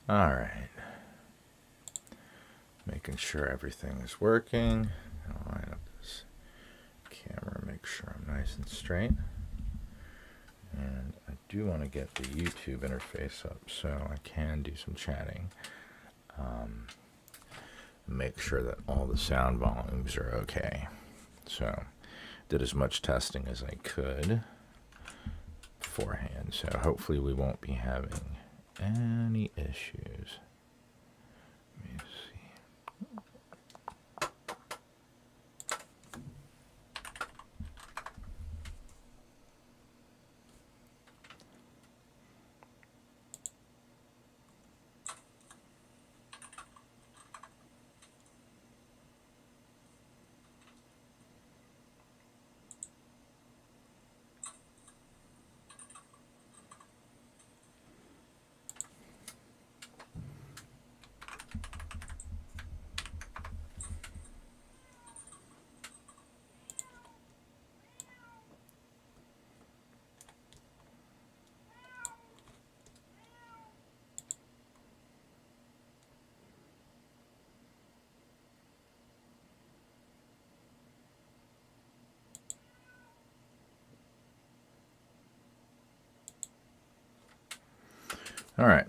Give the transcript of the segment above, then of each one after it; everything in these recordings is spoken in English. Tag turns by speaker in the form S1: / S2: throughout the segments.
S1: All right. Making sure everything is working. I'll line up this camera, make sure I'm nice and straight. And I do want to get the YouTube interface up so I can do some chatting. Make sure that all the sound volumes are okay. So did as much testing as I could beforehand. So hopefully we won't be having any issues. Let me see. All right.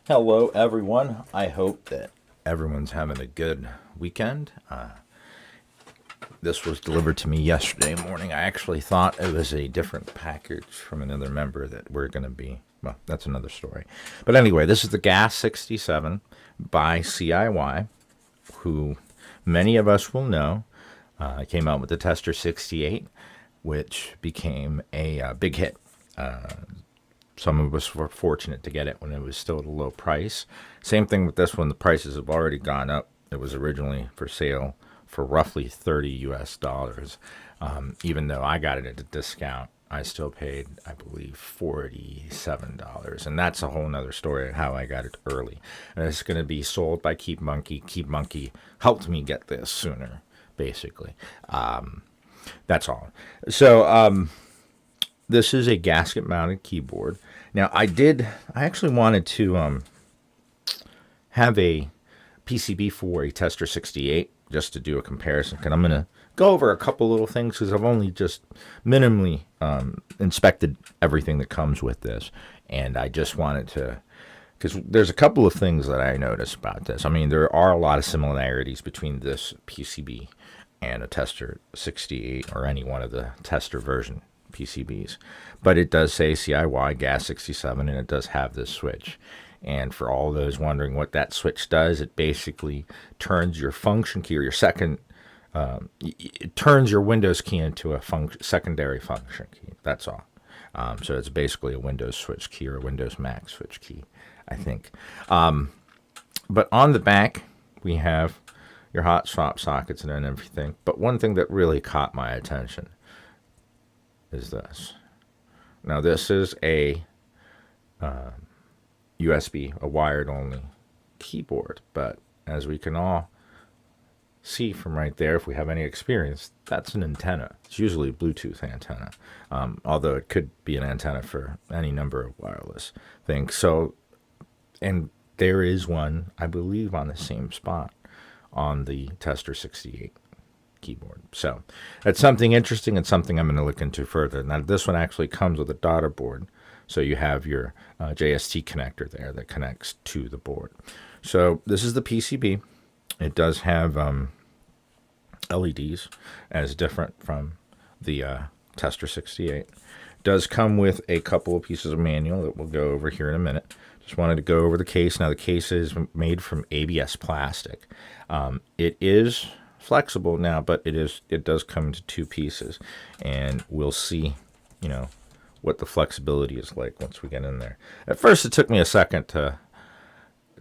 S1: Hello, everyone. I hope that everyone's having a good weekend. This was delivered to me yesterday morning. I actually thought it was a different package from another member that we're going to be, well, that's another story. But anyway, this is the GAS67 by CIY, who many of us will know. I came out with the Tester 68, which became a big hit. Some of us were fortunate to get it when it was still at a low price. Same thing with this one. The prices have already gone up. It was originally for sale for roughly $30 US. Even though I got it at a discount, I still paid, I believe, $47. And that's a whole nother story of how I got it early. And it's going to be sold by Keep Monkey. Keep Monkey helped me get this sooner, basically. That's all. So, this is a gasket mounted keyboard. Now I actually wanted to have a PCB for a Tester 68 just to do a comparison. And I'm going to go over a couple little things because I've only just minimally inspected everything that comes with this. And I just wanted to, because there's a couple of things that I noticed about this. I mean, there are a lot of similarities between this PCB and a Tester 68 or any one of the Tester version PCBs, but it does say CIY GAS67 and it does have this switch. And for all those wondering what that switch does, it basically turns your function key or your second, it turns your Windows key into a secondary function key. That's all. So it's basically a Windows switch key or a Windows Mac switch key, I think. But on the back, we have your hot swap sockets and everything. But one thing that really caught my attention is this. Now this is a USB, a wired only keyboard, but as we can all see from right there, if we have any experience, that's an antenna. It's usually a Bluetooth antenna, although it could be an antenna for any number of wireless things. So, and there is one, I believe, on the same spot on the Tester 68 keyboard. So that's something interesting and something I'm going to look into further. Now this one actually comes with a daughter board, so you have your JST connector there that connects to the board. So this is the PCB. It does have LEDs, as different from the Tester 68. It does come with a couple of pieces of manual that we'll go over here in a minute. Just wanted to go over the case. Now the case is made from ABS plastic. It is flexible now, but it does come into two pieces, and we'll see, you know, what the flexibility is like once we get in there. At first, it took me a second to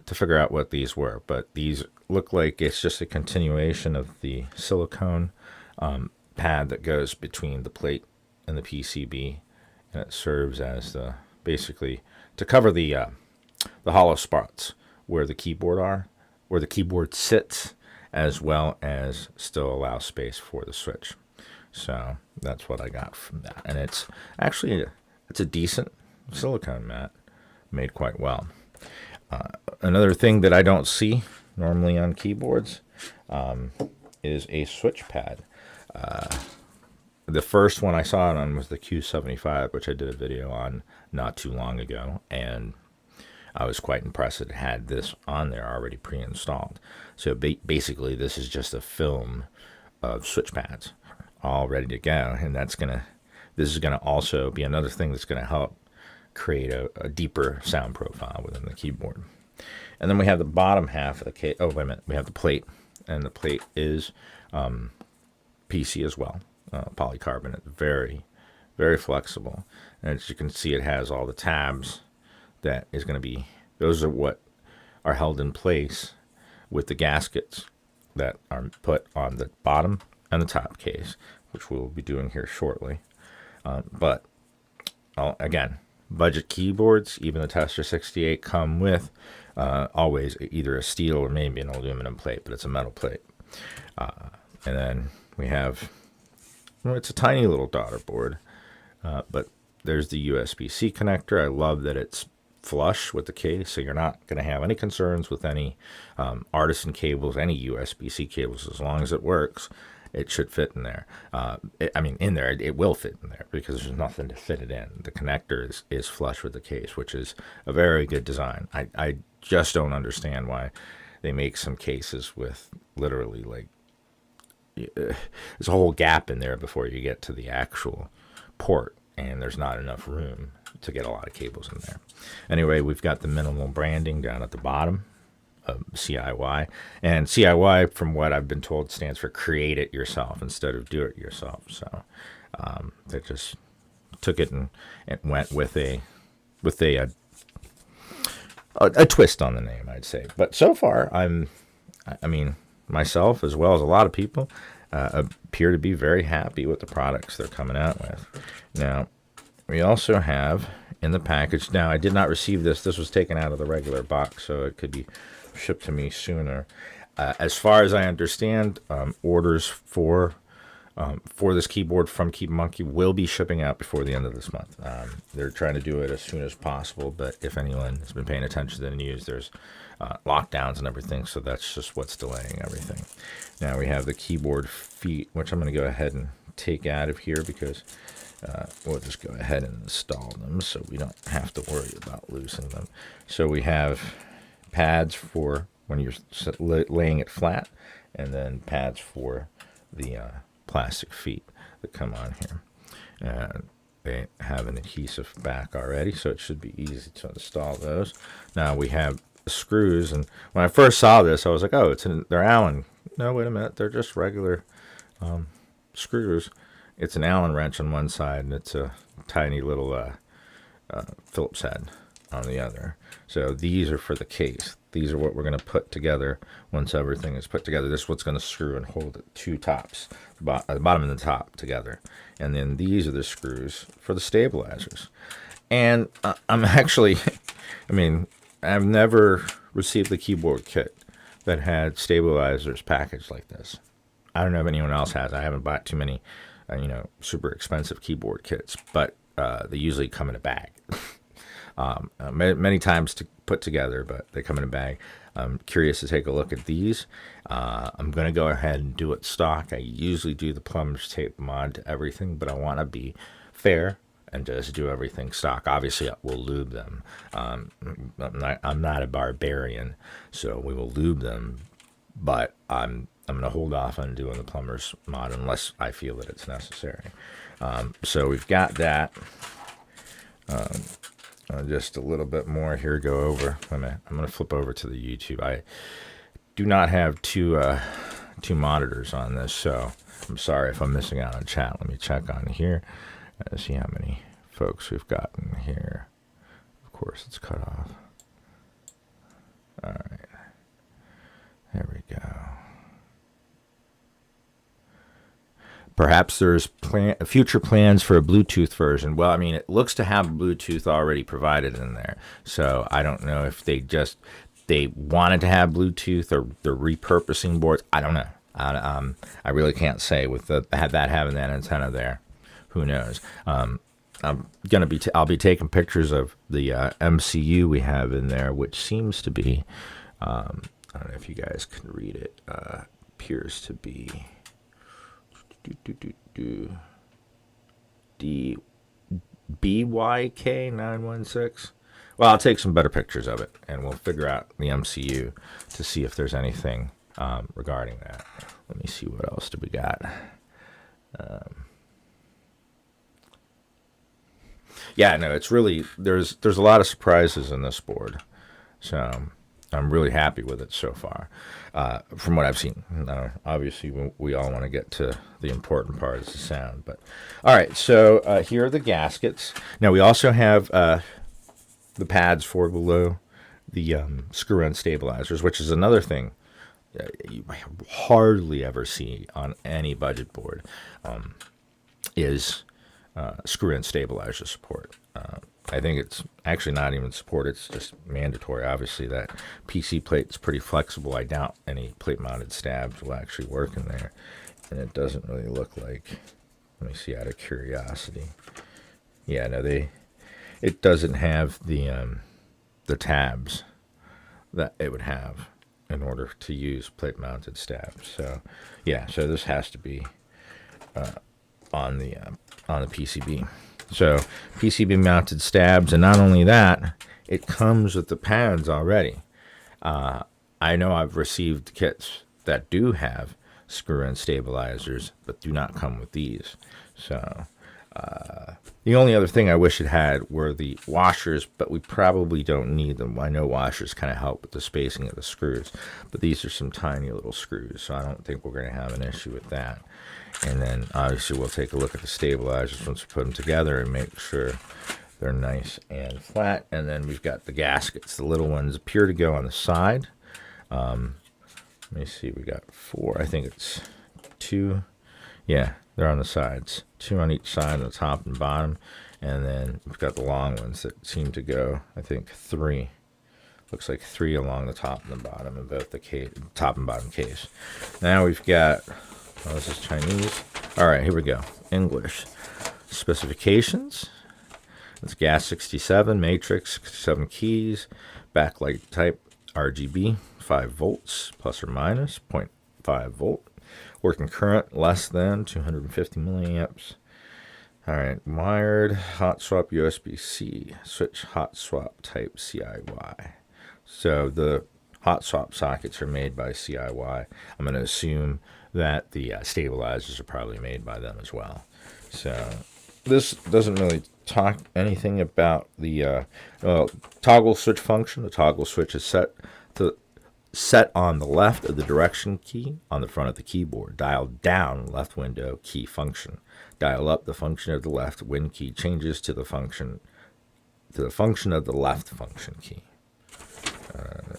S1: figure out what these were, but these look like it's just a continuation of the silicone pad that goes between the plate and the PCB, and it serves as the basically to cover the hollow spots where the keyboard sits, as well as still allow space for the switch. So that's what I got from that. And it's actually, it's a decent silicone mat, made quite well. Another thing that I don't see normally on keyboards is a switch pad. The first one I saw it on was the Q75, which I did a video on not too long ago, and I was quite impressed that it had this on there already pre-installed. So basically this is just a film of switch pads all ready to go, and this is gonna also be another thing that's gonna help create a deeper sound profile within the keyboard. And then we have the bottom half of the case. Oh, wait a minute. We have the plate, and the plate is PC as well, polycarbonate, very, very flexible. And as you can see, it has all the tabs that is going to be, those are what are held in place with the gaskets that are put on the bottom and the top case, which we'll be doing here shortly. But again, budget keyboards, even the Tester 68, come with always either a steel or maybe an aluminum plate, but it's a metal plate. And then we have, well, it's a tiny little daughter board, but there's the USB-C connector. I love that it's flush with the case, so you're not going to have any concerns with any artisan cables, any USB-C cables. As long as it works, it should fit in there. In there, it will fit in there because there's nothing to fit it in. The connector is flush with the case, which is a very good design. I just don't understand why they make some cases with literally like, there's a whole gap in there before you get to the actual port, and there's not enough room to get a lot of cables in there. Anyway, we've got the minimal branding down at the bottom of CIY, and CIY, from what I've been told, stands for create it yourself instead of do it yourself. So they just took it and went with a twist on the name, I'd say. But so far, I mean, myself as well as a lot of people appear to be very happy with the products they're coming out with. Now, we also have in the package, now I did not receive this. This was taken out of the regular box, so it could be shipped to me sooner. As far as I understand, orders for this keyboard from Keep Monkey will be shipping out before the end of this month. They're trying to do it as soon as possible, but if anyone has been paying attention to the news, there's lockdowns and everything, so that's just what's delaying everything. Now we have the keyboard feet, which I'm going to go ahead and take out of here because we'll just go ahead and install them so we don't have to worry about losing them. So we have pads for when you're laying it flat, and then pads for the plastic feet that come on here. And they have an adhesive back already, so it should be easy to install those. Now we have screws, and when I first saw this, I was like, oh, they're Allen. No, wait a minute, they're just regular screws. It's an Allen wrench on one side, and it's a tiny little Phillips head on the other. So these are for the case. These are what we're going to put together once everything is put together. This is what's going to screw and hold the two tops, the bottom and the top together. And then these are the screws for the stabilizers. And I'm actually, I've never received the keyboard kit that had stabilizers packaged like this. I don't know if anyone else has. I haven't bought too many, super expensive keyboard kits, but they usually come in a bag. Many times to put together, but they come in a bag. I'm curious to take a look at these. I'm going to go ahead and do it stock. I usually do the plumber's tape mod to everything, but I want to be fair and just do everything stock. Obviously, we'll lube them. I'm not a barbarian, so we will lube them, but I'm going to hold off on doing the plumber's mod unless I feel that it's necessary. So we've got that. Just a little bit more here. Go over. Wait a minute. I'm going to flip over to the YouTube. I do not have two monitors on this, so I'm sorry if I'm missing out on chat. Let me check on here. See how many folks we've gotten here. Of course, it's cut off. All right. There we go. Perhaps there's future plans for a Bluetooth version. Well, it looks to have Bluetooth already provided in there. So I don't know if they wanted to have Bluetooth or they're repurposing boards. I don't know. I really can't say with that having that antenna there. Who knows? I'll be taking pictures of the MCU we have in there, which seems to be, I don't know if you guys can read it, appears to be BYK916. Well, I'll take some better pictures of it, and we'll figure out the MCU to see if there's anything regarding that. Let me see, what else do we got? Yeah, no, it's really, there's a lot of surprises in this board, so I'm really happy with it so far, from what I've seen. Obviously, we all want to get to the important part, is the sound. But all right, so here are the gaskets. Now we also have the pads for below the screw-in stabilizers, which is another thing you hardly ever see on any budget board, is screw-in stabilizer support. I think it's actually not even support, it's just mandatory. Obviously, that PC plate's pretty flexible. I doubt any plate-mounted stabs will actually work in there. And it doesn't really look like, let me see, out of curiosity. Yeah, no, it doesn't have the tabs that it would have in order to use plate-mounted stabs. So, yeah, so this has to be on the PCB. So PCB mounted stabs, and not only that, it comes with the pads already. I know I've received kits that do have screw-in stabilizers, but do not come with these. So the only other thing I wish it had were the washers, but we probably don't need them. I know washers kind of help with the spacing of the screws, but these are some tiny little screws, so I don't think we're going to have an issue with that. And then obviously we'll take a look at the stabilizers once we put them together and make sure they're nice and flat. And then we've got the gaskets. The little ones appear to go on the side. Let me see, we got 4. I think it's 2. Yeah, they're on the sides. 2 on each side, on the top and bottom. And then we've got the long ones that seem to go, I think, 3. Looks like 3 along the top and the bottom of both the top and bottom case. Now we've got, oh, this is Chinese. All right, here we go. English. Specifications. It's GAS67, matrix, 67 keys, backlight type RGB, 5 volts, plus or minus 0.5 volt. Working current less than 250 milliamps. All right, wired, hot swap USB-C, switch hot swap type CIY. So the hot swap sockets are made by CIY. I'm going to assume that the stabilizers are probably made by them as well. So this doesn't really talk anything about the toggle switch function. The toggle switch is set on the left of the direction key on the front of the keyboard. Dial down left window key function. Dial up the function of the left win key changes to the function of the left function key.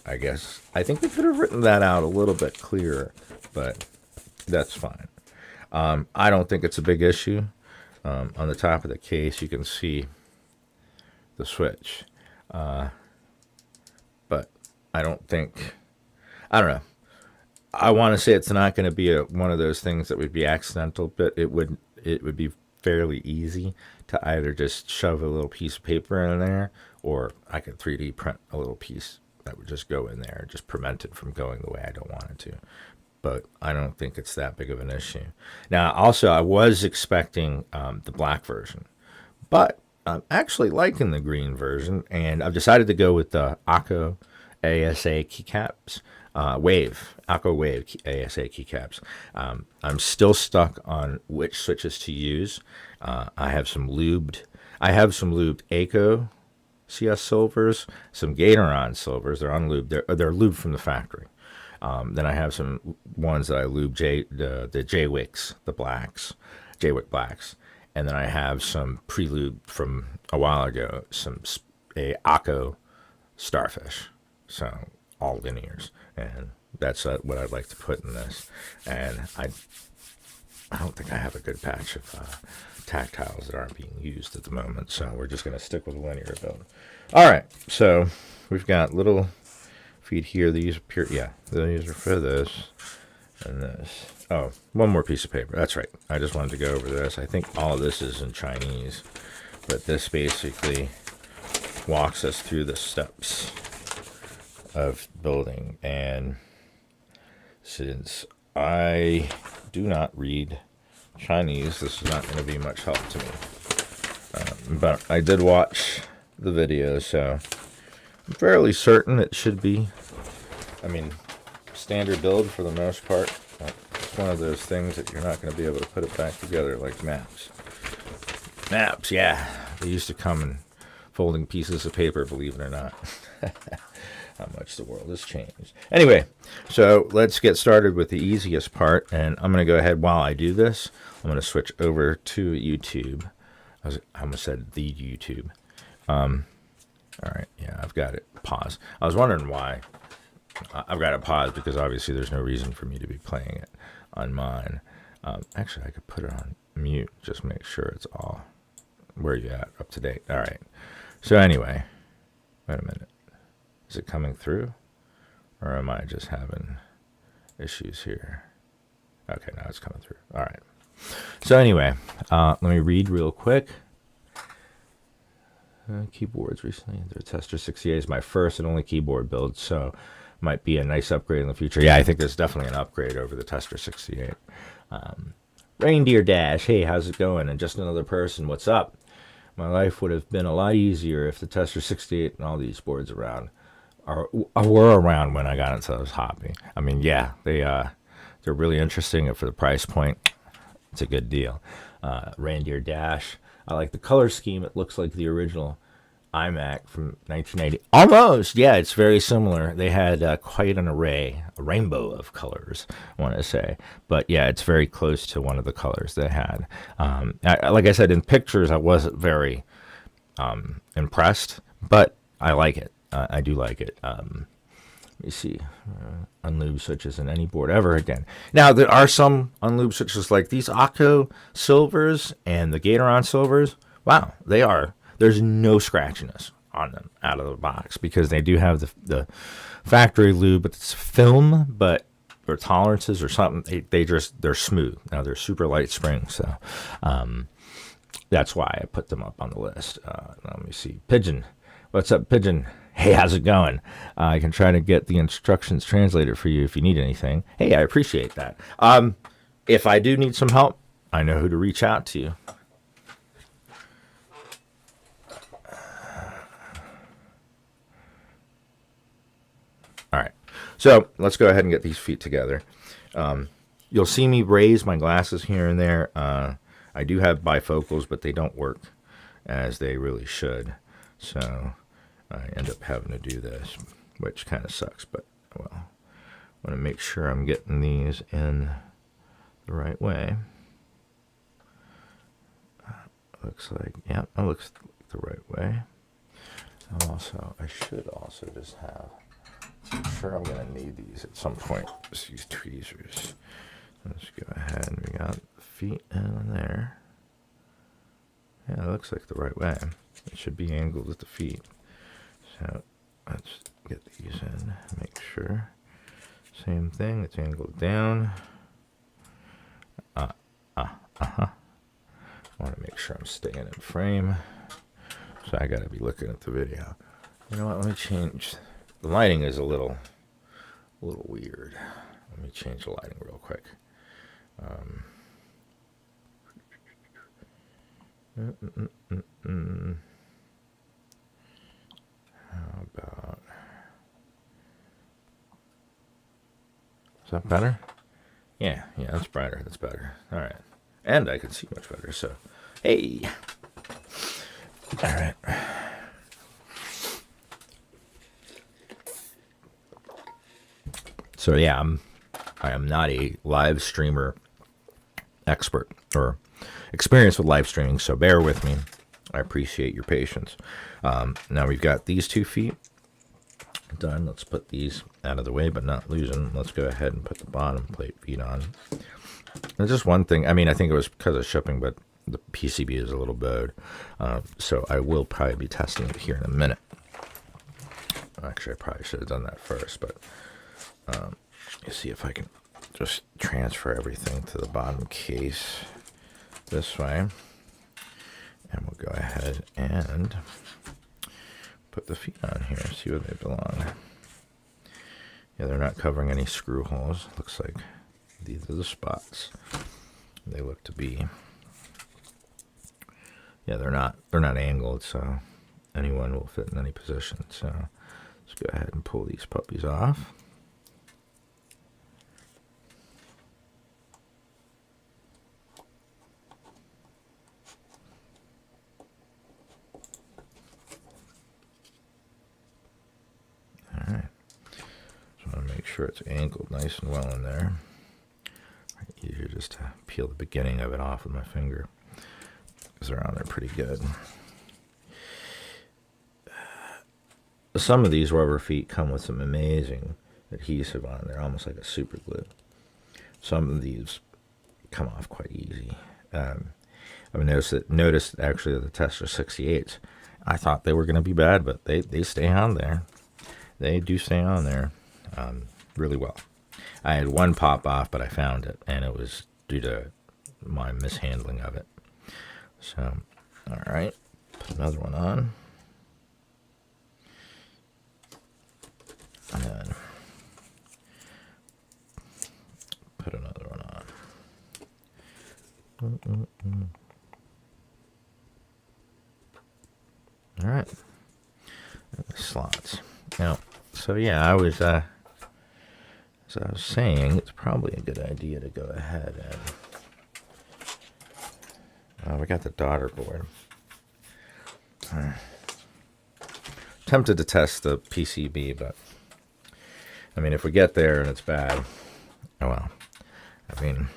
S1: I think we could have written that out a little bit clearer, but that's fine. I don't think it's a big issue. On the top of the case, you can see the switch. But I don't know. I want to say it's not going to be one of those things that would be accidental, but it would be fairly easy to either just shove a little piece of paper in there, or I could 3D print a little piece that would just go in there and just prevent it from going the way I don't want it to. But I don't think it's that big of an issue. Now, also, I was expecting the black version, but I'm actually liking the green version, and I've decided to go with the ACO ASA keycaps, ACO Wave ASA keycaps. I'm still stuck on which switches to use. I have some lubed ACO CS silvers, some Gatoron silvers. They're unlubed. They're lubed from the factory. Then I have some ones that I lube the JWICs, the blacks, JWIC blacks. And then I have some pre-lubed from a while ago, some ACO starfish. So all linears. And that's what I'd like to put in this. And I don't think I have a good patch of tactiles that aren't being used at the moment. So we're just going to stick with a linear build. All right. So we've got little feet here. These appear, yeah, these are for this and this. Oh, one more piece of paper. That's right. I just wanted to go over this. I think all of this is in Chinese. but this basically walks us through the steps of building. And since I do not read Chinese, this is not going to be much help to me. But I did watch the video, so I'm fairly certain it should be, I mean, standard build for the most part. It's one of those things that you're not going to be able to put it back together like maps. Maps, yeah. They used to come in folding pieces of paper, believe it or not. How much the world has changed. Anyway, so let's get started with the easiest part. And I'm going to go ahead while I do this. I'm going to switch over to YouTube. I almost said the YouTube. All right, yeah, I've got it. Pause. I was wondering why. I've got it paused because obviously there's no reason for me to be playing it on mine. Actually, I could put it on mute. Just make sure it's all where you at, up to date. All right. So anyway, wait a minute. Is it coming through? Or am I just having issues here? Okay, now it's coming through. All right. So anyway, let me read real quick. Keyboards recently. The Tester 68 is my first and only keyboard build, so might be a nice upgrade in the future. Yeah, I think there's definitely an upgrade over the Tester 68. Reindeer Dash, hey, how's it going? And just another person, what's up? My life would have been a lot easier if the Tester 68 and all these boards around were around when I got into this hobby. I mean, yeah, they're really interesting, and for the price point, it's a good deal. Reindeer Dash, I like the color scheme. It looks like the original iMac from 1980. Almost, yeah, it's very similar. They had quite an array, a rainbow of colors, I want to say. But yeah, it's very close to one of the colors they had. Like I said, in pictures, I wasn't very impressed, but I like it. I do like it. Let me see. Unlubed switches in any board ever again. Now, there are some unlubed switches like these Akko Silvers and the Gatoron Silvers. Wow, they are. There's no scratchiness on them out of the box because they do have the factory lube, but it's film, but their tolerances or something, they're smooth. Now, they're super light springs, so that's why I put them up on the list. Let me see. Pigeon. What's up, Pigeon? Hey, how's it going? I can try to get the instructions translated for you if you need anything. Hey, I appreciate that. If I do need some help, I know who to reach out to. All right, so let's go ahead and get these feet together. You'll see me raise my glasses here and there. I do have bifocals, but they don't work as they really should. So I end up having to do this, which kind of sucks, but well, I want to make sure I'm getting these in the right way. Looks like, yeah, it looks the right way. I should also just have, I'm sure I'm going to need these at some point, just these tweezers. Let's go ahead and we got the feet in there. Yeah, it looks like the right way. It should be angled with the feet. So let's get these in, make sure. Same thing, it's angled down. I want to make sure I'm staying in frame. So I got to be looking at the video. You know what, let me change. The lighting is a little weird. Let me change the lighting real quick. How about, is that better? Yeah, that's brighter. That's better. All right. And I can see much better. So, hey. All right. So yeah, I am not a live streamer expert or experienced with live streaming, so bear with me. I appreciate your patience. Now we've got these 2 feet done. Let's put these out of the way, but not lose them. Let's go ahead and put the bottom plate feet on. There's just one thing. I mean, I think it was because of shipping, but the PCB is a little bowed. So I will probably be testing it here in a minute. Actually, I probably should have done that first, but let's see if I can just transfer everything to the bottom case this way. And we'll go ahead ahead and put the feet on here, see where they belong. Yeah, they're not covering any screw holes. Looks like these are the spots. They look to be, yeah, they're not angled, so anyone will fit in any position. So let's go ahead and pull these puppies off. All right. Just want to make sure it's angled nice and well in there. Easier just to peel the beginning of it off with my finger, because they're on there pretty good. Some of these rubber feet come with some amazing adhesive on there, almost like a super glue. Some of these come off quite easy. I've noticed actually the Tester 68s. I thought they were going to be bad, but they stay on there. They do stay on there really well. I had one pop off, but I found it, and it was due to my mishandling of it. So, all right, put another one on. And then put another one on. All right, and the slots. Now, so yeah, I was as I was saying, it's probably a good idea to go ahead and we got the daughter board. Tempted to test the PCB, but I mean, if we get there and it's bad, oh well. I mean,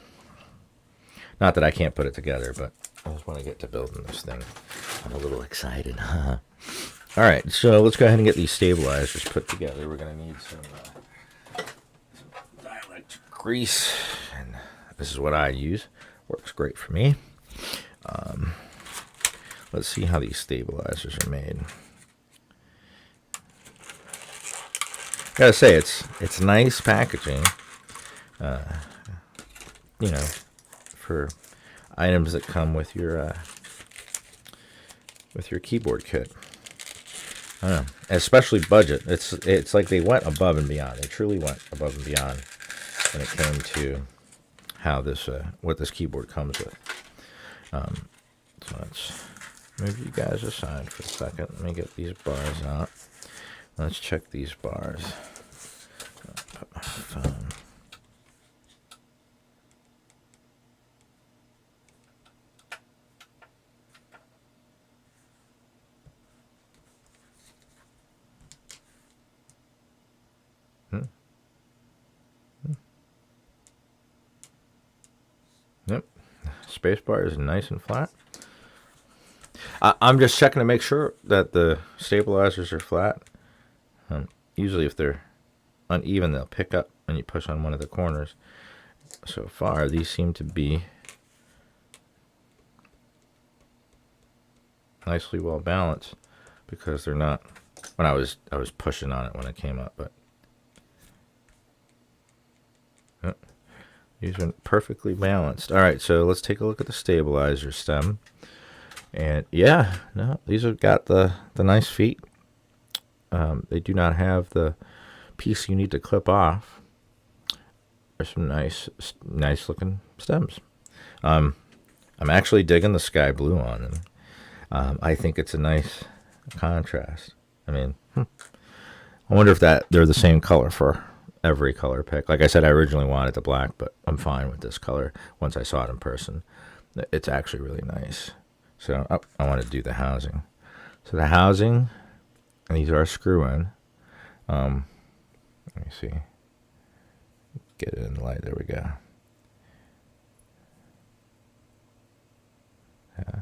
S1: not that I can't put it together, but I just want to get to building this thing. I'm a little excited. All right, so let's go ahead and get these stabilizers put together. We're going to need some dielectric grease, and this is what I use. Works great for me. Let's see how these stabilizers are made. Gotta say, it's nice packaging, you know, for items that come with your keyboard kit. I don't know, especially budget. It's like they went above and beyond. They truly went above and beyond when it came to how this what this keyboard comes with. So let's move you guys aside for a second. Let me get these bars out. Let's check these bars. Put my phone. Yep, space bar is nice and flat. I'm just checking to make sure that the stabilizers are flat. Usually if they're uneven, they'll pick up when you push on one of the corners. So far, these seem to be nicely well balanced, because they're not, when I was pushing on it when it came up, but these are perfectly balanced. All right, so let's take a look at the stabilizer stem. And yeah, no, these have got the nice feet. They do not have the piece you need to clip off. There's some nice looking stems. I'm actually digging the sky blue on them. I think it's a nice contrast. I mean, I wonder if they're the same color for every color pick. Like I said, I originally wanted the black, but I'm fine with this color once I saw it in person. It's actually really nice. So I want to do the housing. So the housing, and these are screw-in. Let me see. Get it in the light. There we go. Yeah.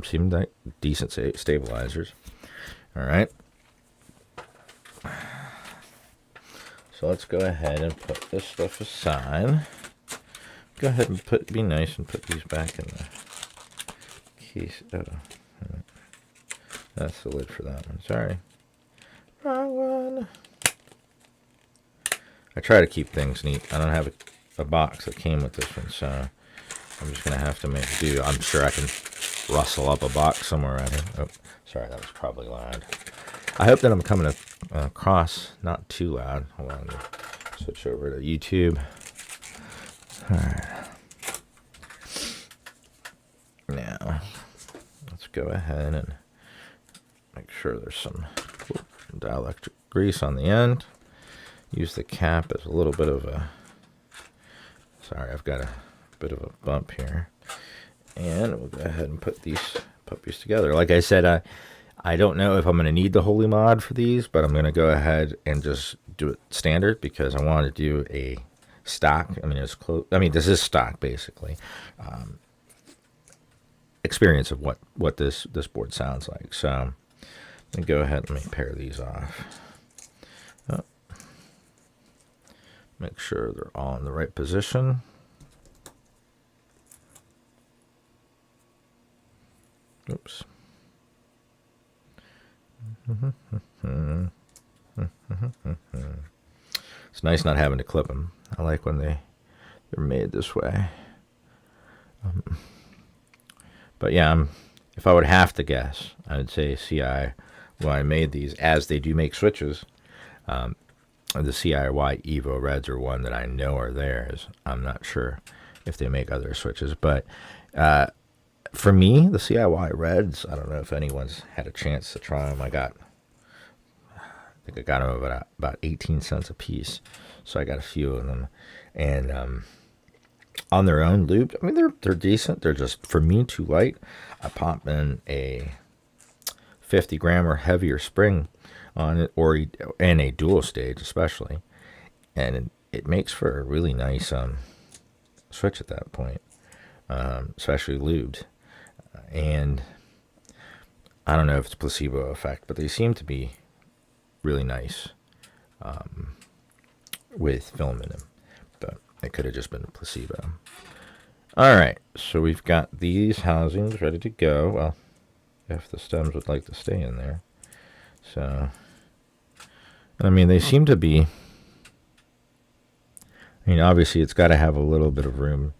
S1: Seem like decent stabilizers. All right. So let's go ahead and put this stuff aside. Go ahead and be nice and put these back in the case. Oh, that's the lid for that one. Sorry. Wrong one. I try to keep things neat. I don't have a box that came with this one, so I'm just going to have to make do. I'm sure I can rustle up a box somewhere around here. Oh, sorry, that was probably loud. I hope that I'm coming across not too loud. Hold on, switch over to YouTube. All right. Now, let's go ahead and make sure there's some dielectric grease on the end. Use the cap as a little bit of a... Sorry, I've got a bit of a bump here. And we'll go ahead and put these puppies together. Like I said, I don't know if I'm going to need the Holy Mod for these, but I'm going to go ahead and just do it standard because I want to do a stock. I mean, it's close. I mean, this is stock basically. Experience of what this board sounds like. So let me go ahead and let me pair these off. Oh. Make sure they're all in the right position. Oops. It's nice not having to clip them. I like when they're made this way. But yeah, if I would have to guess, I would say CI, when I made these, as they do make switches, the CIY Evo Reds are one that I know are theirs. I'm not sure if they make other switches, but for me, the CIY Reds, I don't know if anyone's had a chance to try them. I think I got them about 18 cents a piece, so I got a few of them, and on their own lubed, I mean they're decent. They're just, for me, too light. I pop in a 50 gram or heavier spring on it, and a dual stage especially, and it makes for a really nice switch at that point, especially lubed. And I don't know if it's placebo effect, but they seem to be really nice with film in them, but it could have just been a placebo. All right, so we've got these housings ready to go. Well, if the stems would like to stay in there. So, I mean, they seem to be, I mean, obviously it's got to have a little bit of room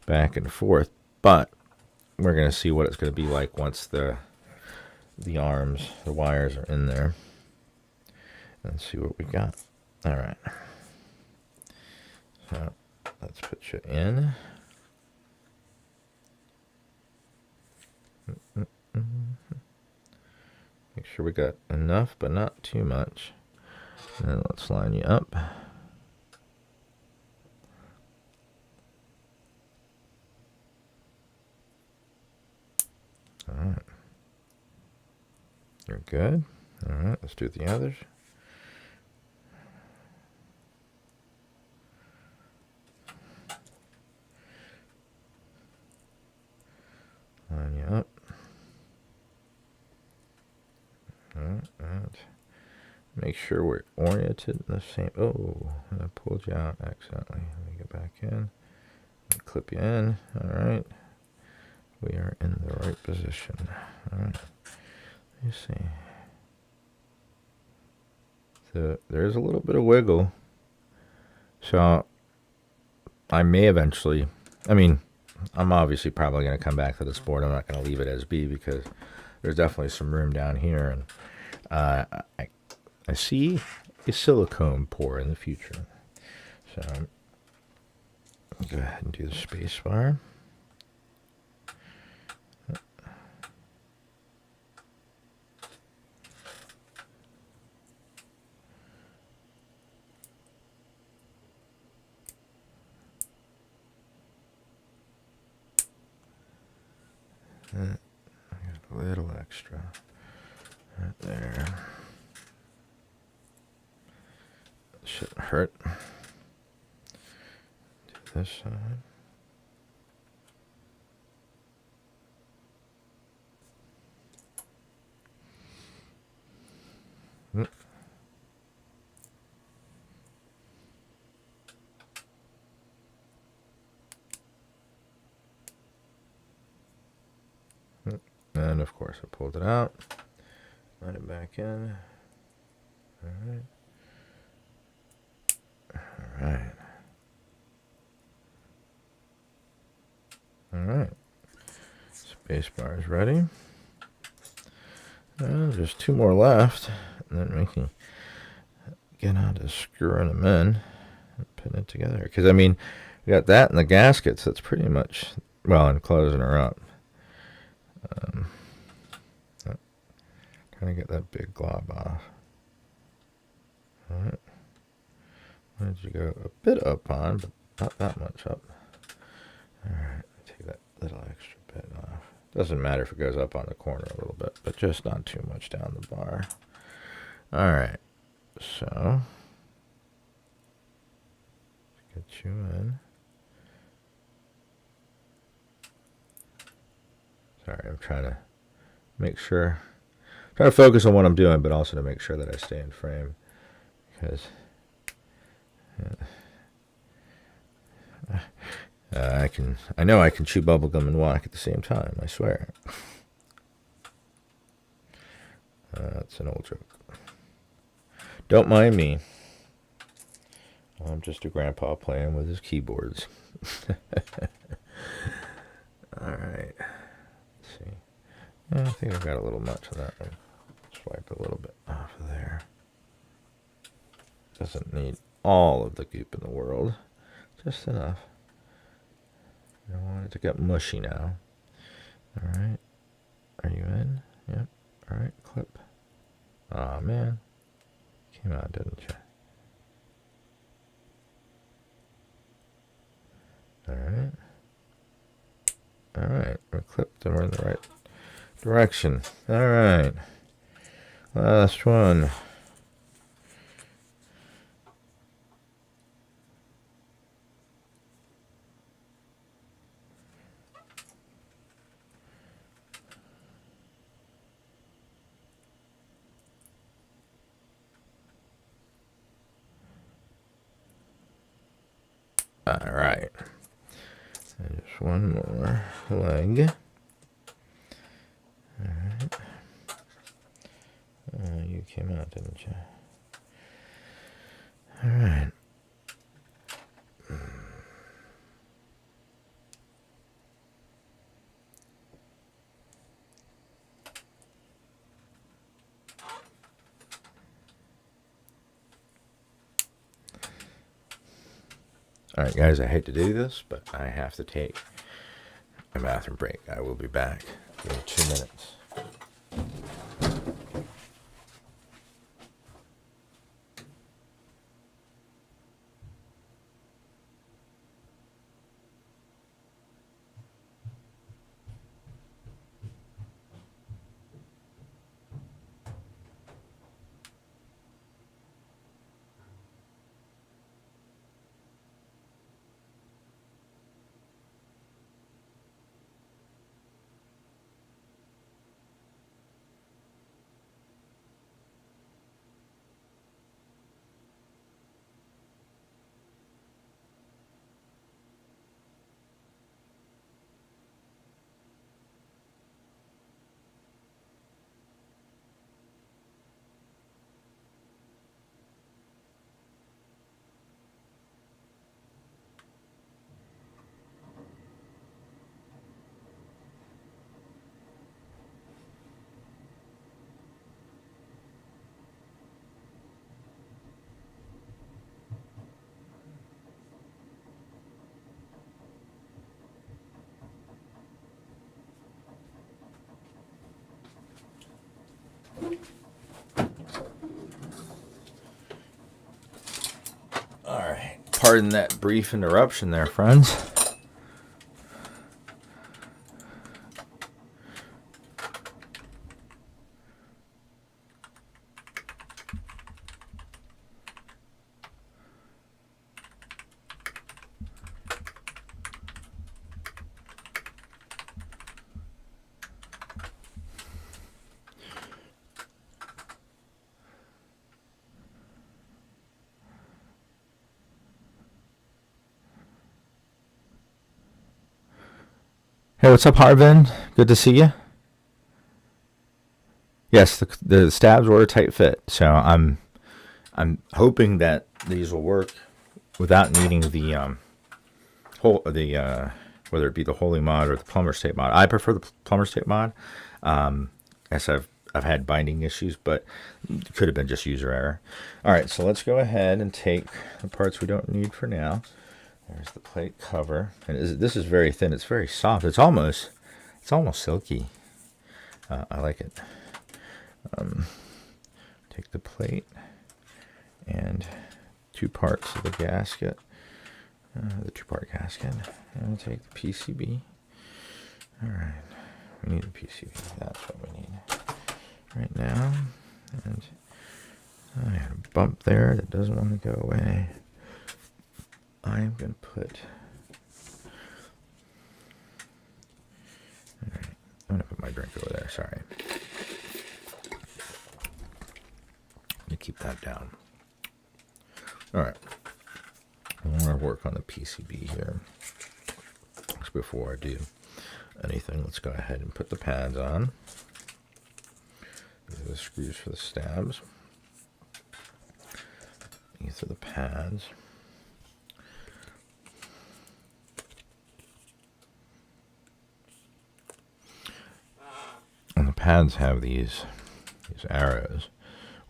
S1: back and forth, but we're going to see what it's going to be like once the arms, the wires are in there. Let's see what we got. All right. So let's put you in. Make sure we got enough, but not too much. And then let's line you up. All right. You're good. All right, let's do the others. Line you up. All right, and make sure we're oriented in the same. Oh, I pulled you out accidentally. Let me get back in. Clip you in. All right. We are in the right position. All right. Let me see. So there's a little bit of wiggle. So I may eventually, I mean, I'm obviously probably going to come back to this board. I'm not going to leave it as B because there's definitely some room down here. And I see a silicone pour in the future. So go ahead and do the space bar. I got a little extra right there. Shouldn't hurt. Do this side. And of course I pulled it out, let it back in. All right. All right. All right. Let's Base bar is ready. There's 2 more left, and then we can get on to screwing them in and putting it together. Because, I mean, we got that and the gaskets. That's pretty much, well, and closing her up. Trying to get that big glob off. All right. Why did you go a bit up on, but not that much up? All right, take that little extra bit off. Doesn't matter if it goes up on the corner a little bit, but just not too much down the bar. All right, so let's get you in. Sorry, I'm trying to make sure, trying to focus on what I'm doing, but also to make sure that I stay in frame, because I know I can chew bubblegum and walk at the same time, I swear. That's an old joke. Don't mind me. I'm just a grandpa playing with his keyboards. Alright. Let's see. I think I got a little much of that one. Swipe a little bit off of there. Doesn't need all of the goop in the world. Just enough. I don't want it to get mushy now. Alright. Are you in? Yep. Alright, clip. Aw, man. Came out, didn't you? Alright. Alright, we're clipped and we're in the right direction. Alright. Last one. All right, and just one more leg. All right, you came out, didn't you? All right. All right, guys, I hate to do this, but I have to take a bathroom break. I will be back in 2 minutes. All right, pardon that brief interruption there, friends. Hey, what's up, Harvin? Good to see you. Yes, the stabs were a tight fit, so I'm hoping that these will work without needing the whether it be the Holy mod or the plumber's tape mod. I prefer the plumber's tape mod, as I've had binding issues, but it could have been just user error. All right, so let's go ahead and take the parts we don't need for now. There's the plate cover, and this is very thin. It's very soft. It's almost silky. I like it. Take the plate and 2 parts of the gasket, the 2-part gasket, and take the PCB. All right, we need a PCB. That's what we need right now. And I had a bump there that doesn't want to go away. I am going to put. All right, I'm going to put my drink over there. Sorry. Let me keep that down. All right. I want to work on the PCB here. So before I do anything, let's go ahead and put the pads on. These are the screws for the stabs. These are the pads. And the pads have these arrows.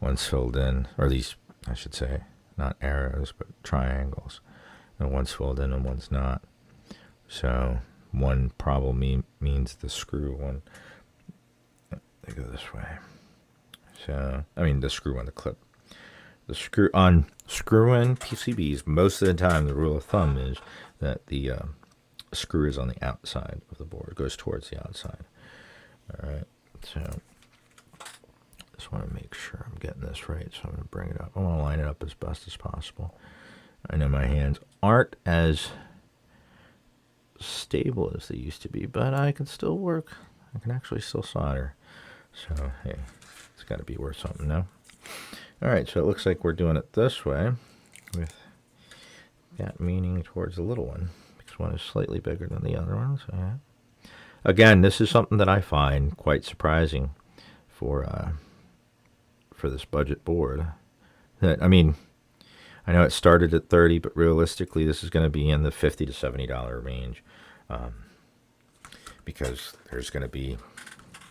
S1: One's filled in, or these, I should say, not arrows, but triangles. And one's filled in and one's not. So one probably means the screw one. They go this way. So, I mean, the screw on the clip. The screw on screw-in PCBs, most of the time, the rule of thumb is that the screw is on the outside of the board. It goes towards the outside. All right, so just want to make sure I'm getting this right, so I'm going to bring it up. I want to line it up as best as possible. I know my hands aren't as stable as they used to be, but I can still work. I can actually still solder. So, hey, it's got to be worth something now. All right, so it looks like we're doing it this way with that meaning towards the little one, because one is slightly bigger than the other one. So, yeah. Again, this is something that I find quite surprising for this budget board. That, I mean, I know it started at $30, but realistically, this is going to be in the $50 to $70 range, because there's going to be,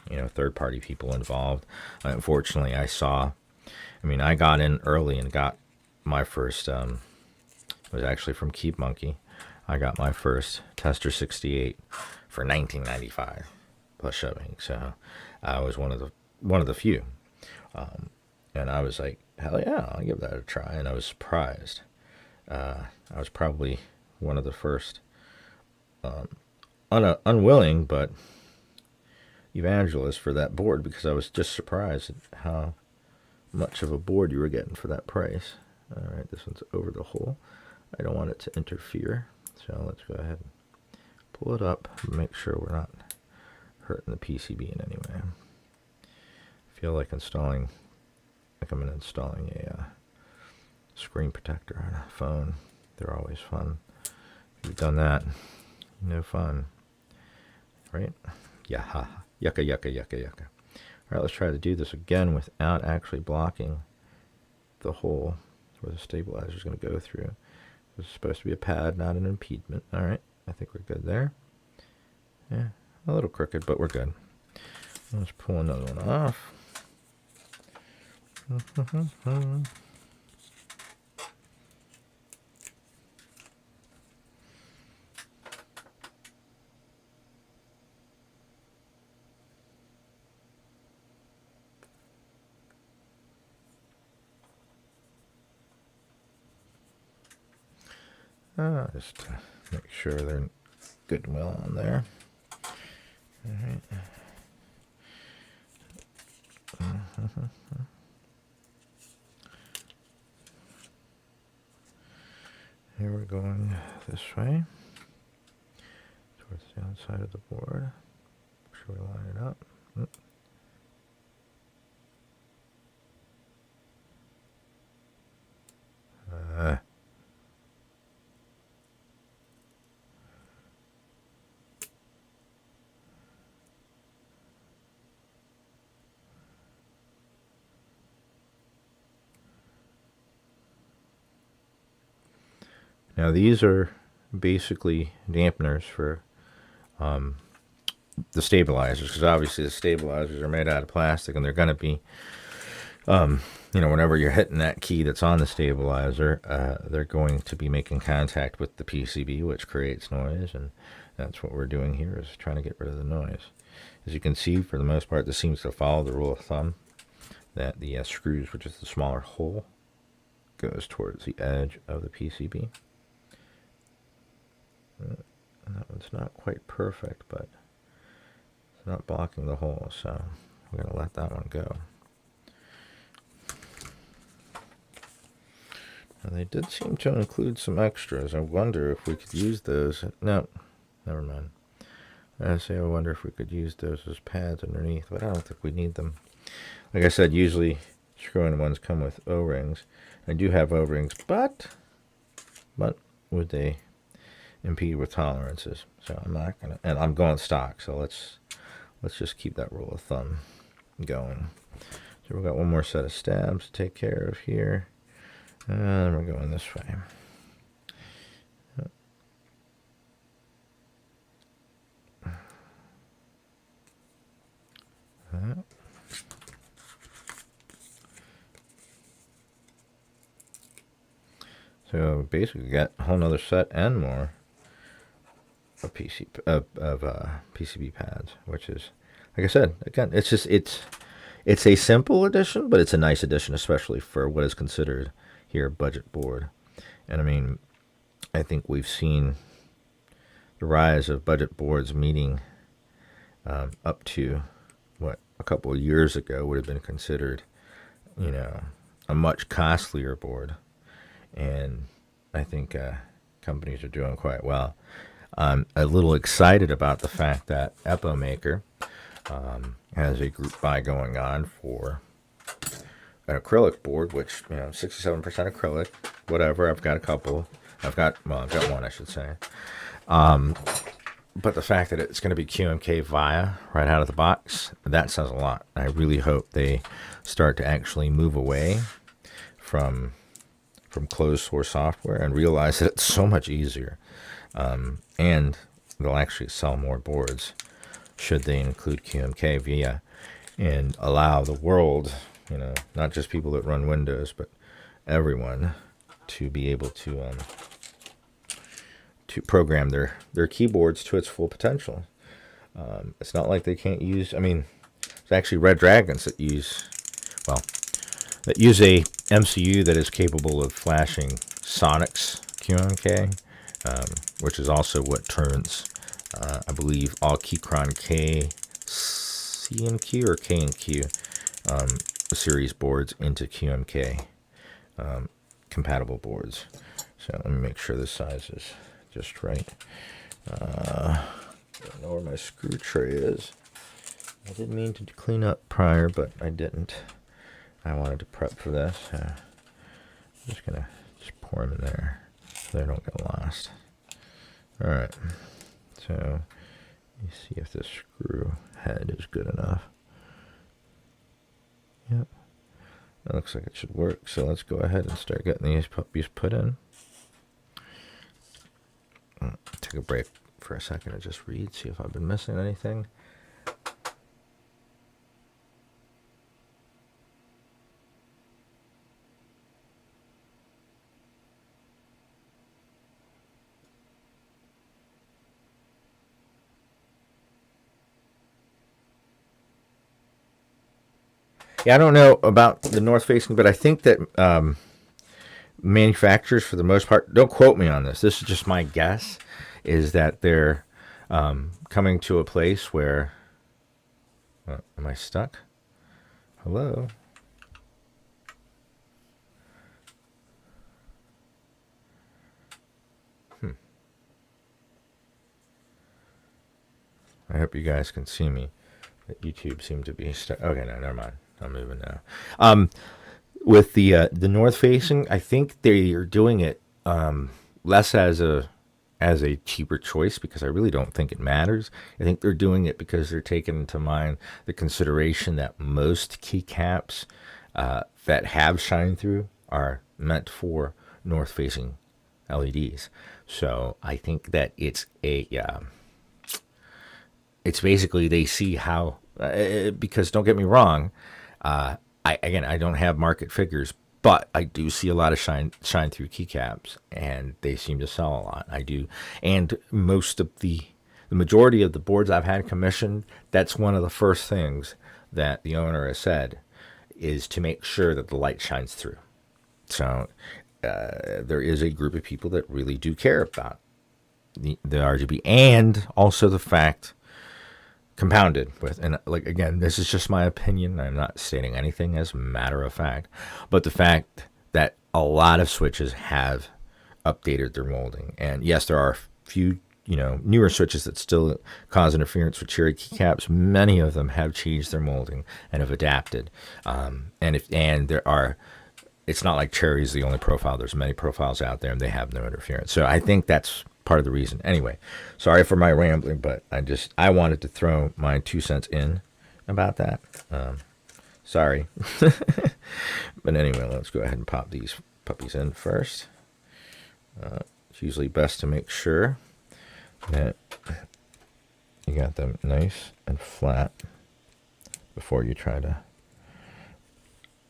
S1: you know, third-party people involved. Unfortunately, I got in early and got my first. It was actually from Keep Monkey. I got my first Tester 68 for $19.95 plus shipping. So I was one of the few, and I was like, hell yeah, I'll give that a try. And I was surprised. I was probably one of the first, unwilling but evangelist for that board, because I was just surprised at how much of a board you were getting for that price. All right, this one's over the hole. I don't want it to interfere, so let's go ahead and pull it up and make sure we're not hurting the PCB in any way. I feel like I'm installing a screen protector on a phone. They're always fun. If you've done that, no fun, right? Yeah, yucca, yucca, yucca, yucca. All right, let's try to do this again without actually blocking the hole where the stabilizer is going to go through. It's supposed to be a pad, not an impediment. All right, I think we're good there. Yeah, a little crooked, but we're good. Let's pull another one off. Just to make sure they're good and well on there. All right. Here we're going this way towards the outside of the board. Make sure we line it up. Now these are basically dampeners for the stabilizers, because obviously the stabilizers are made out of plastic, and they're going to be, whenever you're hitting that key that's on the stabilizer, they're going to be making contact with the PCB, which creates noise, and that's what we're doing here, is trying to get rid of the noise. As you can see, for the most part, this seems to follow the rule of thumb that the screws, which is the smaller hole, goes towards the edge of the PCB. And that one's not quite perfect, but it's not blocking the hole, so we're going to let that one go. And they did seem to include some extras. I wonder if we could use those. No, never mind. I wonder if we could use those as pads underneath, but I don't think we need them. Like I said, usually screw-in ones come with O-rings. I do have O-rings, but would they impede with tolerances? So I'm not gonna, and I'm going stock. So let's just keep that rule of thumb going. So we've got one more set of stabs to take care of here, and we're going this way. So basically, got a whole nother set and more of PCB pads, which is, like I said, again, it's a simple addition, but it's a nice addition, especially for what is considered here a budget board. And I mean, I think we've seen the rise of budget boards, meaning up to what a couple of years ago would have been considered, a much costlier board. And I think companies are doing quite well. I'm a little excited about the fact that Epomaker has a group buy going on for an acrylic board, which, 67% acrylic, whatever. I've got one, I should say. But the fact that it's going to be QMK via right out of the box, that says a lot. I really hope they start to actually move away from closed source software and realize that it's so much easier. And they'll actually sell more boards should they include QMK via and allow the world, not just people that run Windows, but everyone to be able to program their keyboards to its full potential. It's not like they can't use, there's actually Red Dragons that use a MCU that is capable of flashing Sonic's QMK, which is also what turns, I believe, all Keychron K, C and Q or K and Q series boards into QMK compatible boards. So let me make sure this size is just right. I don't know where my screw tray is. I didn't mean to clean up prior, but I didn't. I wanted to prep for this. I'm just going to pour them in there so they don't get lost. Alright, so let me see if this screw head is good enough. Yep, that looks like it should work. So let's go ahead and start getting these puppies put in. Take a break for a second and just read, see if I've been missing anything. Yeah, I don't know about the north facing, but I think that manufacturers, for the most part, don't quote me on this. This is just my guess, is that they're coming to a place where... am I stuck? Hello? I hope you guys can see me. YouTube seemed to be stuck. Okay, no, never mind. I'm moving now. With the north facing, I think they are doing it less as a cheaper choice, because I really don't think it matters. I think they're doing it because they're taking into mind the consideration that most keycaps that have shine through are meant for north facing LEDs. So I think that it's a it's basically they see how, because don't get me wrong, I don't have market figures, but I do see a lot of shine through keycaps, and they seem to sell a lot. I do, and most of the majority of the boards I've had commissioned, that's one of the first things that the owner has said is to make sure that the light shines through. So there is a group of people that really do care about the RGB, and also the fact, compounded with, and like, again, this is just my opinion, I'm not stating anything as a matter of fact, but the fact that a lot of switches have updated their molding. And yes, there are a few, newer switches that still cause interference with cherry keycaps. Many of them have changed their molding and have adapted. And there are, it's not like cherry is the only profile. There's many profiles out there, and they have no interference. So I think that's part of the reason. Anyway, sorry for my rambling, but I wanted to throw my 2 cents in about that. Sorry. But anyway, let's go ahead and pop these puppies in first. It's usually best to make sure that you got them nice and flat before you try to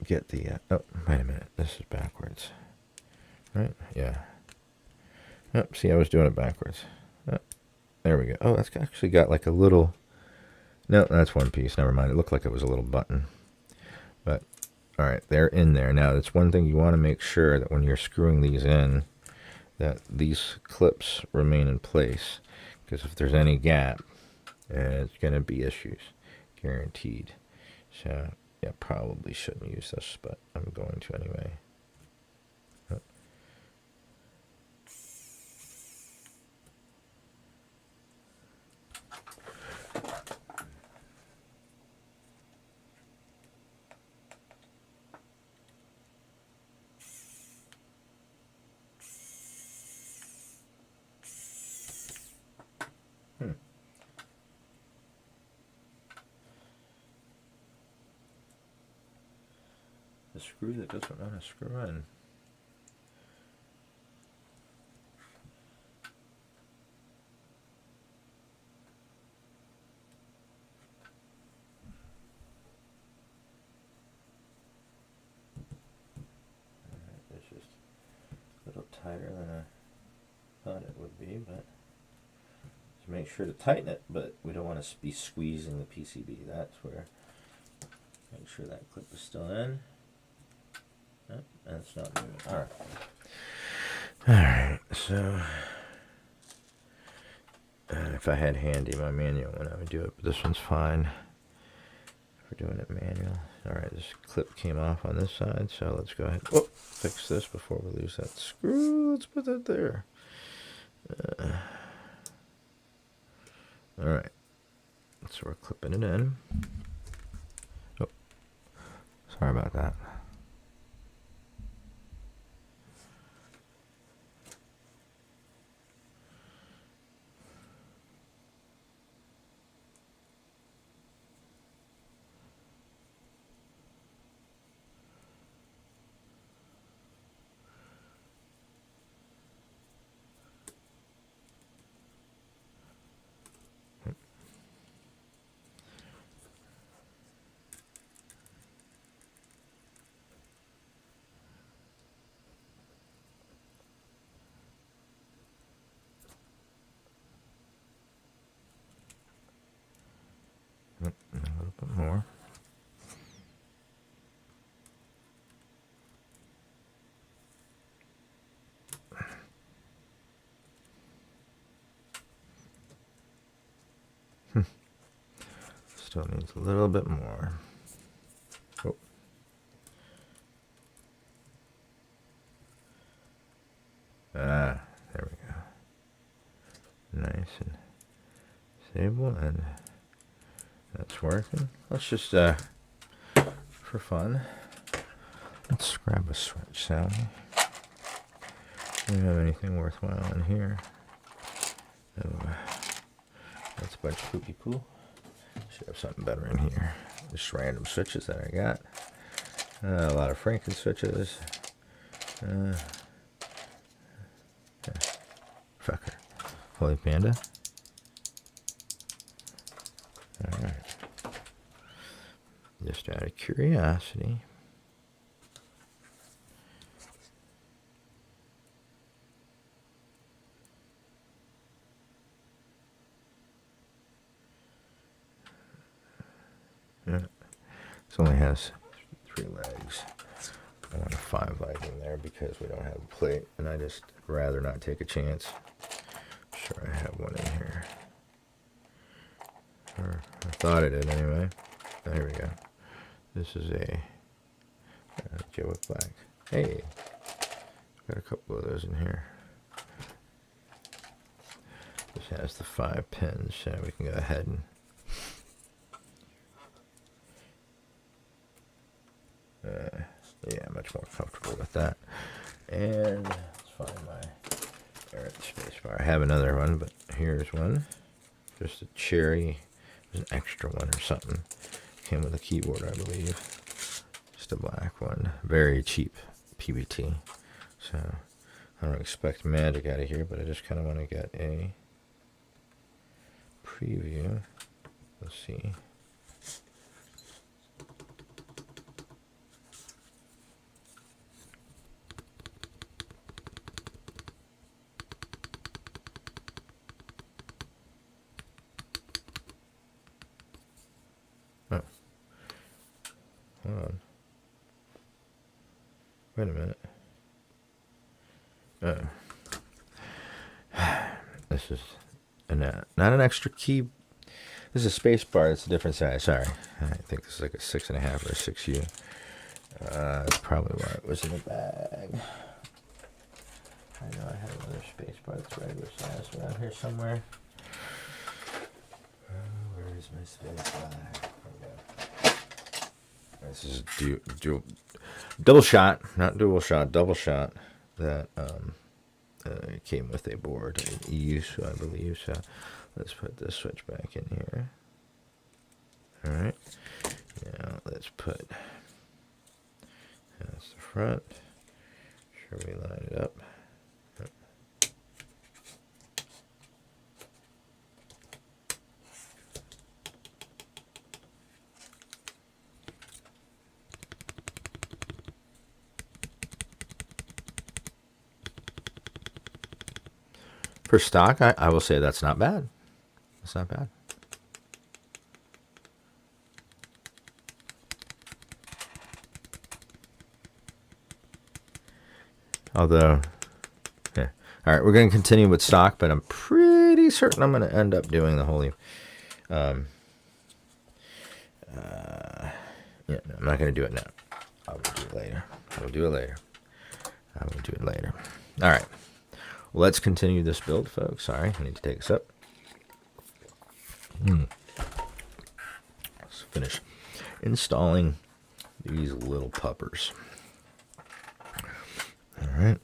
S1: get the oh, wait a minute, this is backwards, right? Yeah. Oh, see, I was doing it backwards. Oh, there we go. Oh, that's actually got like a little, no, that's one piece, never mind. It looked like it was a little button, but all right, they're in there. Now, that's one thing you want to make sure that when you're screwing these in, that these clips remain in place, because if there's any gap, it's going to be issues, guaranteed. So yeah, probably shouldn't use this, but I'm going to anyway. The screw that doesn't want to screw in. It's just a little tighter than I thought it would be, but to make sure to tighten it, but we don't want to be squeezing the PCB. That's where, make sure that clip is still in. Nope, and it's not moving. Alright. Alright, so if I had handy my manual when I would do it, but this one's fine for doing it manual. Alright, this clip came off on this side, so let's go ahead and fix this before we lose that screw. Let's put that there. Alright, so we're clipping it in. Oh, sorry about that. A little bit more. Still needs a little bit more. Oh. There we go. Nice and stable, and that's working. Let's just, for fun, let's grab a switch, Sally. Do we have anything worthwhile in here? Oh, that's a bunch of poopy poo. Should have something better in here. Just random switches that I got. A lot of Franken switches. Yeah. Fucker. Holy Panda. Just out of curiosity. This only has 3 legs. I want a 5 leg in there because we don't have a plate, and I just rather not take a chance. Sure, I have one in here. Or I thought I did anyway. Oh, here we go. This is a Joe with black. Hey, got a couple of those in here. This has the 5 pins, so we can go ahead and yeah, much more comfortable with that. And let's find my space bar. I have another one, but here's one. Just a cherry. There's an extra one or something. Came with a keyboard, I believe. Just a black one. Very cheap PBT. So I don't expect magic out of here, but I just kind of want to get a preview. Let's see. Oh. Hold on. Wait a minute. This is not an extra key. This is a space bar. It's a different size. Sorry. I think this is like a 6.5 or a 6U. That's probably why it was in the bag. I know I have another space bar that's regular size around here somewhere. Where is my space bar? This is dual double shot, not dual shot, double shot. That came with a board, an EU, so I believe. So let's put this switch back in here. All right. Now let's put that's the front. Sure we line it up. For stock, I will say that's not bad. That's not bad. Although, yeah. All right, we're going to continue with stock, but I'm pretty certain I'm going to end up doing the whole. Yeah, no, I'm not going to do it now. I will do it later. I will do it later. I will do it later. All right. Let's continue this build, folks. Sorry, I need to take a sip. Let's finish installing these little puppers. All right.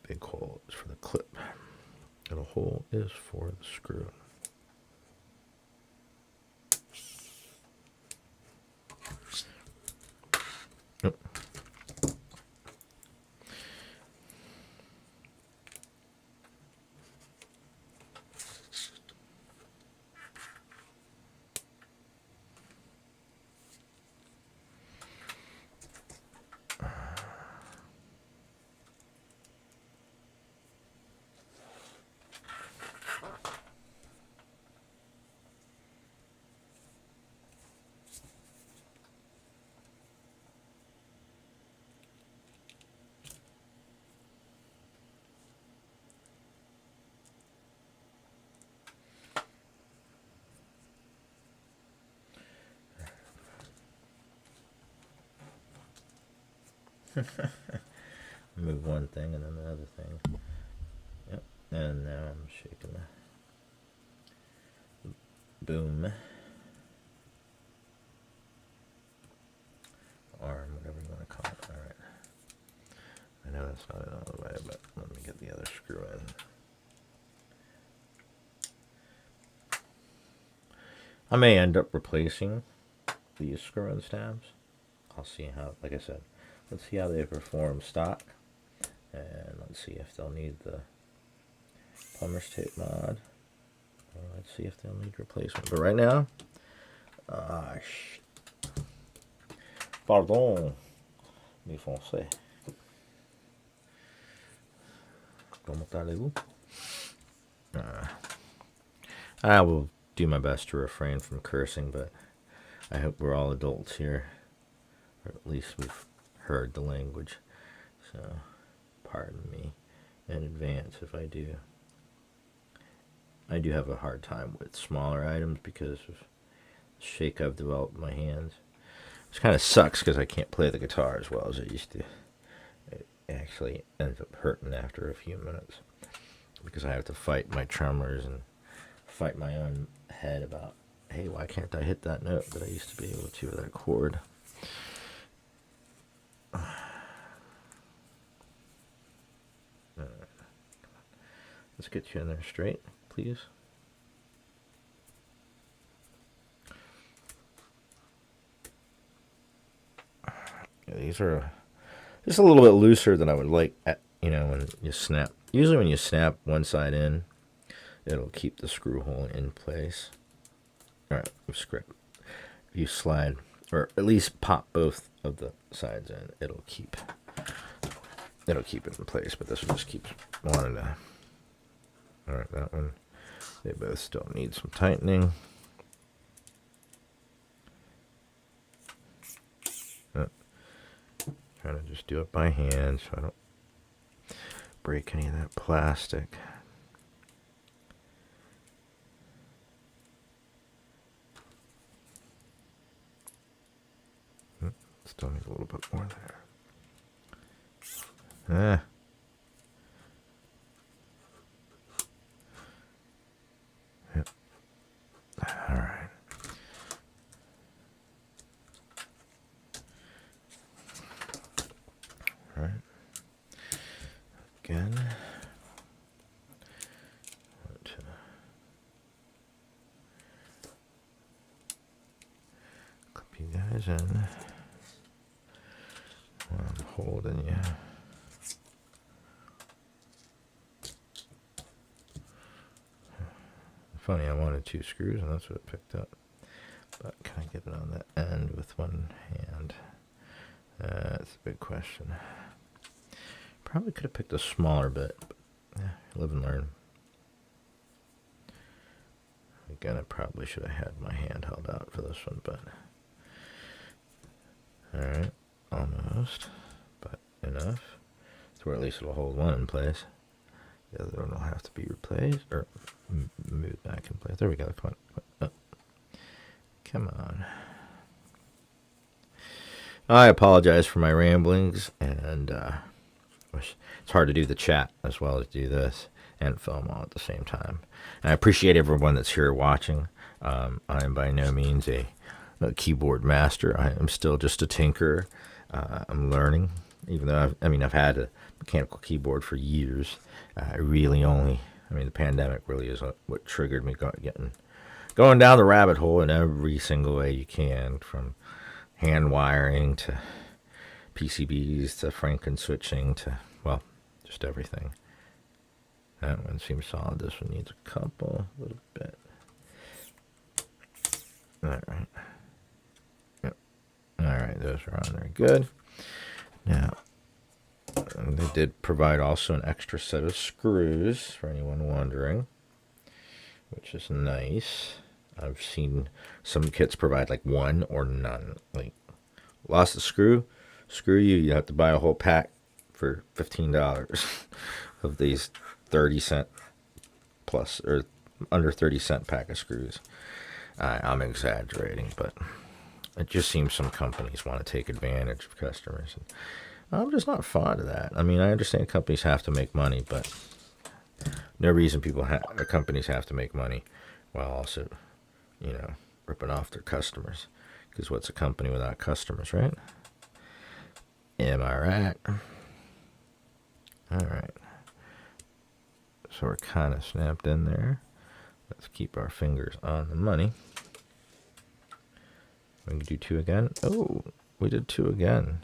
S1: Big hole is for the clip. Little hole is for the screw. Yep. Move one thing and then the other thing. Yep. And now I'm shaking the boom arm, whatever you want to call it. All right. I know that's not in all the way, but let me get the other screw in. I may end up replacing these screw-in stabs. I'll see how, like I said, let's see how they perform stock, and let's see if they'll need the plumber's tape mod. Or see if they'll need replacement. But right now, pardon, mes français. Comment allez-vous? I will do my best to refrain from cursing, but I hope we're all adults here, or at least we've heard the language. So, pardon me in advance if I do. I do have a hard time with smaller items because of the shake I've developed in my hands. Which kind of sucks because I can't play the guitar as well as I used to. It actually ends up hurting after a few minutes because I have to fight my tremors and fight my own head about, hey, why can't I hit that note that I used to be able to with that chord? Let's get you in there straight, please. Yeah, these are just a little bit looser than I would like, when you snap. Usually when you snap one side in, it'll keep the screw hole in place. Alright, script. If you slide, or at least pop both of the sides in, it'll keep it in place, but this one just keeps wanting to. Alright, that one, they both still need some tightening. Trying to just do it by hand so I don't break any of that plastic. Still need a little bit more there. Yep. All right. All right. Again. Clip you guys in. I'm holding you. Funny, I wanted 2 screws and that's what it picked up. But can I get it on that end with one hand? That's a big question. Probably could have picked a smaller bit, but live and learn. Again, I probably should have had my hand held out for this one, but alright. Almost, but enough to where at least it'll hold one in place. The other one will have to be replaced or moved back in place. There we go. Come on. Come on. I apologize for my ramblings, and it's hard to do the chat as well as do this and film all at the same time. And I appreciate everyone that's here watching. I am by no means a keyboard master. I am still just a tinkerer. I'm learning, even though I've had a mechanical keyboard for years. The pandemic really is what triggered me going down the rabbit hole in every single way you can, from hand wiring to PCBs to Franken switching to, well, just everything. That one seems solid. This one needs a little bit. All right. Alright, those are on there. Good. Now, they did provide also an extra set of screws for anyone wondering, which is nice. I've seen some kits provide like one or none. Like, lost a screw? Screw you. You have to buy a whole pack for $15 of these 30-cent plus, or under 30-cent pack of screws. I'm exaggerating, but it just seems some companies want to take advantage of customers. And I'm just not fond of that. I understand companies have to make money, but no reason companies have to make money while also, ripping off their customers. Because what's a company without customers, right? Am I right? All right. So we're kind of snapped in there. Let's keep our fingers on the money. We can do 2 again. Oh, we did 2 again.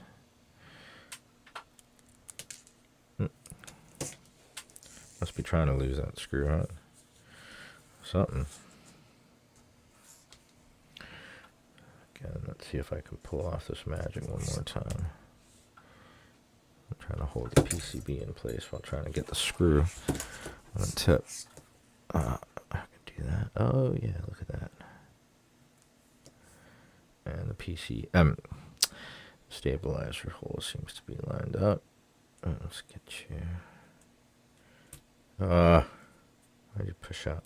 S1: Must be trying to lose that screw, huh? Something. see if I can pull off this magic one more time. I'm trying to hold the PCB in place while trying to get the screw on the tip. I can do that. Oh yeah, look at that. And the stabilizer hole seems to be lined up. Let's get you. Why'd you push out?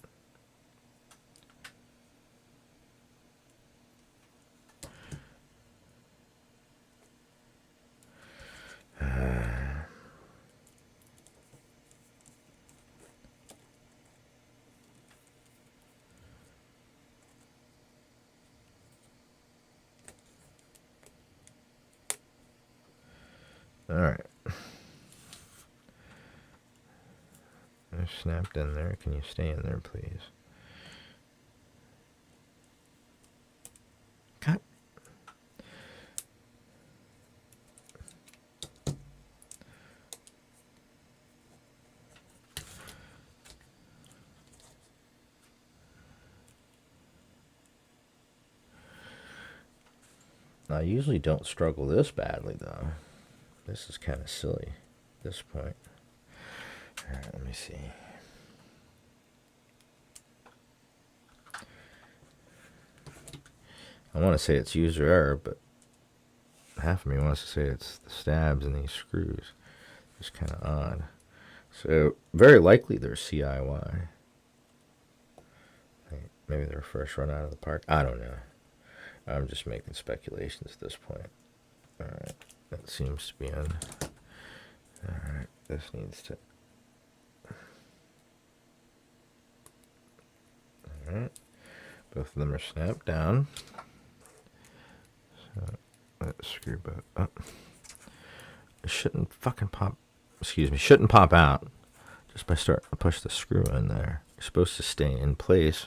S1: All right. They're snapped in there. Can you stay in there, please? Cut. I usually don't struggle this badly, though. This is kind of silly at this point. All right, let me see. I want to say it's user error, but half of me wants to say it's the stabs in these screws. It's kind of odd. So, very likely they're CIY. Maybe they're first run out of the park. I don't know. I'm just making speculations at this point. Alright, that seems to be in. Alright, this needs to... Alright, both of them are snapped down. So, let's screw both up. It shouldn't fucking pop, shouldn't pop out just by starting to push the screw in there. You're supposed to stay in place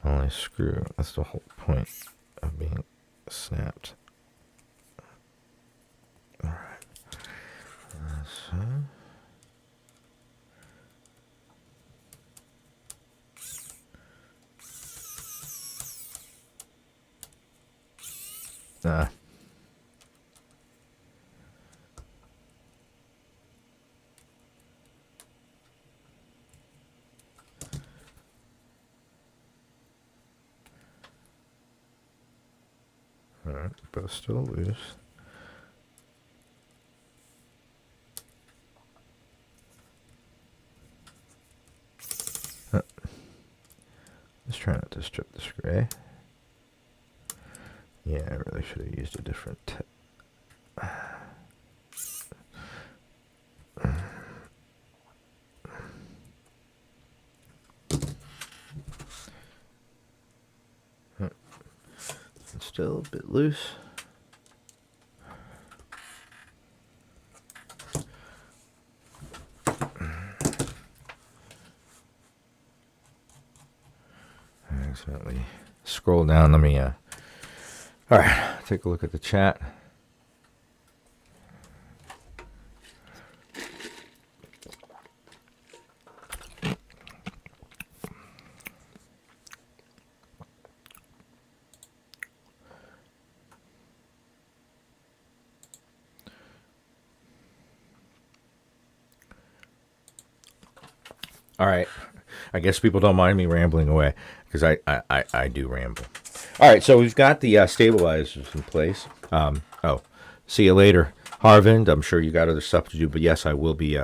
S1: while I screw. That's the whole point of being snapped. Alright. Alright, both still loose. Let's try not to strip this gray. Yeah, I really should have used a different tip. It's still a bit loose. I accidentally scroll down. Let me, all right, take a look at the chat. All right. I guess people don't mind me rambling away because I do ramble. All right. So we've got the stabilizers in place. Oh, see you later, Harvind. I'm sure you got other stuff to do, but yes, I will be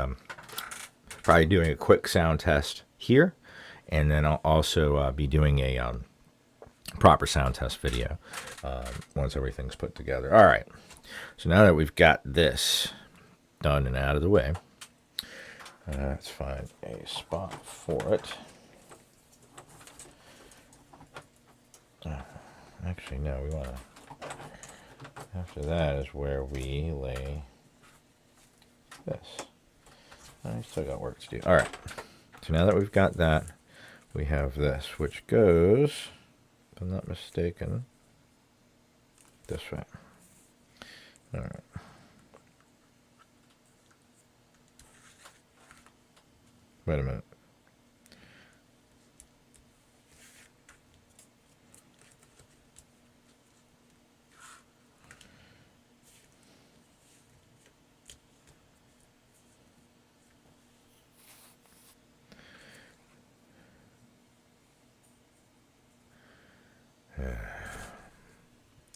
S1: probably doing a quick sound test here. And then I'll also be doing a proper sound test video once everything's put together. All right. So now that we've got this done and out of the way, let's find a spot for it. Actually, no, we want to... After that is where we lay this. I still got work to do. All right. So now that we've got that, we have this, which goes, if I'm not mistaken, this way. All right. Wait a minute.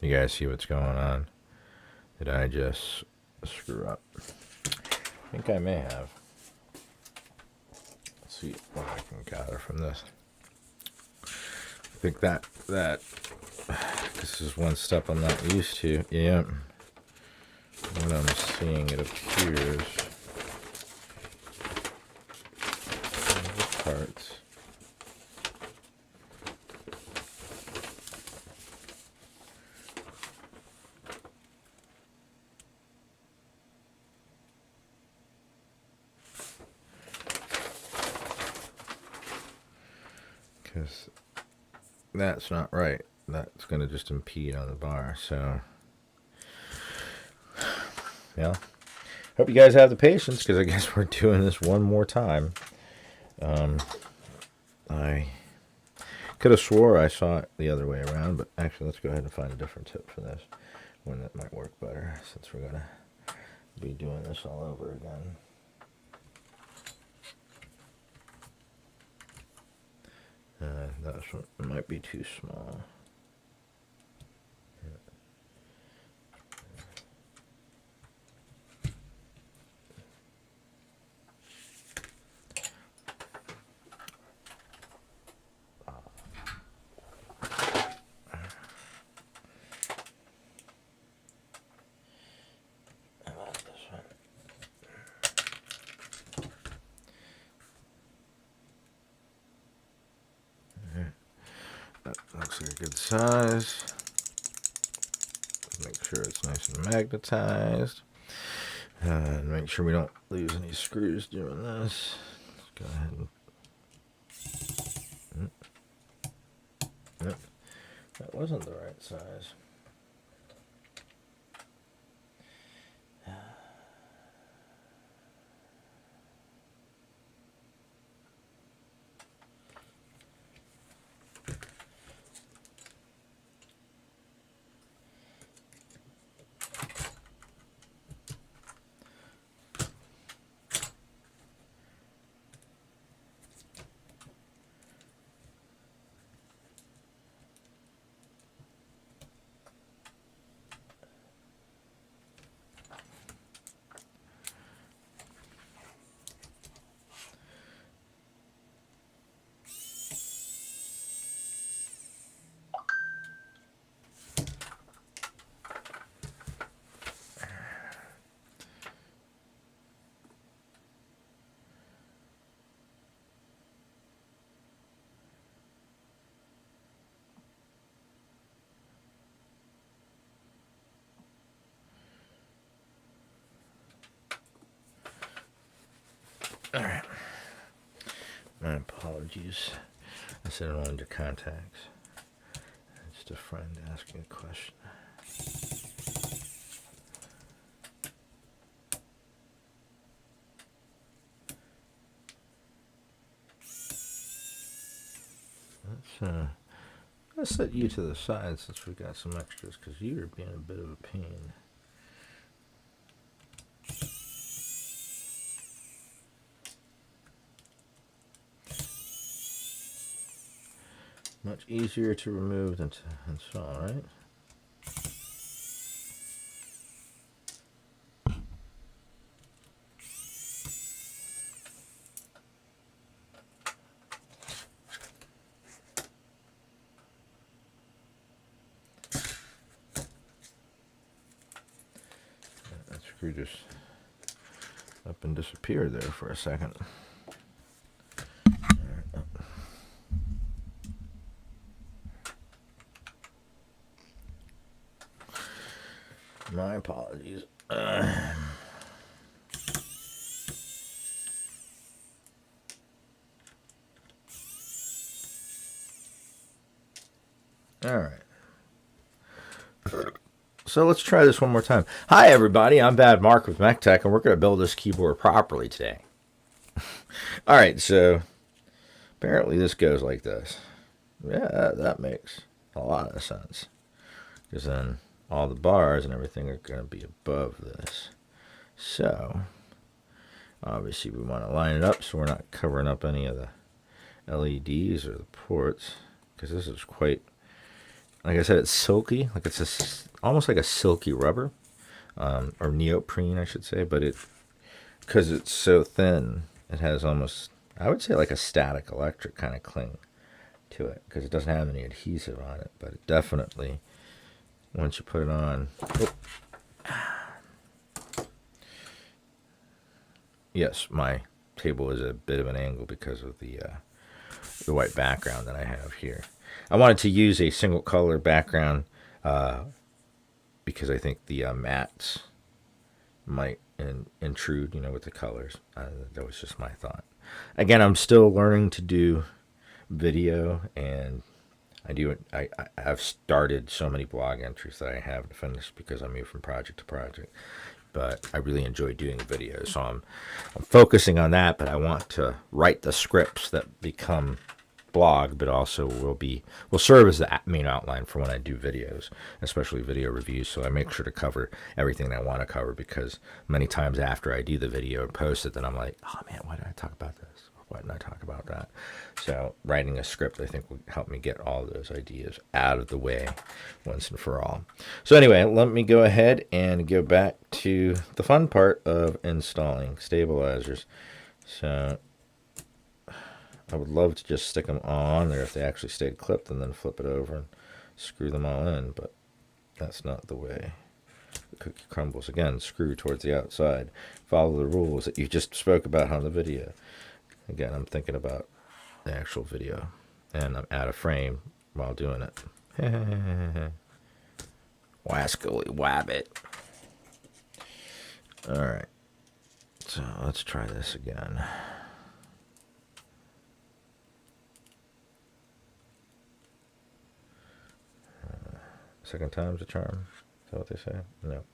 S1: You guys see what's going on? Did I just screw up? I think I may have. Let's see what I can gather from this. I think that this is one step I'm not used to. Yeah. What I'm seeing, it appears. Parts. Because that's not right. That's going to just impede on the bar. So, yeah. Hope you guys have the patience, because I guess we're doing this one more time. I could have swore I saw it the other way around, but actually let's go ahead and find a different tip for this. One that might work better, since we're going to be doing this all over again. That one might be too small. That looks like a good size. Make sure it's nice and magnetized. And make sure we don't lose any screws doing this. Let's go ahead and... Yep. That wasn't the right size. All right. My apologies. I said it under contacts. Just a friend asking a question. Let's set you to the side since we got some extras, because you're being a bit of a pain. Much easier to remove than to install, right? That screw just up and disappeared there for a second. My apologies. All right. So let's try this one more time. Hi, everybody. I'm Bad Mark with Mech Tech, and we're going to build this keyboard properly today. All right. So apparently this goes like this. Yeah, that makes a lot of sense. Because then all the bars and everything are going to be above this. So obviously we want to line it up so we're not covering up any of the LEDs or the ports, because this is quite like I said, it's silky, like it's almost like a silky rubber, or neoprene, I should say. But because it's so thin, it has almost, I would say, like a static electric kind of cling to it, because it doesn't have any adhesive on it. But it definitely, once you put it on, yes, my table is a bit of an angle because of the white background that I have here. I wanted to use a single color background because I think the mattes might intrude, with the colors. That was just my thought. Again, I'm still learning to do video, and I've started so many blog entries that I haven't finished because I move from project to project. But I really enjoy doing videos, so I'm focusing on that. But I want to write the scripts that become blog, but also will serve as the main outline for when I do videos, especially video reviews. So I make sure to cover everything I want to cover, because many times after I do the video and post it, then I'm like, oh man, why did I talk about this? Why didn't I talk about that? So writing a script, I think, will help me get all those ideas out of the way once and for all. So anyway, let me go ahead and go back to the fun part of installing stabilizers. So I would love to just stick them all on there if they actually stayed clipped, and then flip it over and screw them all in, but that's not the way the cookie crumbles. Again, screw towards the outside. Follow the rules that you just spoke about on the video. Again, I'm thinking about the actual video, and I'm out of frame while doing it. Wascally wabbit. Alright, so let's try this again. Second time's a charm. Is that what they say? No.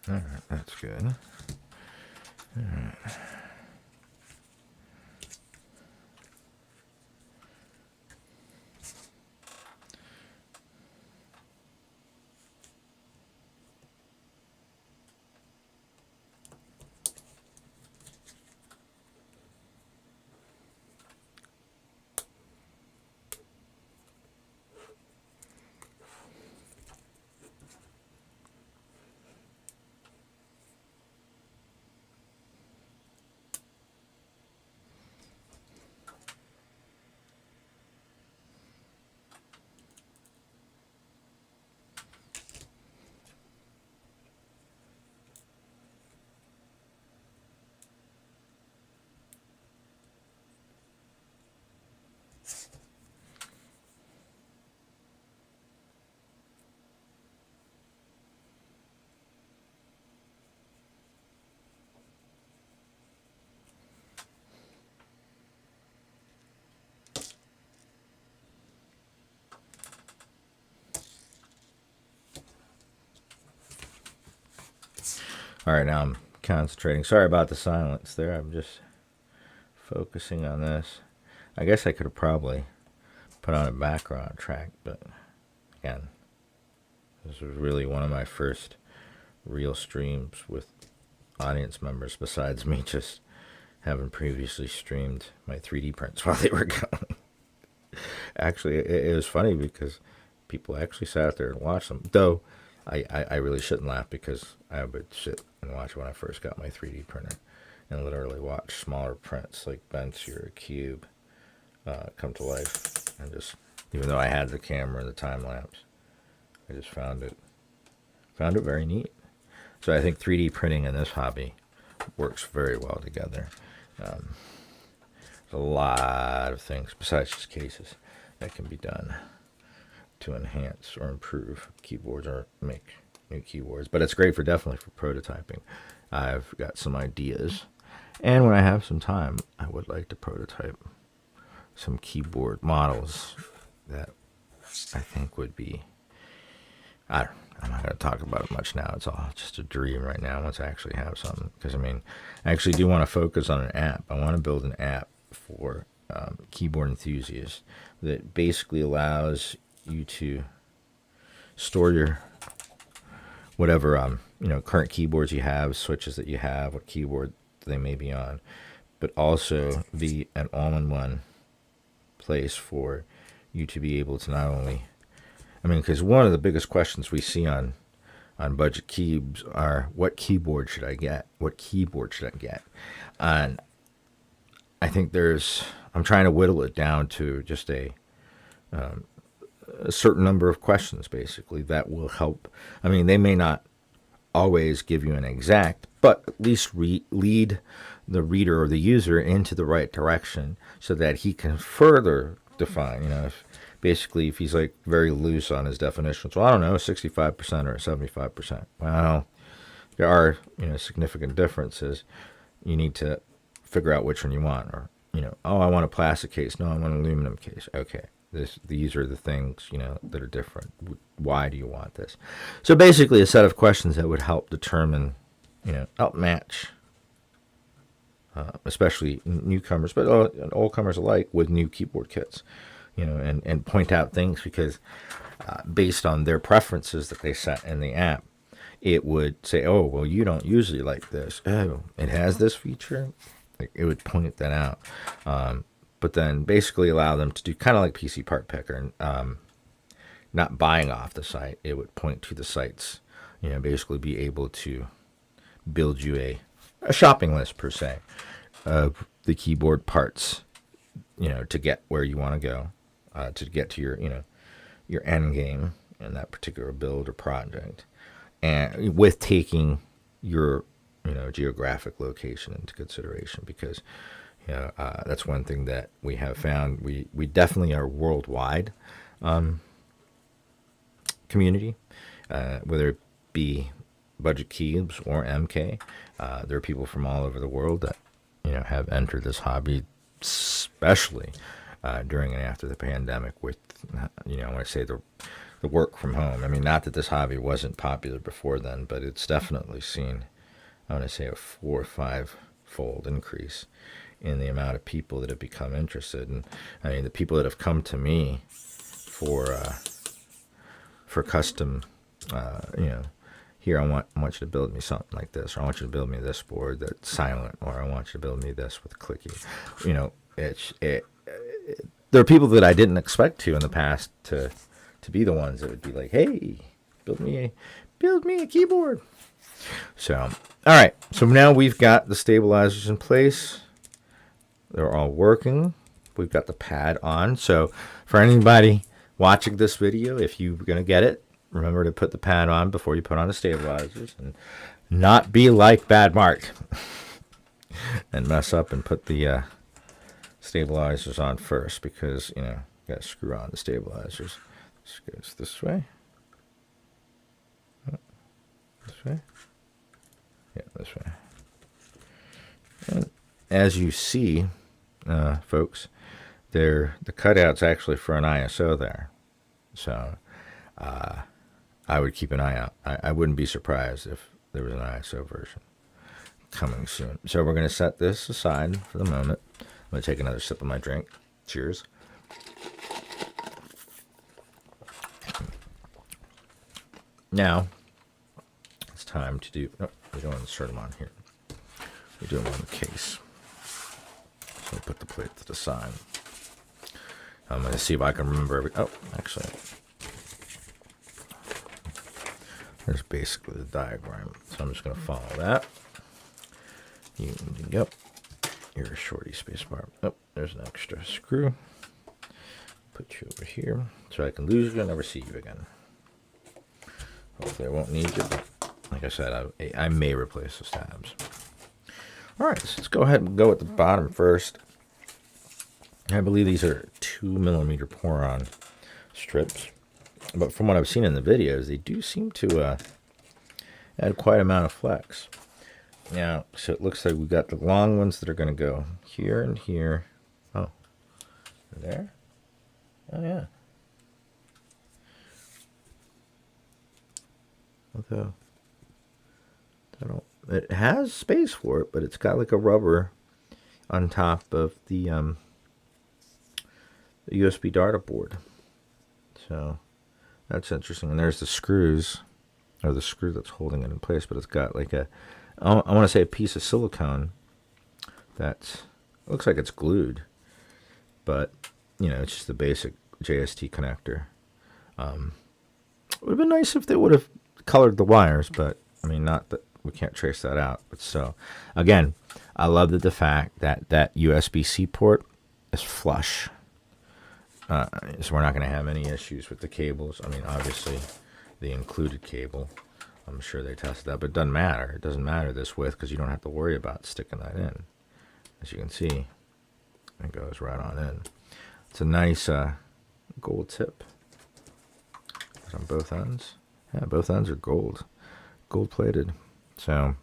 S1: Alright, that's good. Alright. All right, now I'm concentrating. Sorry about the silence there. I'm just focusing on this. I guess I could have probably put on a background track, but again, this was really one of my first real streams with audience members, besides me just having previously streamed my 3D prints while they were going. Actually, it was funny because people actually sat there and watched them, though I really shouldn't laugh, because I would sit and watch when I first got my 3D printer and literally watch smaller prints like Ben's or a cube come to life, and just, even though I had the camera and the time lapse, I just found it very neat. So I think 3D printing and this hobby works very well together. There's a lot of things besides just cases that can be done to enhance or improve keyboards or make new keyboards, but it's great for definitely for prototyping. I've got some ideas, and when I have some time, I would like to prototype some keyboard models that I think would be, I'm not going to talk about it much now. It's all just a dream right now once I actually have something. Because, I mean, I actually do want to focus on an app. I want to build an app for keyboard enthusiasts that basically allows you to store your whatever current keyboards you have, switches that you have, what keyboard they may be on, but also be an all-in-one place for you to be able to not only, I mean, because one of the biggest questions we see on budget keys are, what keyboard should I get? What keyboard should I get? And I think I'm trying to whittle it down to just a certain number of questions, basically, that will help. I mean, they may not always give you an exact, but at least lead the reader or the user into the right direction so that he can further define, if he's like very loose on his definitions. Well, I don't know, 65% or 75%. Well, there are, significant differences. You need to figure out which one you want. Or, oh, I want a plastic case. No, I want an aluminum case. Okay. These are the things, that are different. Why do you want this? So basically a set of questions that would help determine, help match, especially newcomers, but old comers alike, with new keyboard kits, and point out things, because based on their preferences that they set in the app, it would say, oh, well, you don't usually like this. Oh, it has this feature. It would point that out. But then basically allow them to do kind of like PC Part Picker, not buying off the site. It would point to the sites, basically be able to build you a shopping list, per se, of the keyboard parts, to get where you want to go, to get to your end game in that particular build or project, and with taking your, geographic location into consideration, because that's one thing that we have found. We definitely are worldwide community, whether it be Budget Keys or MK. There are people from all over the world that have entered this hobby, especially during and after the pandemic. With when I say the work from home, I mean, not that this hobby wasn't popular before then, but it's definitely seen, I want to say, a 4 or 5 fold increase in the amount of people that have become interested. And I mean, the people that have come to me for custom, here, I want you to build me something like this, or I want you to build me this board that's silent, or I want you to build me this with clicky. There are people that I didn't expect to in the past to be the ones that would be like, hey, build me a keyboard. So, all right. So now we've got the stabilizers in place. They're all working. We've got the pad on. So for anybody watching this video, if you're going to get it, remember to put the pad on before you put on the stabilizers, and not be like Bad Mark and mess up and put the stabilizers on first, because, you got to screw on the stabilizers. This goes this way. This way. Yeah, this way. And as you see, folks, the cutout's actually for an ISO there. So I would keep an eye out. I wouldn't be surprised if there was an ISO version coming soon. So we're going to set this aside for the moment. I'm going to take another sip of my drink. Cheers. Now, it's time to do... Oh, we don't insert them on here. We do them on the case. So I'll put the plate to the side. I'm going to see if I can remember Oh, actually... There's basically the diagram. So I'm just going to follow that. Yep. You're a shorty spacebar. Oh, there's an extra screw. Put you over here so I can lose you and never see you again. Hopefully I won't need you. Like I said, I may replace the stabs. All right, so let's go ahead and go at the bottom first. I believe these are 2mm Poron strips. But from what I've seen in the videos, they do seem to had quite amount of flex. Now, so it looks like we've got the long ones that are going to go here and here. Oh, there? Oh, yeah. Although, it has space for it, but it's got like a rubber on top of the USB data board. So that's interesting. And there's the screws, or the screw that's holding it in place, but it's got like a, I want to say a piece of silicone that looks like it's glued, but you know, it's just the basic JST connector. It would have been nice if they would have colored the wires, but I mean, not that we can't trace that out. But so again, I love the fact that that USB-C port is flush. So we're not going to have any issues with the cables. I mean, obviously, the included cable, I'm sure they tested that, but it doesn't matter. It doesn't matter this width because you don't have to worry about sticking that in. As you can see, it goes right on in. It's a nice gold tip. It's on both ends. Yeah, both ends are gold plated. So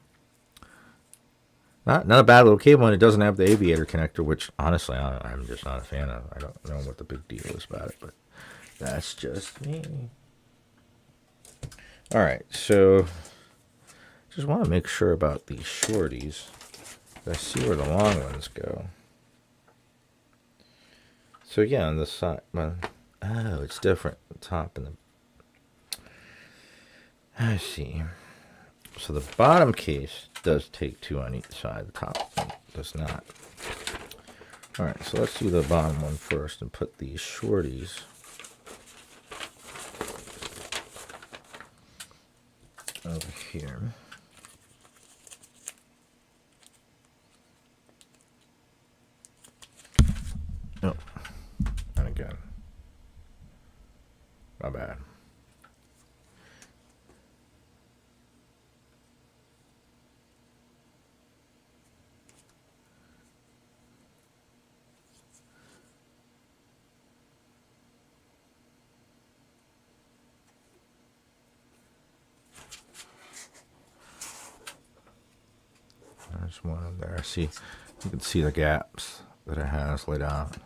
S1: not a bad little cable, and it doesn't have the aviator connector, which honestly I'm just not a fan of. I don't know what the big deal is about it, but that's just me. All right, so just want to make sure about these shorties. I see where the long ones go. So yeah, on the side, well, oh, it's different. The top and the, I see. So the bottom case does take two on each side. The top one does not. All right, so let's do the bottom one first and put these shorties over here. Oh, and again, my bad. There's one there. See, you can see the gaps that it has laid out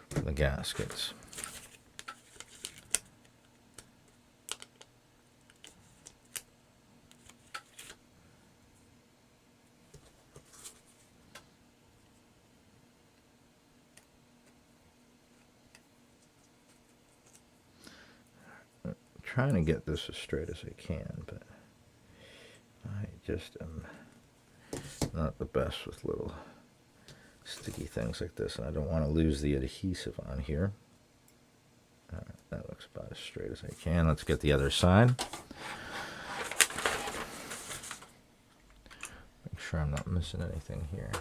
S1: for the gaskets. I'm trying to get this as straight as I can, but I just am not the best with little sticky things like this, and I don't want to lose the adhesive on here. All right, that looks about as straight as I can. Let's get the other side. Make sure I'm not missing anything here.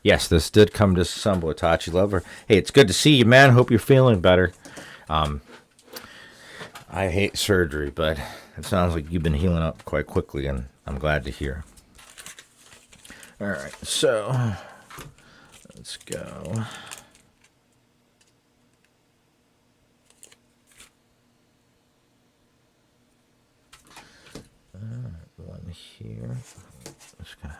S1: Yes, this did come disassemble, Itachi Lover. Hey, it's good to see you, man. Hope you're feeling better. I hate surgery, but it sounds like you've been healing up quite quickly, and I'm glad to hear. All right, so let's go. All right, one here. Just gonna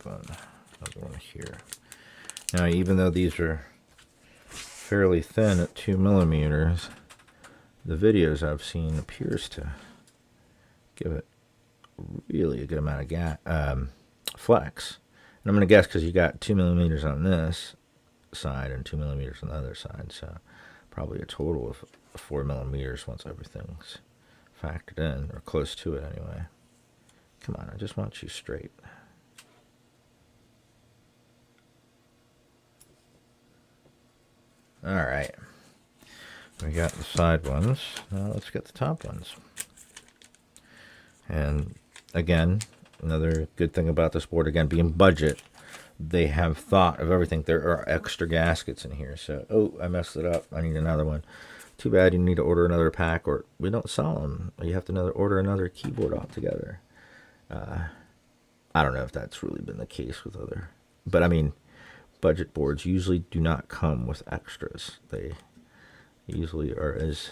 S1: another one here. Now, even though these are fairly thin at 2 millimeters, the videos I've seen appears to give it really a good amount of flex. And I'm going to guess because you got 2 millimeters on this side and 2 millimeters on the other side, so probably a total of 4 millimeters once everything's factored in, or close to it anyway. Come on, I just want you straight. All right, we got the side ones. Now let's get the top ones. And again, another good thing about this board, again, being budget, they have thought of everything. There are extra gaskets in here. So, oh, I messed it up. I need another one. Too bad you need to order another pack, or we don't sell them. You have to order another keyboard altogether. I don't know if that's really been the case with other, but I mean, budget boards usually do not come with extras. They usually are as,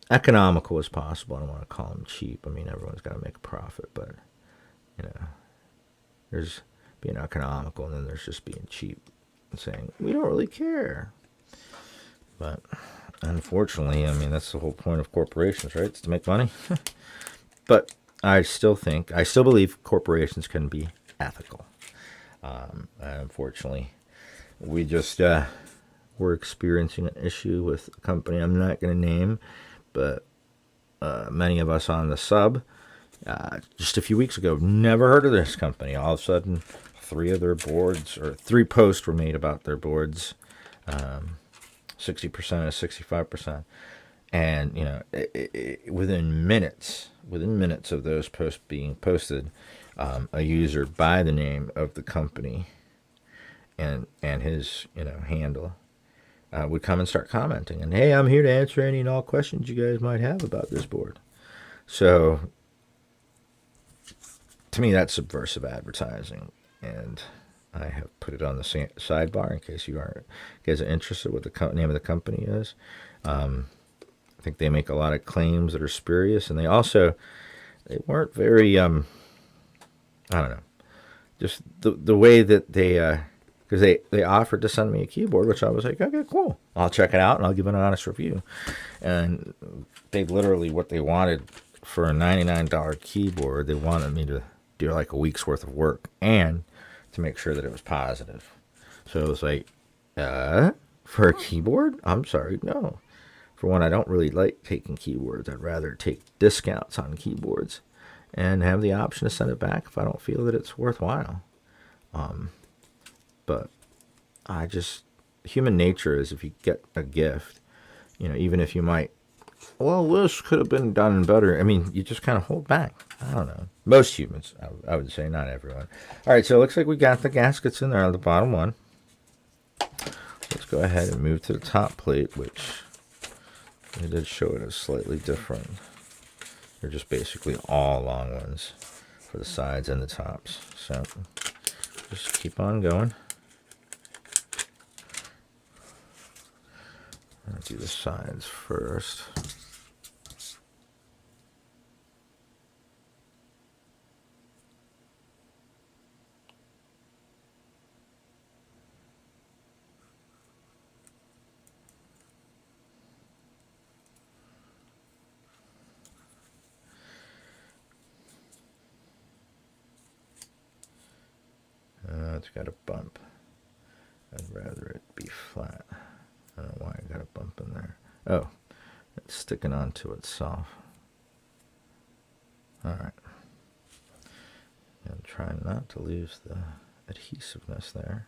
S1: economical as possible. I don't want to call them cheap. I mean, everyone's got to make a profit, but, there's being economical and then there's just being cheap and saying, we don't really care. But unfortunately, I mean, that's the whole point of corporations, right? It's to make money. But I still believe corporations can be ethical. Unfortunately, we just, we're experiencing an issue with a company I'm not going to name, but many of us on the sub, just a few weeks ago, never heard of this company. All of a sudden, 3 of their boards, or 3 posts were made about their boards, 60% and 65%. And, within minutes of those posts being posted, a user by the name of the company and his, handle would come and start commenting. And, hey, I'm here to answer any and all questions you guys might have about this board. So, to me, that's subversive advertising. And I have put it on the sidebar in case you guys are interested what the name of the company is. I think they make a lot of claims that are spurious, and they weren't very, I don't know, just the way that they, because they offered to send me a keyboard, which I was like, okay, cool, I'll check it out and I'll give it an honest review. And they literally, what they wanted for a $99 keyboard, they wanted me to do like a week's worth of work and to make sure that it was positive. So it was like, for a keyboard? I'm sorry, no. For one, I don't really like taking keyboards. I'd rather take discounts on keyboards and have the option to send it back if I don't feel that it's worthwhile. But human nature is, if you get a gift, even if you might, well, this could have been done better. I mean, you just kind of hold back. I don't know. Most humans, I would say, not everyone. All right, so it looks like we got the gaskets in there on the bottom one. Let's go ahead and move to the top plate, which they did show it as slightly different. They're just basically all long ones for the sides and the tops. So just keep on going. I'll do the sides first. It's got a bump. I'd rather it be flat. I don't know why I got a bump in there. Oh, it's sticking onto itself. Alright. And try not to lose the adhesiveness there.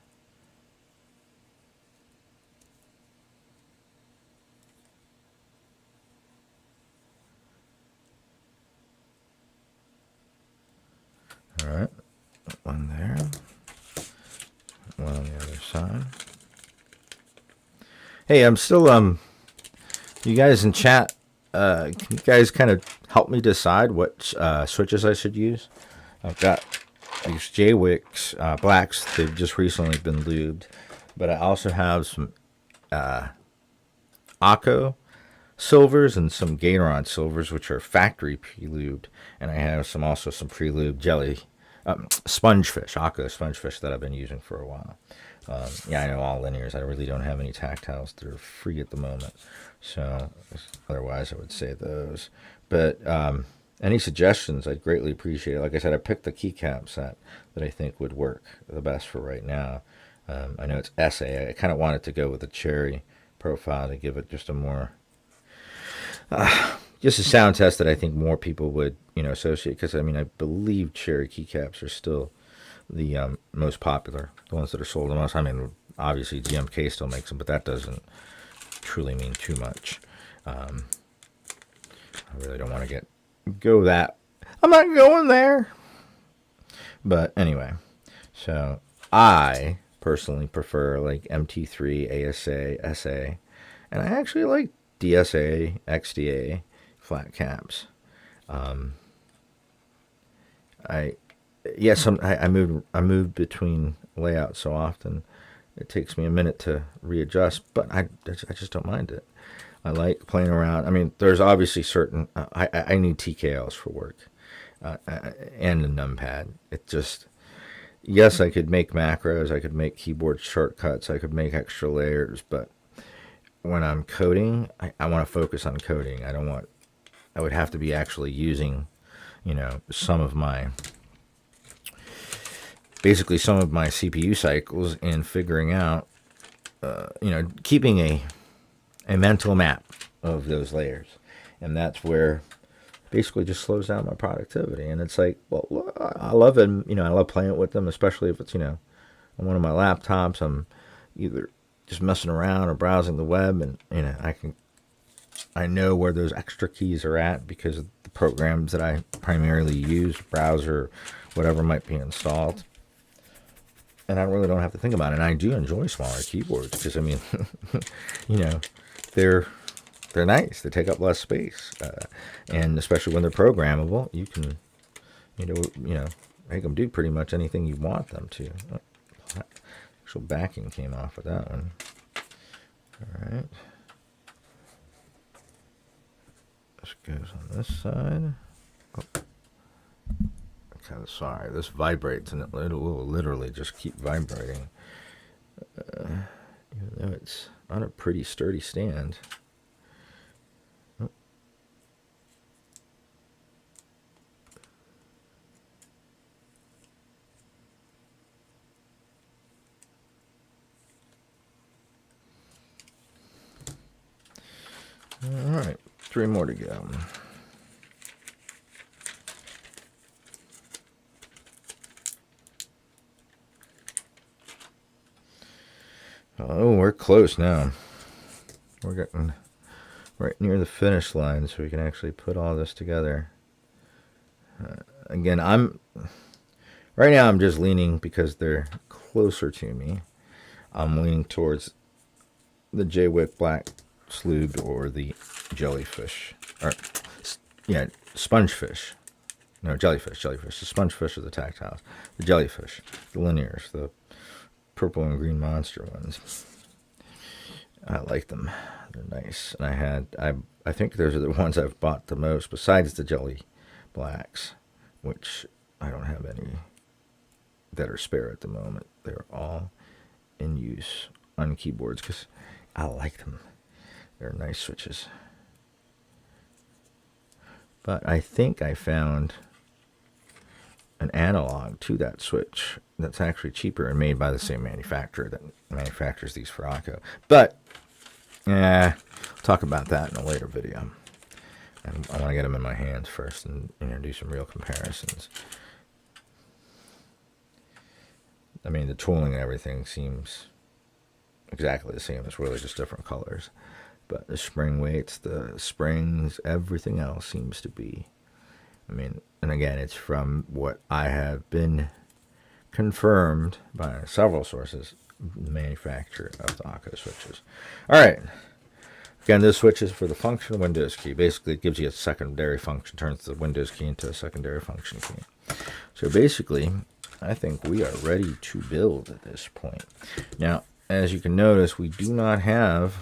S1: Alright, one there. One on the other side. Hey, I'm still, you guys in chat, can you guys kind of help me decide what switches I should use? I've got these JWicks blacks. They've just recently been lubed. But I also have some Akko silvers and some Gatoron silvers, which are factory pre-lubed. And I have also some pre-lubed jelly spongefish, Akko spongefish that I've been using for a while. Yeah, I know all linears. I really don't have any tactiles. They're free at the moment. So otherwise I would say those. But any suggestions, I'd greatly appreciate it. Like I said, I picked the keycap set that I think would work the best for right now. I know it's SA. I kind of wanted to go with the cherry profile to give it just a more, just a sound test that I think more people would, associate. Because, I mean, I believe cherry keycaps are still the most popular, the ones that are sold the most. I mean, obviously GMK still makes them, but that doesn't truly mean too much. I really don't want to go that. I'm not going there. But anyway, so I personally prefer like MT3, ASA, SA, and I actually like DSA, XDA flat caps. yes, I moved between layouts so often. It takes me a minute to readjust, but I just don't mind it. I like playing around. I mean, there's obviously certain. I need TKLs for work, and a numpad. It just, yes, I could make macros. I could make keyboard shortcuts. I could make extra layers, but when I'm coding, I want to focus on coding. I don't want. I would have to be actually using, some of my, basically some of my CPU cycles in figuring out, keeping a mental map of those layers. And that's where basically just slows down my productivity. And it's like, well, I love it. I love playing with them, especially if it's, on one of my laptops. I'm either just messing around or browsing the web, and, I know where those extra keys are at because of the programs that I primarily use, browser, whatever might be installed. And I really don't have to think about it. And I do enjoy smaller keyboards because, they're nice. They take up less space, and especially when they're programmable, you can, make them do pretty much anything you want them to. Oh, actual backing came off with that one. All right. This goes on this side. Oh. Okay, sorry. This vibrates, and it will literally just keep vibrating, even though it's on a pretty sturdy stand. Oh. All right, 3 more to go. Oh, we're close now. We're getting right near the finish line, so we can actually put all this together. Again, right now I'm just leaning, because they're closer to me, I'm leaning towards the J-Wick Black Slubed or the Jellyfish. Or, yeah, Spongefish. No, Jellyfish. The Spongefish are the tactiles. The Jellyfish, the linears, the purple and green monster ones. I like them. They're nice. And I think those are the ones I've bought the most, besides the Jelly Blacks, which I don't have any that are spare at the moment. They're all in use on keyboards because I like them. They're nice switches. But I think I found an analog to that switch that's actually cheaper and made by the same manufacturer that manufactures these for Akko. But I'll talk about that in a later video. I want to get them in my hands first and do some real comparisons. I mean, the tooling and everything seems exactly the same. It's really just different colors. But the spring weights, the springs, everything else seems to be. I mean, and again, it's from what I have been confirmed by several sources, the manufacturer of the Akko switches. All right. Again, this switch is for the function Windows key. Basically, it gives you a secondary function, turns the Windows key into a secondary function key. So basically, I think we are ready to build at this point. Now, as you can notice, we do not have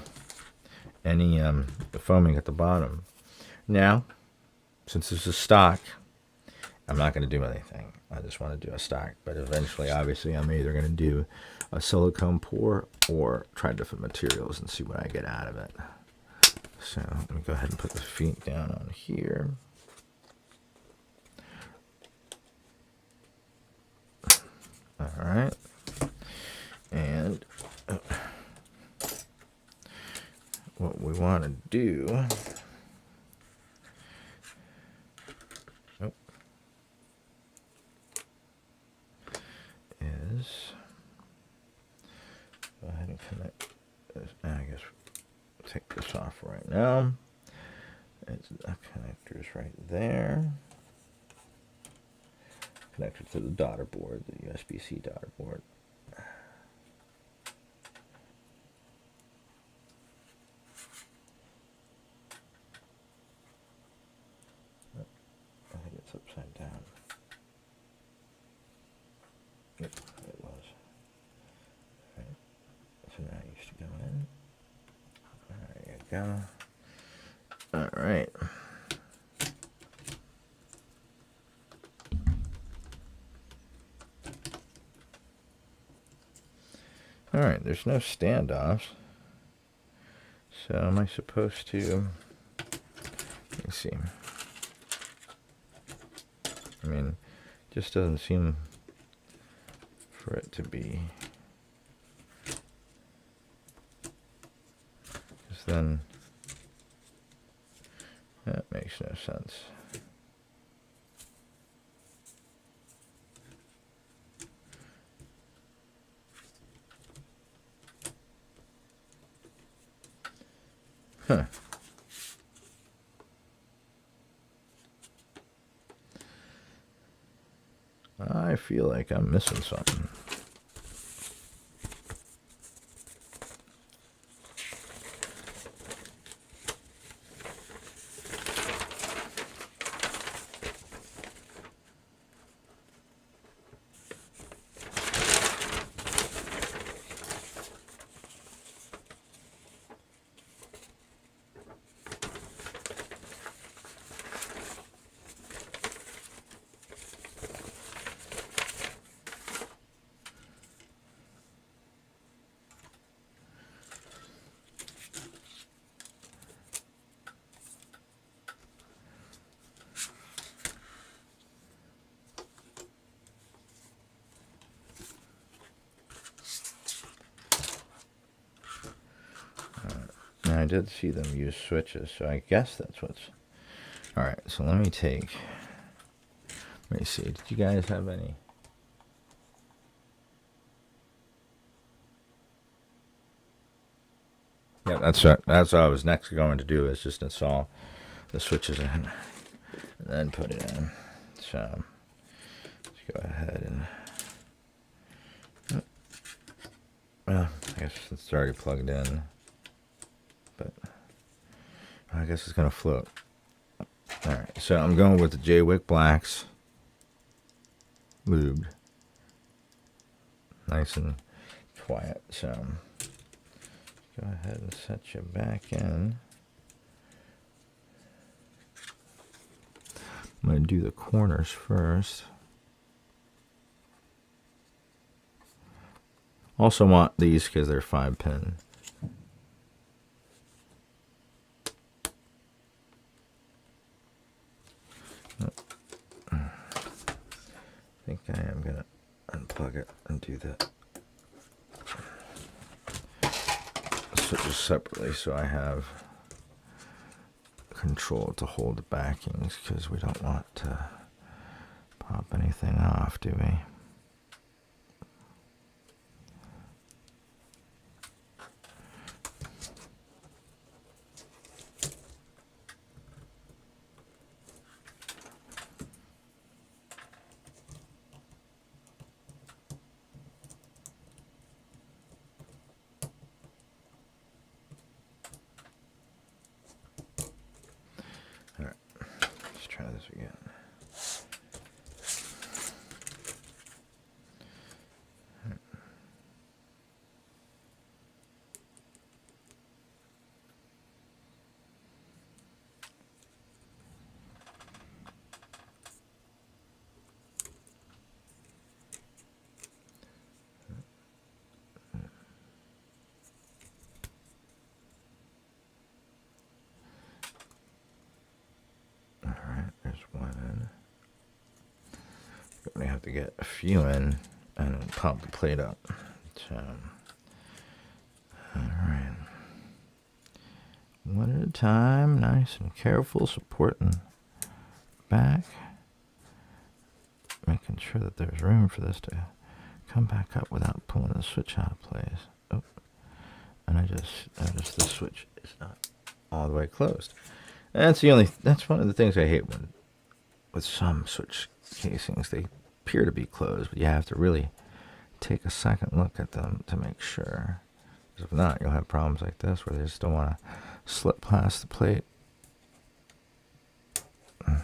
S1: any foaming at the bottom. Now, since this is stock, I'm not going to do anything. I just want to do a stock. But eventually, obviously, I'm either going to do a silicone pour or try different materials and see what I get out of it. So let me go ahead and put the feet down on here. All right. And what we want to do is go ahead and connect this. I guess take this off right now. It's the connectors right there. Connected to the daughter board, the USB-C daughter board. I think it's upside down. Yep, it was. Right. So now you should go in. There you go. All right. All right, there's no standoffs. So am I supposed to, let me see. I mean, just doesn't seem for it to be. Because then that makes no sense. Huh. I feel like I'm missing something. Now I did see them use switches, so I guess that's what's... Alright, so let me take... Let me see, did you guys have any... Yeah, that's what I was next going to do, is just install the switches in and then put it in. So let's go ahead and... Well, I guess it's already plugged in, but I guess it's going to float. Alright, so I'm going with the J-Wick Blacks lubed. Nice and quiet, so go ahead and set you back in. I'm going to do the corners first. Also want these because they're 5-pin. I think I am going to unplug it and do that. Switches separately so I have control to hold the backings, because we don't want to pop anything off, do we? Try this again. We have to get a few in and pop the plate up. So, alright. One at a time, nice and careful, supporting back. Making sure that there's room for this to come back up without pulling the switch out of place. Oh, and I just noticed the switch is not all the way closed. And that's one of the things I hate with some switch casings. They appear to be closed, but you have to really take a second look at them to make sure. Because if not, you'll have problems like this where they just don't want to slip past the plate. Alright.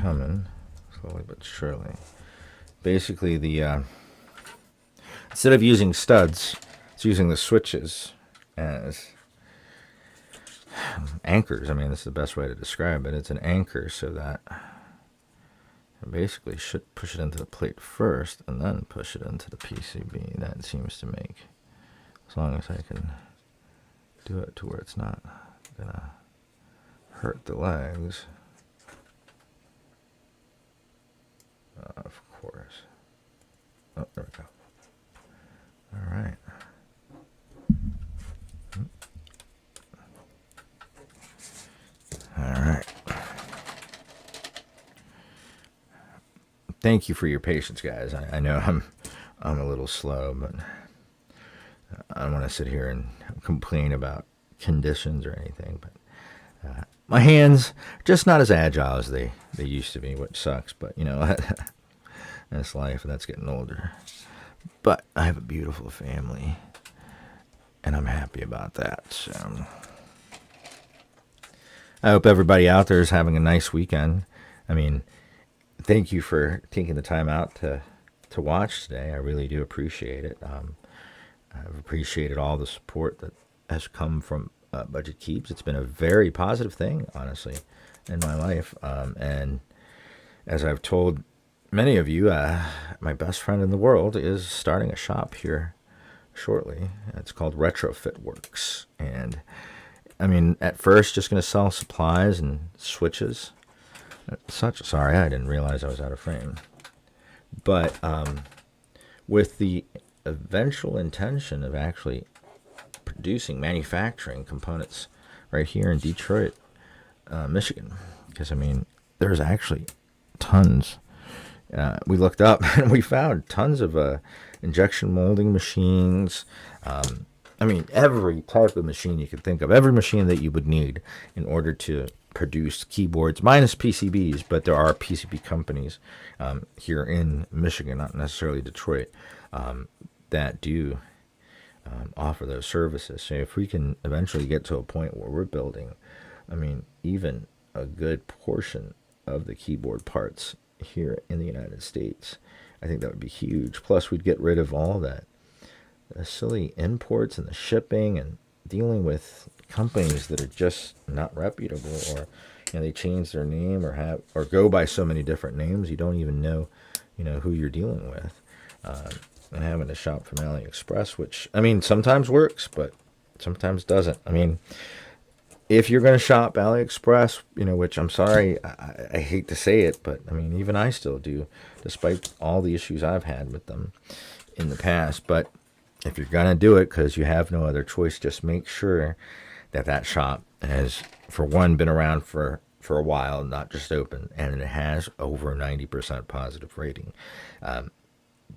S1: coming, slowly but surely. Basically, the instead of using studs, it's using the switches as anchors. I mean, this is the best way to describe it. It's an anchor so that I basically should push it into the plate first and then push it into the PCB. That seems to make, as long as I can do it to where it's not gonna hurt the legs. Of course. Oh, there we go. All right. All right. Thank you for your patience, guys. I know I'm a little slow, but I don't want to sit here and complain about conditions or anything. But my hands are just not as agile as they used to be, which sucks. But you know, that's life, and that's getting older. But I have a beautiful family, and I'm happy about that. So I hope everybody out there is having a nice weekend. I mean, thank you for taking the time out to watch today. I really do appreciate it. I've appreciated all the support that has come from Budget Keeps. It's been a very positive thing, honestly, in my life. And as I've told many of you, my best friend in the world is starting a shop here shortly. It's called Retrofit Works. And I mean, at first, just going to sell supplies and switches. Sorry, I didn't realize I was out of frame. But with the eventual intention of actually manufacturing components right here in Detroit, Michigan. Because, I mean, there's actually tons. We looked up and we found tons of injection molding machines. I mean, every type of machine you could think of, every machine that you would need in order to produce keyboards, minus PCBs, but there are PCB companies here in Michigan, not necessarily Detroit, that do offer those services. So if we can eventually get to a point where we're building, I mean, even a good portion of the keyboard parts here in the United States, I think that would be huge. Plus, we'd get rid of all that the silly imports and the shipping and dealing with companies that are just not reputable, or they change their name or go by so many different names you don't even know who you're dealing with. And having to shop from AliExpress, which I mean sometimes works but sometimes doesn't. I mean, if you're going to shop AliExpress, which I'm sorry, I hate to say it, but I mean even I still do, despite all the issues I've had with them in the past. But if you're going to do it because you have no other choice, just make sure that shop has, for one, been around for a while, not just open, and it has over 90% positive rating.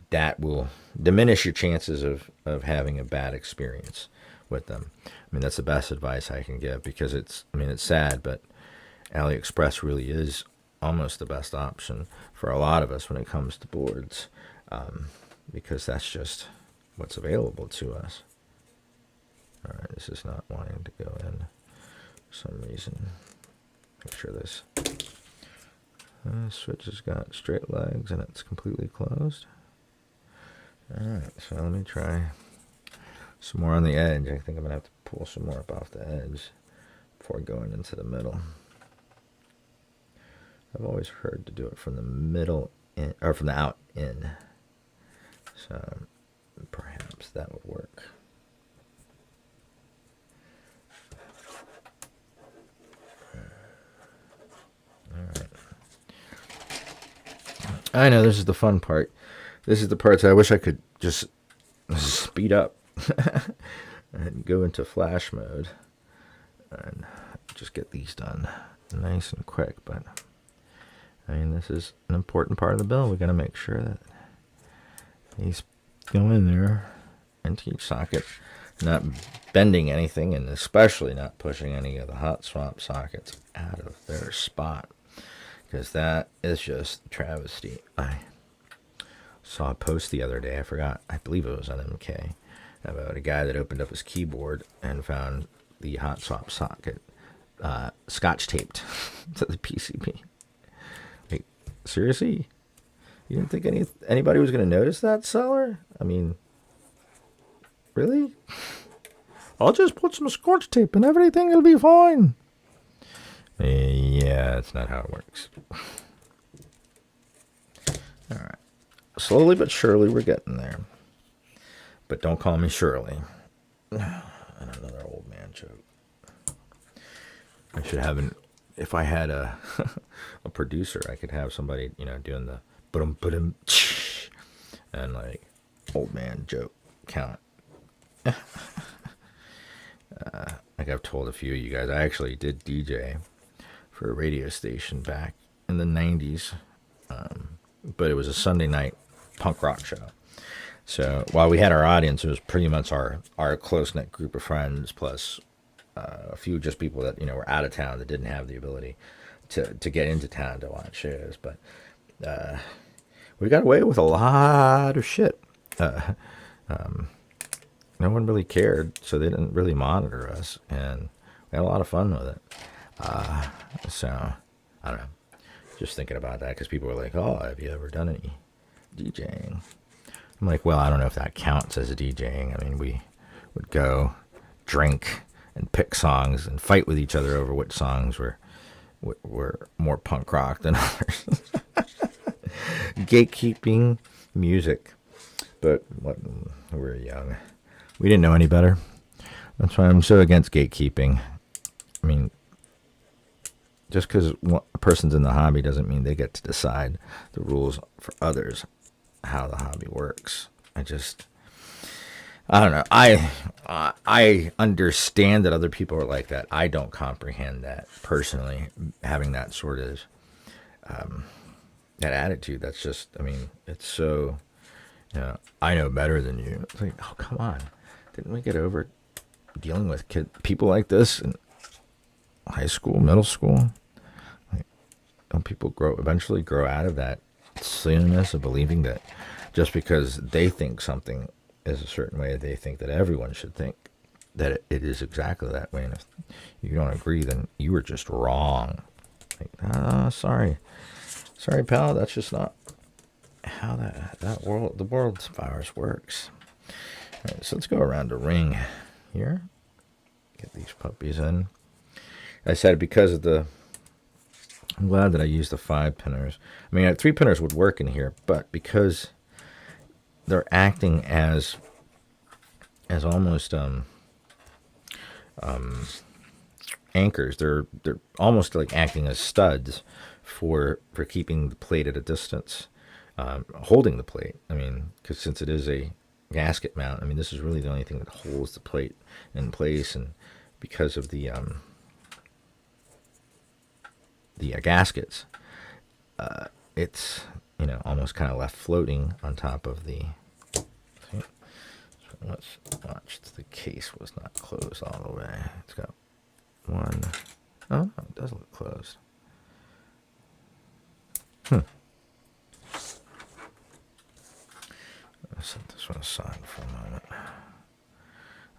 S1: That will diminish your chances of having a bad experience with them. I mean, that's the best advice I can give, because it's sad, but AliExpress really is almost the best option for a lot of us when it comes to boards, because that's just what's available to us. All right, this is not wanting to go in for some reason. Make sure this switch has got straight legs and it's completely closed. All right, so let me try some more on the edge. I think I'm gonna have to pull some more up off the edge before going into the middle. I've always heard to do it from the middle in, or from the out in. So perhaps that would work. All right. I know this is the fun part. This is the parts I wish I could just speed up and go into flash mode and just get these done nice and quick. But I mean, this is an important part of the build. We got to make sure that these go in there into each socket, not bending anything, and especially not pushing any of the hot swap sockets out of their spot, because that is just travesty. I saw a post the other day, I believe it was on MK, about a guy that opened up his keyboard and found the hot swap socket scotch taped to the PCB. Seriously? You didn't think anybody was going to notice that, seller? I mean, really? I'll just put some scotch tape and everything will be fine. Yeah, that's not how it works. All right. Slowly but surely we're getting there. But don't call me Shirley. And another old man joke. I should have if I had a a producer, I could have somebody, doing the ba-dum, and like old man joke count. Like I've told a few of you guys, I actually did DJ for a radio station back in the 90s. But it was a Sunday night punk rock show. So while we had our audience, it was pretty much our close-knit group of friends, plus a few just people that, were out of town that didn't have the ability to get into town to watch shows. But we got away with a lot of shit. No one really cared, so they didn't really monitor us, and we had a lot of fun with it. So, I don't know. Just thinking about that, because people were like, oh, have you ever done any DJing? I'm like, well, I don't know if that counts as DJing. I mean, we would go drink and pick songs and fight with each other over which songs were more punk rock than others. Gatekeeping music. But we were young. We didn't know any better. That's why I'm so against gatekeeping. I mean, just because a person's in the hobby doesn't mean they get to decide the rules for others, how the hobby works. I don't know. I understand that other people are like that. I don't comprehend that personally, having that sort of that attitude. That's just, I mean, it's so, I know better than you. It's like, oh, come on. Didn't we get over dealing with people like this in high school, middle school? Like, don't people eventually grow out of that silliness of believing that just because they think something is a certain way, they think that everyone should think that it is exactly that way. And if you don't agree, then you were just wrong. Like, sorry, pal, that's just not how the world's virus works. All right, so let's go around the ring here. Get these puppies in. I said because of I'm glad that I used the 5-pinners. I mean, 3-pinners would work in here, but because they're acting as almost anchors, they're almost like acting as studs for keeping the plate at a distance, holding the plate. I mean, because since it is a gasket mount, I mean, this is really the only thing that holds the plate in place, and because of the gaskets, it's almost kind of left floating on top of the. So let's watch. The case was not closed all the way. It's got one. Oh, it does look closed. I'll set this one aside for a moment.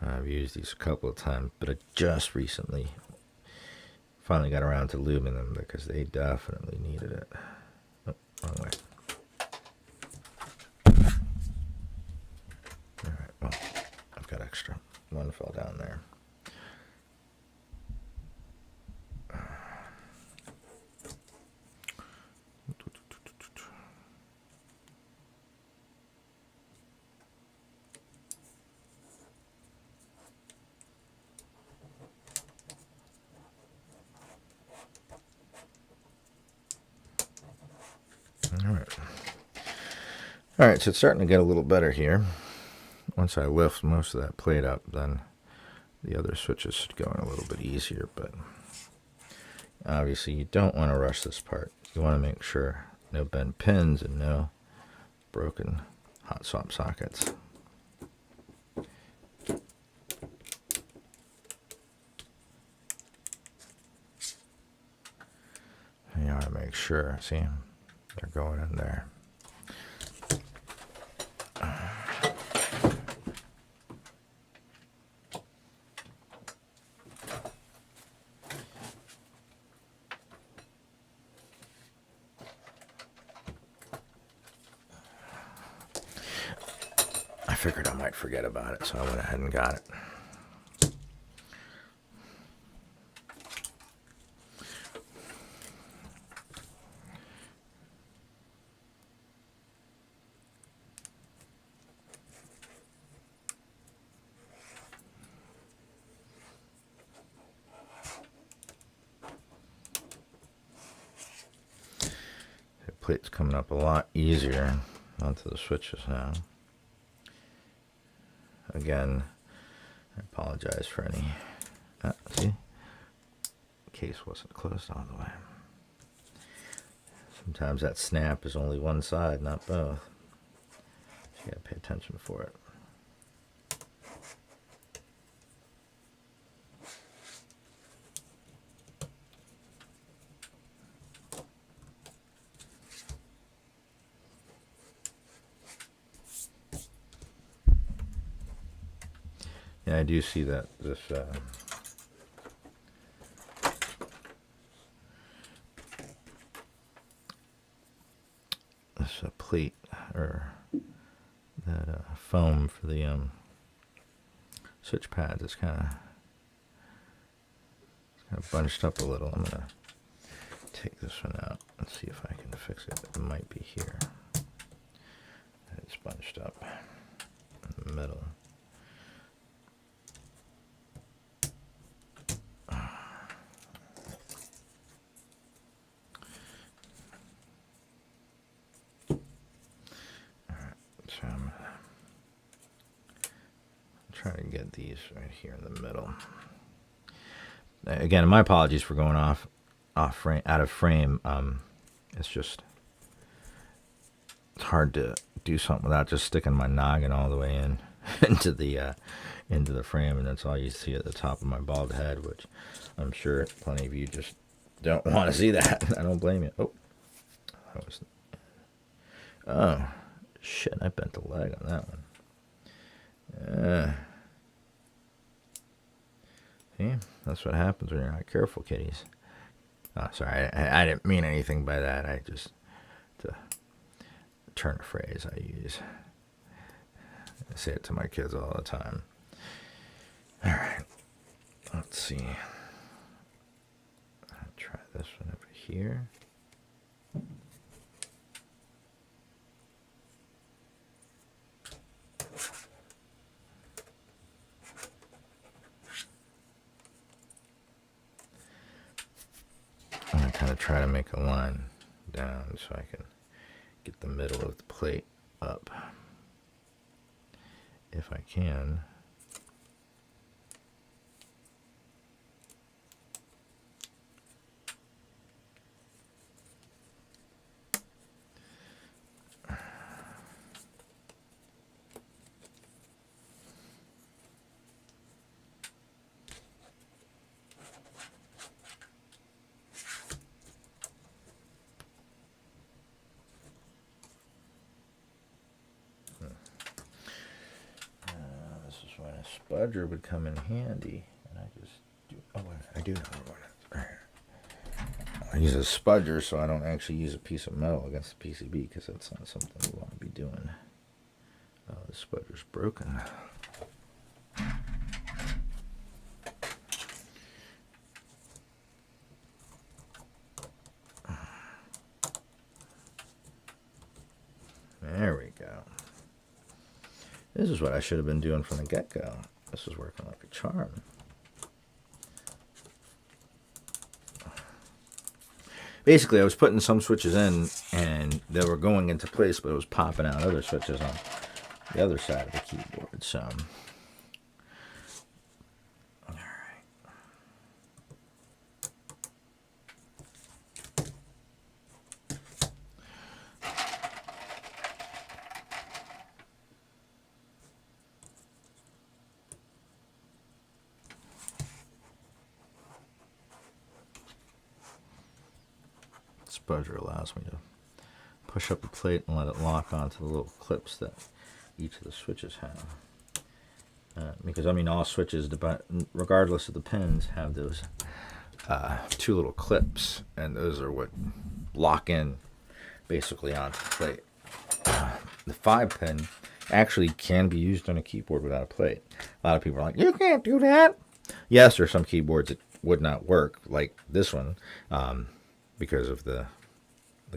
S1: I've used these a couple of times, but I just recently finally got around to lubing them because they definitely needed it. Oh, wrong way. Alright, well, I've got extra. One fell down there. All right, so it's starting to get a little better here. Once I lift most of that plate up, then the other switches should go in a little bit easier, but obviously you don't want to rush this part. You want to make sure no bent pins and no broken hot swap sockets. You want to make sure, see, they're going in there. figured I might forget about it, so I went ahead and got it. The plate's coming up a lot easier onto the switches now. Again, I apologize for any, see, the case wasn't closed all the way. Sometimes that snap is only one side, not both. So you gotta pay attention for it. Yeah, I do see that this plate, or that foam for the switch pads is kind of bunched up a little. I'm gonna take this one out and see if I can fix it. It might be here. It's bunched up in the middle. So I'm trying to get these right here in the middle. Again, my apologies for going out of frame. It's just, it's hard to do something without just sticking my noggin all the way in into the frame, and that's all you see at the top of my bald head, which I'm sure plenty of you just don't want to see that. I don't blame you. Oh, shit, I bent the leg on that one. See, that's what happens when you're not careful, kitties. Oh, sorry, I didn't mean anything by that. I just, to turn a phrase I use. I say it to my kids all the time. All right, let's see. I'll try this one over here. I'm going to kind of try to make a line down so I can get the middle of the plate up, if I can. Spudger would come in handy, and I just do. Oh, I do know what. I use a spudger so I don't actually use a piece of metal against the PCB, because that's not something we want to be doing. Oh, the spudger's broken. There we go. This is what I should have been doing from the get-go. This is working like a charm. Basically, I was putting some switches in, and they were going into place, but it was popping out other switches on the other side of the keyboard. So, all right. Spudger allows me to push up the plate and let it lock onto the little clips that each of the switches have. Because I mean, all switches, regardless of the pins, have those two little clips, and those are what lock in basically onto the plate. The 5-pin actually can be used on a keyboard without a plate. A lot of people are like, you can't do that. Yes, there are some keyboards that would not work, like this one, because of the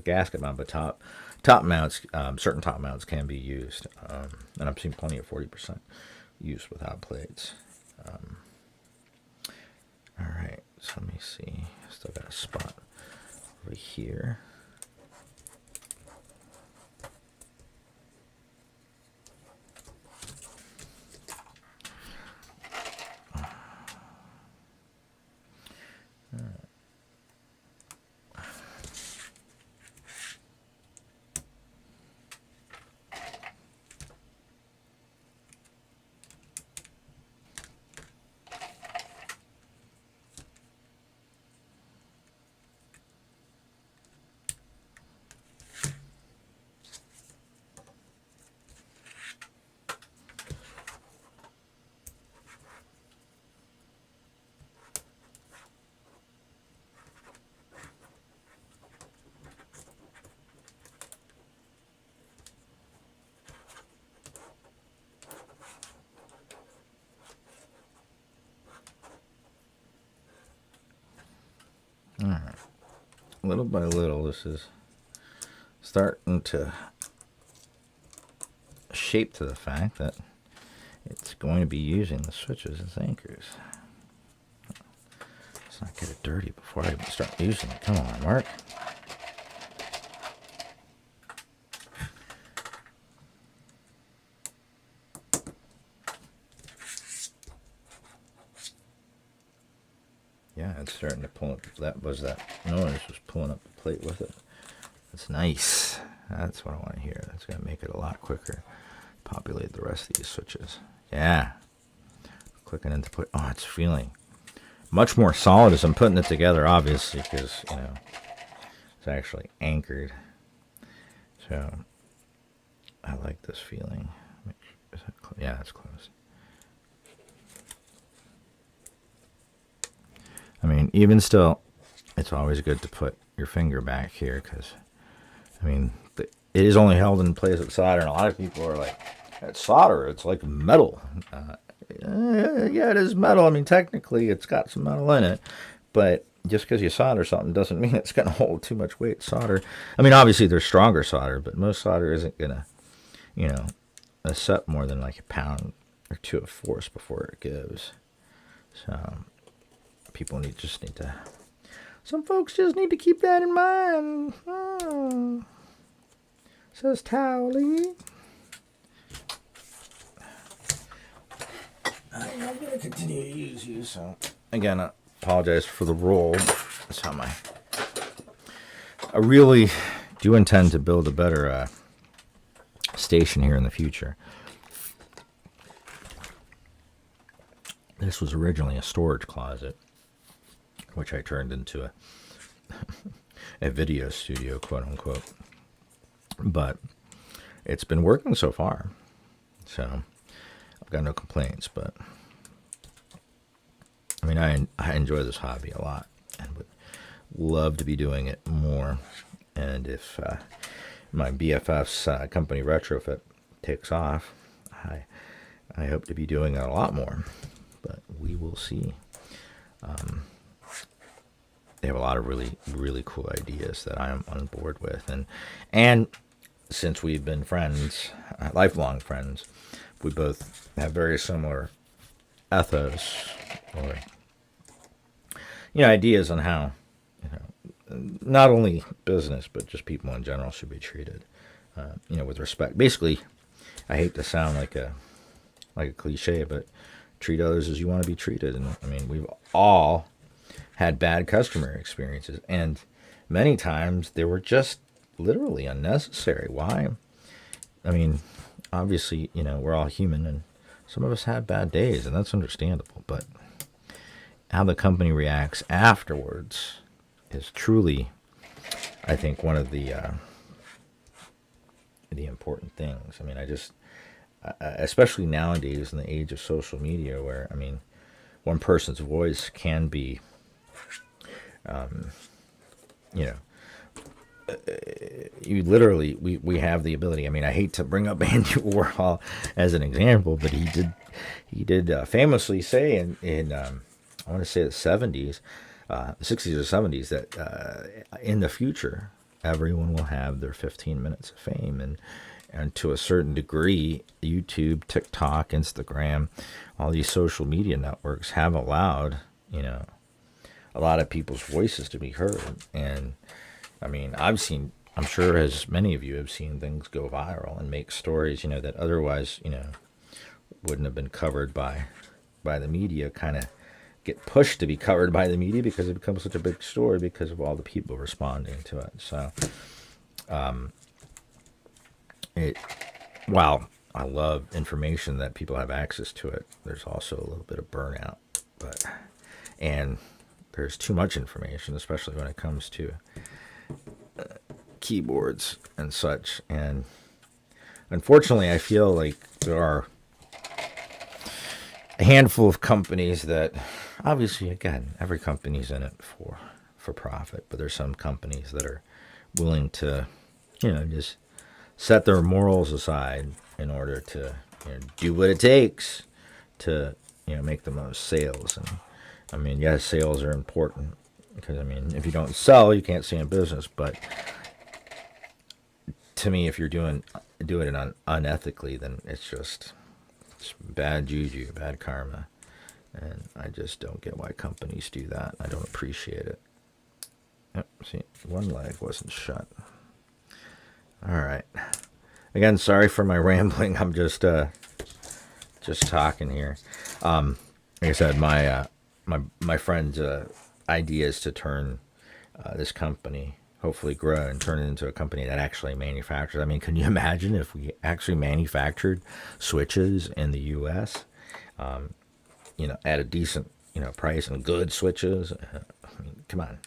S1: gasket mount. But top mounts, certain top mounts can be used, and I've seen plenty of 40% use without plates. All right, so let me see. Still got a spot over here. All right. Little by little, this is starting to shape to the fact that it's going to be using the switches as anchors. Let's not get it dirty before I even start using it. Come on, Mark. Yeah, it's starting to pull up. That noise was pulling up the plate with it. That's nice. That's what I want to hear. That's going to make it a lot quicker. Populate the rest of these switches. Yeah. Clicking into put. Oh, it's feeling much more solid as I'm putting it together, obviously, because, you know, it's actually anchored. So I like this feeling. Yeah, it's close. I mean, even still, it's always good to put your finger back here because, I mean, it is only held in place with solder, and a lot of people are like, it's solder, it's like metal. Yeah, it is metal. I mean, technically, it's got some metal in it, but just because you solder something doesn't mean it's going to hold too much weight. Solder, I mean, obviously, there's stronger solder, but most solder isn't going to, you know, accept more than like a pound or two of force before it gives. So people just need to, some folks just need to keep that in mind. Oh, says Towley. I'm going to continue to use you, so again, I apologize for the roll. That's how I really do intend to build a better station here in the future. This was originally a storage closet, which I turned into a video studio, quote unquote. But it's been working so far, so I've got no complaints. But I mean, I enjoy this hobby a lot and would love to be doing it more. And if my BFF's company Retrofit takes off, I hope to be doing it a lot more. But we will see. They have a lot of really cool ideas that I am on board with, and since we've been friends, lifelong friends, we both have very similar ethos, or ideas on how, not only business but just people in general should be treated, with respect. Basically, I hate to sound like a cliche, but treat others as you want to be treated. And I mean, we've all had bad customer experiences, and many times they were just literally unnecessary. Why? I mean, obviously, we're all human, and some of us have bad days, and that's understandable. But how the company reacts afterwards is truly, I think, one of the important things. I mean, especially nowadays in the age of social media, where, I mean, one person's voice can be, you literally, we have the ability. I mean, I hate to bring up Andy Warhol as an example, but he did famously say in I want to say the 70s, the 60s or 70s, that in the future everyone will have their 15 minutes of fame, and to a certain degree, YouTube, TikTok, Instagram, all these social media networks have allowed, you know, a lot of people's voices to be heard. And I mean, I'm sure as many of you have seen things go viral and make stories, you know, that otherwise, you know, wouldn't have been covered by the media, kind of get pushed to be covered by the media because it becomes such a big story because of all the people responding to it. So, while I love information that people have access to it, there's also a little bit of burnout, and there's too much information, especially when it comes to keyboards and such. And unfortunately, I feel like there are a handful of companies that, obviously, again, every company's in it for profit, but there's some companies that are willing to, you know, just set their morals aside in order to, you know, do what it takes to, you know, make the most sales. And I mean, yes, sales are important because, I mean, if you don't sell, you can't stay in business. But to me, if you're doing it unethically, then it's bad juju, bad karma. And I just don't get why companies do that. I don't appreciate it. Yep, see, one leg wasn't shut. All right. Again, sorry for my rambling. I'm just talking here. Like I said, my friend's idea is to turn this company, hopefully grow and turn it into a company that actually manufactures. I mean, can you imagine if we actually manufactured switches in the U.S., you know, at a decent, you know, price, and good switches? I mean, come on.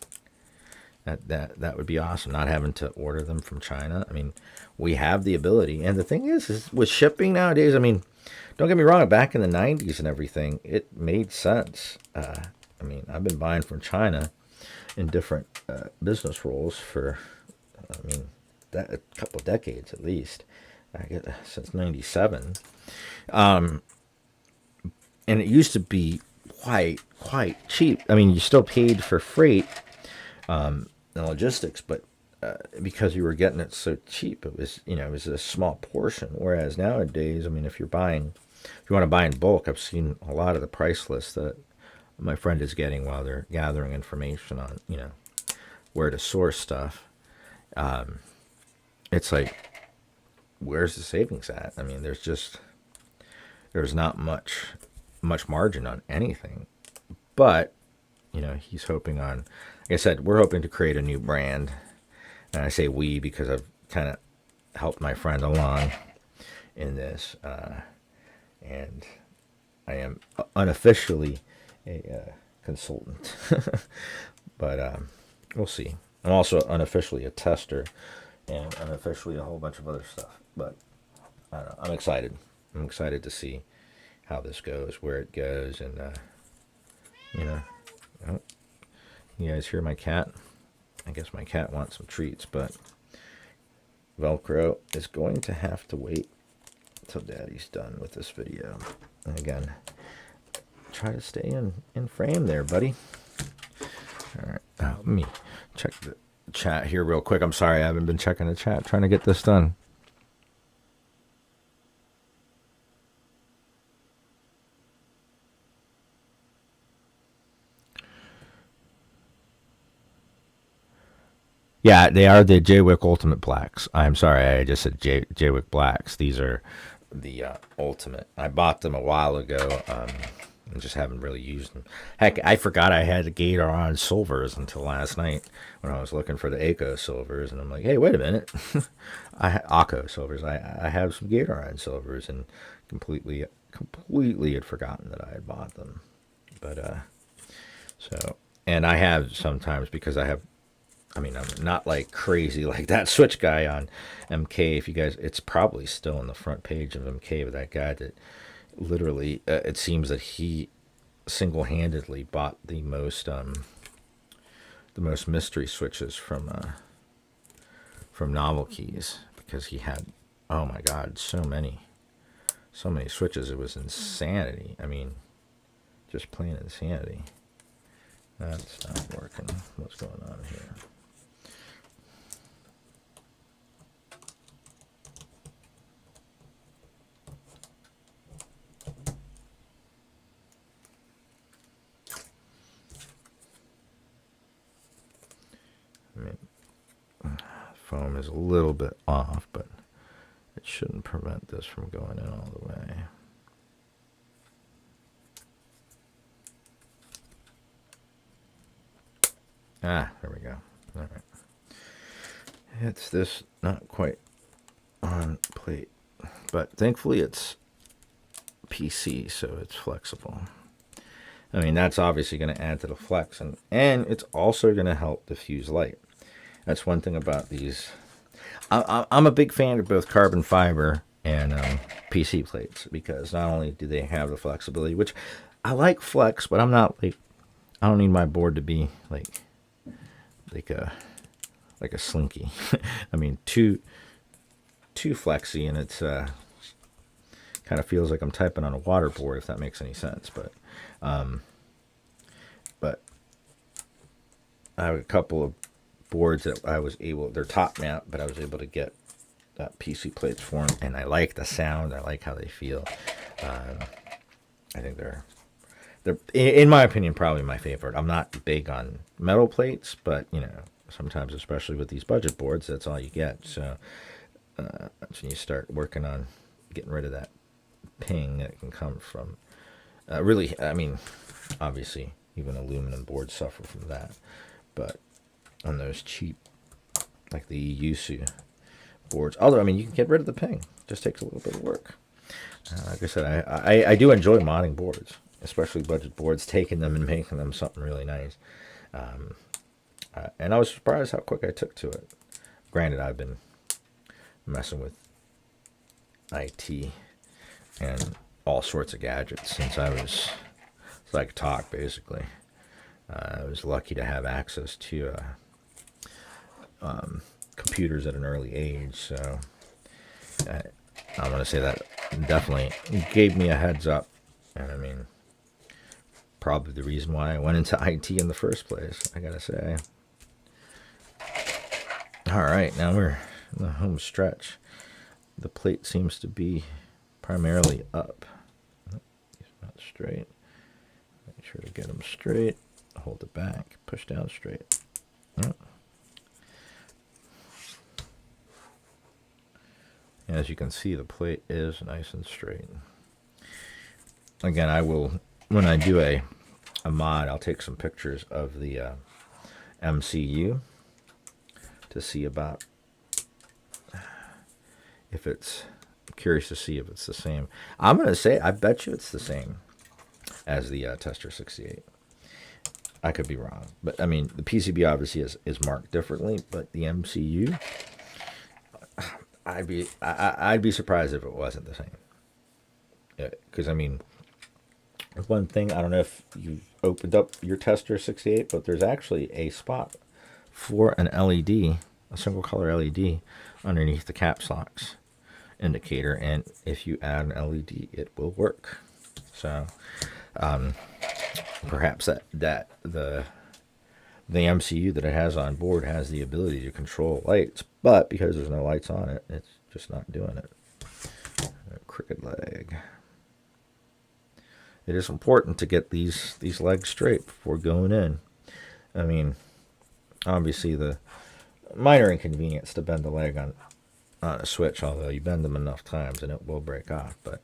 S1: That would be awesome, not having to order them from China. I mean, we have the ability. And the thing is with shipping nowadays, I mean, don't get me wrong, back in the 90s and everything, it made sense. I mean, I've been buying from China in different business roles for, I mean, a couple of decades at least. I guess since 97. And it used to be quite cheap. I mean, you still paid for freight and logistics, but because you were getting it so cheap, it was, you know, it was a small portion. Whereas nowadays, I mean, if you want to buy in bulk, I've seen a lot of the price lists that my friend is getting while they're gathering information on, you know, where to source stuff. It's like, where's the savings at? I mean, there's not much margin on anything. But, you know, he's hoping on, like I said, we're hoping to create a new brand. And I say we because I've kind of helped my friend along in this. And I am unofficially a consultant. But we'll see. I'm also unofficially a tester and unofficially a whole bunch of other stuff. But I don't know, I'm excited. I'm excited to see how this goes, where it goes. And, you know, oh, you guys hear my cat? I guess my cat wants some treats, but Velcro is going to have to wait until Daddy's done with this video. And again, try to stay in frame there, buddy. All right, let me check the chat here real quick. I'm sorry, I haven't been checking the chat, trying to get this done. Yeah, they are the Jaywick Ultimate Blacks. I'm sorry, I just said Jaywick Blacks. These are the Ultimate. I bought them a while ago. I just haven't really used them. Heck, I forgot I had the Gator-On silvers until last night when I was looking for the Aco silvers, and I'm like, hey, wait a minute, Aco silvers. I have some Gator-On silvers, and completely had forgotten that I had bought them. But so, and I have sometimes because I have. I mean, I'm not like crazy like that Switch guy on MK. If you guys, it's probably still on the front page of MK, but that guy that literally, it seems that he single-handedly bought the most mystery switches from from Novel Keys, because he had, oh my God, so many switches. It was insanity. I mean, just plain insanity. That's not working. What's going on here? I mean, foam is a little bit off, but it shouldn't prevent this from going in all the way. Ah, there we go. All right. It's this not quite on plate, but thankfully it's PC, so it's flexible. I mean, that's obviously going to add to the flex, and it's also going to help diffuse light. That's one thing about these. I'm a big fan of both carbon fiber and PC plates, because not only do they have the flexibility, which I like flex, but I'm not like, I don't need my board to be like a slinky. I mean, too flexy, and it's kind of feels like I'm typing on a water board, if that makes any sense. But I have a couple of boards that I was able, they're top mount, but I was able to get PC plates for them, and I like the sound. I like how they feel. I think they're in my opinion probably my favorite. I'm not big on metal plates, but you know, sometimes, especially with these budget boards, that's all you get. So that's when you start working on getting rid of that ping that can come from really, I mean, obviously even aluminum boards suffer from that, but on those cheap, like the Yusu boards, although I mean, you can get rid of the ping, it just takes a little bit of work. Like I said, I do enjoy modding boards, especially budget boards, taking them and making them something really nice. And I was surprised how quick I took to it. Granted, I've been messing with IT and all sorts of gadgets since I was like talk, basically. I was lucky to have access to computers at an early age, so I want to say that definitely gave me a heads up. And I mean, probably the reason why I went into IT in the first place, I gotta say. All right, now we're in the home stretch. The plate seems to be primarily up. He's not straight. Make sure to get them straight. Hold it back. Push down straight. Yep. As you can see, the plate is nice and straight. Again, I will, when I do a mod, I'll take some pictures of the MCU to see about if it's, curious to see if it's the same. I'm going to say, I bet you it's the same as the Tester 68. I could be wrong, but I mean, the PCB obviously is marked differently, but the MCU, I'd be surprised if it wasn't the same. Because I mean, one thing, I don't know if you've opened up your Tester 68, but there's actually a spot for an LED, a single color LED, underneath the caps locks indicator, and if you add an LED, it will work. So perhaps that the MCU that it has on board has the ability to control lights, but because there's no lights on it, it's just not doing it. A crooked leg. It is important to get these legs straight before going in. I mean, obviously the minor inconvenience to bend the leg on a switch, although you bend them enough times and it will break off, but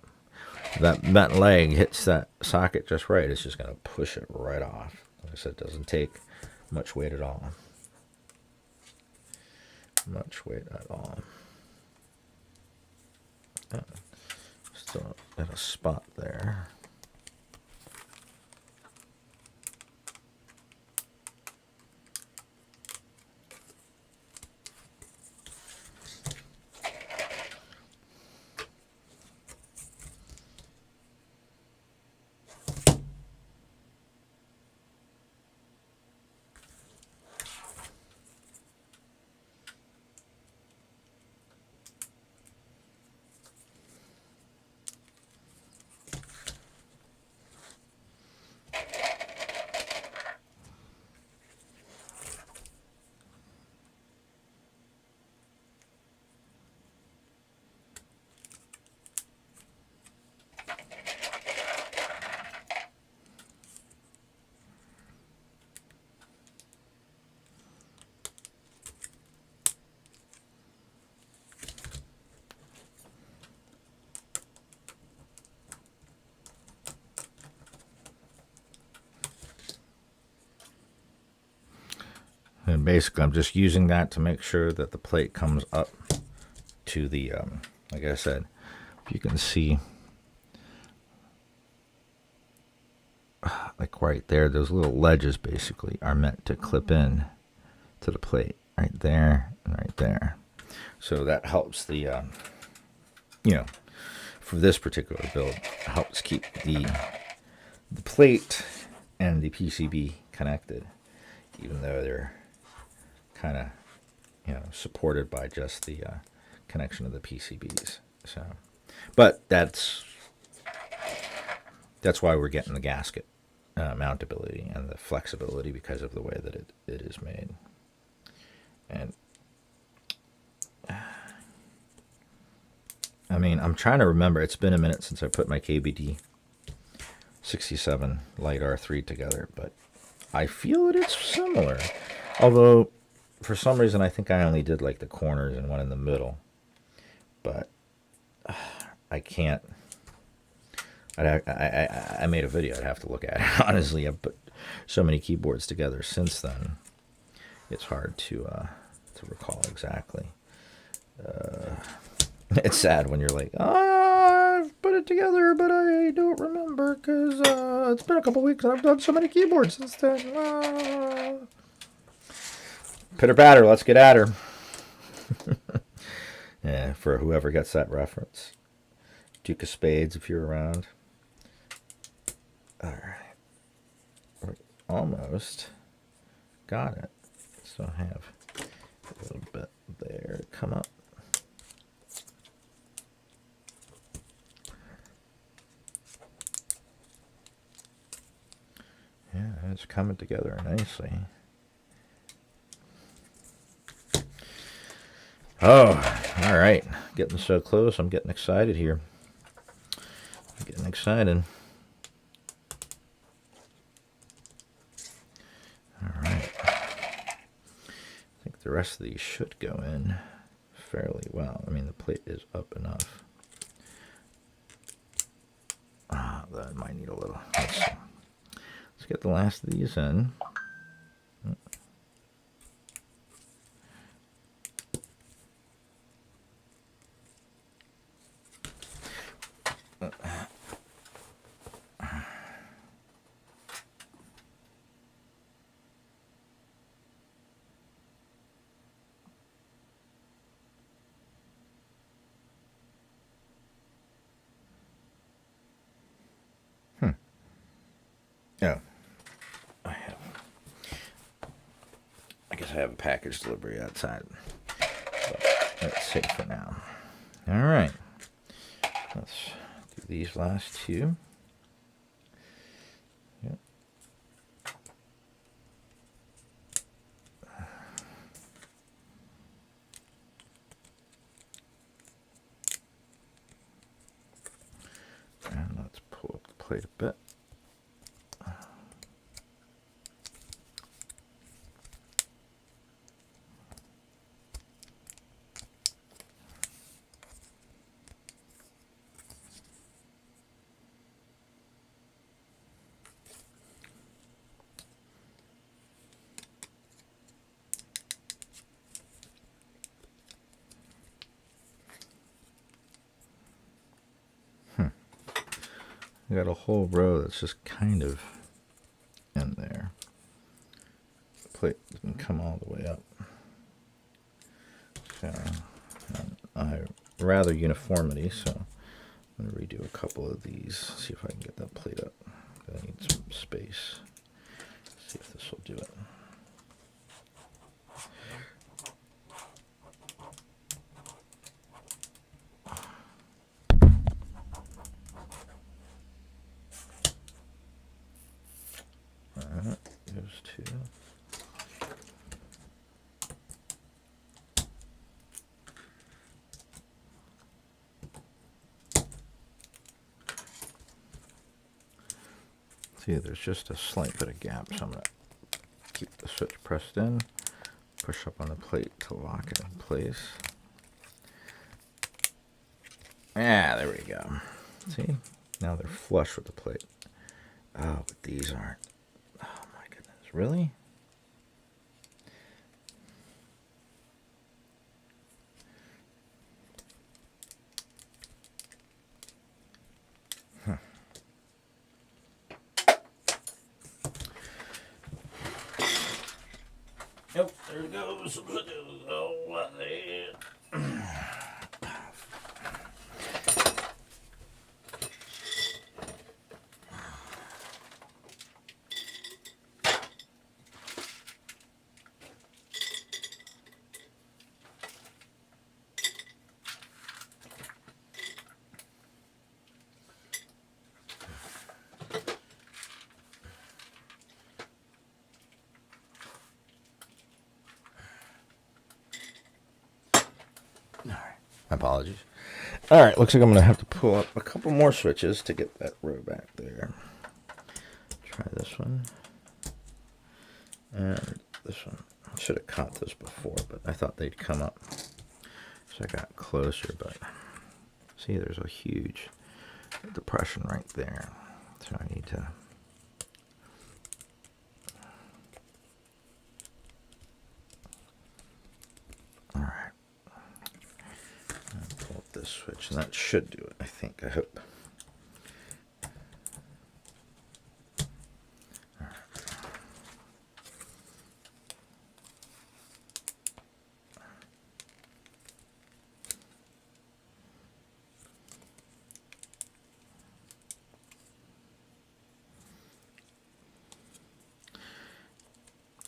S1: that bent leg hits that socket just right, it's just going to push it right off. Like I said, it doesn't take much weight at all. Much weight at all. Still at a spot there. And basically, I'm just using that to make sure that the plate comes up to the, like I said, if you can see, like right there, those little ledges basically are meant to clip in to the plate right there and right there. So that helps the, you know, for this particular build, helps keep the plate and the PCB connected, even though they're kind of, you know, supported by just the connection of the PCBs. So, but that's why we're getting the gasket mountability and the flexibility, because of the way that it is made. And I mean, I'm trying to remember. It's been a minute since I put my KBD67 Lite R3 together, but I feel that it's similar. Although, for some reason, I think I only did like the corners and one in the middle. But I can't. I made a video. I'd have to look at it. Honestly, I've put so many keyboards together since then. It's hard to recall exactly. It's sad when you're like, oh, I've put it together, but I don't remember because it's been a couple weeks and I've done so many keyboards since then. Pitter patter, let's get at her. Yeah, for whoever gets that reference. Duke of Spades, if you're around. All right. We almost got it. So I have a little bit there to come up. Yeah, it's coming together nicely. Oh, all right. Getting so close. I'm getting excited here. I'm getting excited. All right. I think the rest of these should go in fairly well. I mean, the plate is up enough. That might need a little. Let's get the last of these in. Oh, I guess I have a package delivery outside. But that's safe for now. All right. Let's do these last two. Yep. And let's pull up the plate a bit. I got a whole row that's just kind of in there. The plate didn't come all the way up. So I rather uniformity, so I'm going to redo a couple of these, see if I can get that plate up. I need some space. See if this will do it. Those two. See, there's just a slight bit of gap, so I'm going to keep the switch pressed in, push up on the plate to lock it in place. Ah, there we go. See, now they're flush with the plate. Oh, but these aren't. Oh my goodness, really? there goes. Apologies. All right, looks like I'm going to have to pull up a couple more switches to get that row back there. Try this one. And this one. I should have caught this before, but I thought they'd come up. So I got closer, but see, there's a huge depression right there. So I need to... All right. Pull up this switch, and that should do it, I think. I hope.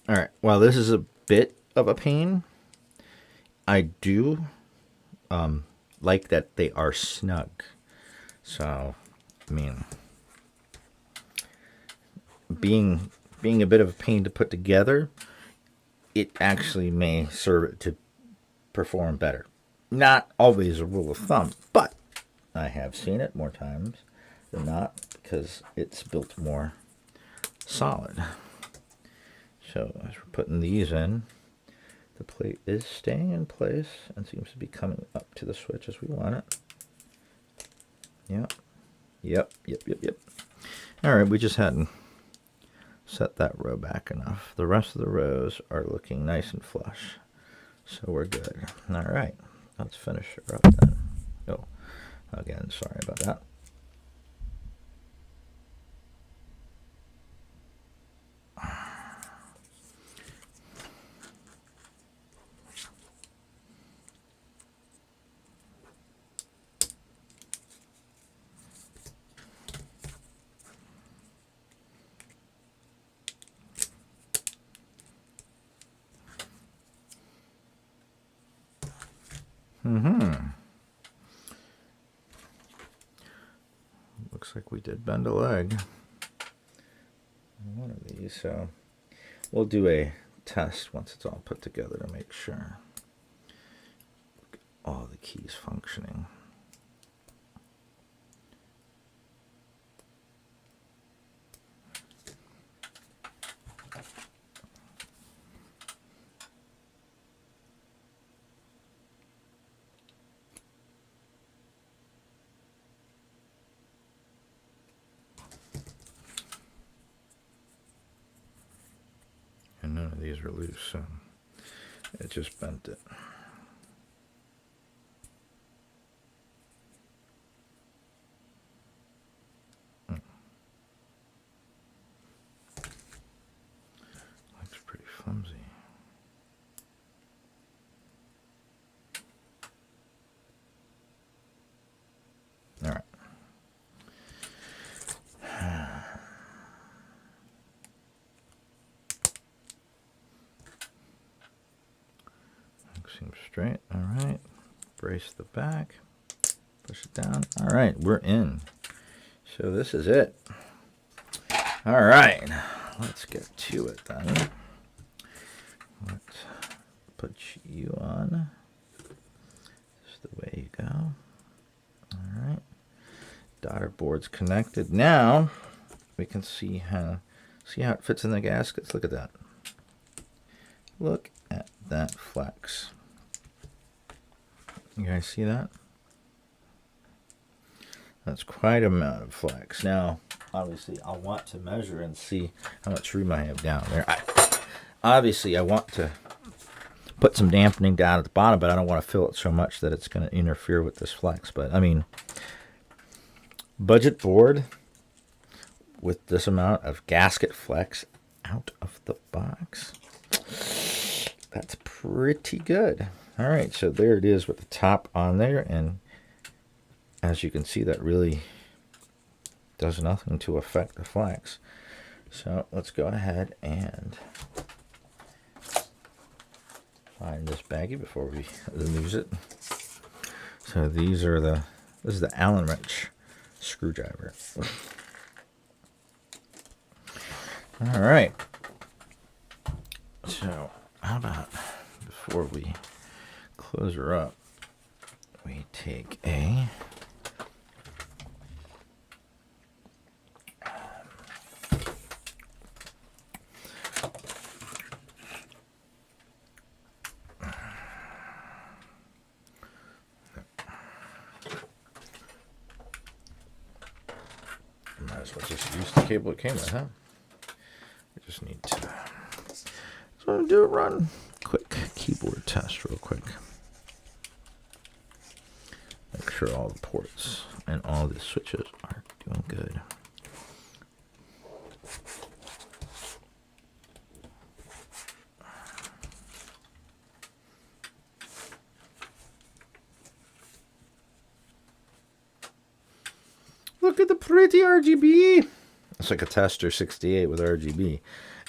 S1: All right, well, this is a bit of a pain. I do like that they are snug. So, I mean, being a bit of a pain to put together, it actually may serve it to perform better. Not always a rule of thumb, but I have seen it more times than not because it's built more solid. So as we're putting these in, the plate is staying in place and seems to be coming up to the switch as we want it. Yep. All right, we just hadn't set that row back enough. The rest of the rows are looking nice and flush, so we're good. All right, let's finish her up then. Oh, again, sorry about that. Looks like we did bend a leg. One of these, so we'll do a test once it's all put together to make sure all the keys functioning. And none of these are loose, so it just bent it. Looks pretty flimsy. All right. Seems straight. All right. Brace the back. Push it down. All right, we're in. So this is it. All right. Let's get to it then. Let's put you on. This is the way you go. All right. Daughter board's connected. Now we can see how it fits in the gaskets. Look at that. Look at that flex. You guys see that? That's quite a amount of flex. Now, obviously, I'll want to measure and see how much room I have down there. Obviously, I want to put some dampening down at the bottom, but I don't want to fill it so much that it's going to interfere with this flex. But, I mean, budget board with this amount of gasket flex out of the box. that's pretty good. All right, so there it is with the top on there, and as you can see, that really does nothing to affect the flex. So let's go ahead and find this baggie before we lose it. So these are this is the Allen wrench screwdriver. All right. So how about before we close her up, we take a might as well just use the cable it came with, huh? We just need to. So I'm gonna do a run quick keyboard test real quick. Make sure all the ports and all the switches are doing good. Look at the pretty RGB. It's like a Tester 68 with RGB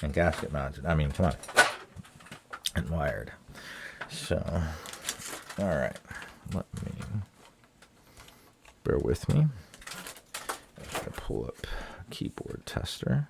S1: and gasket mounted. I mean, come on. And wired. So, all right. Let me, bear with me. I'm going to pull up keyboard tester.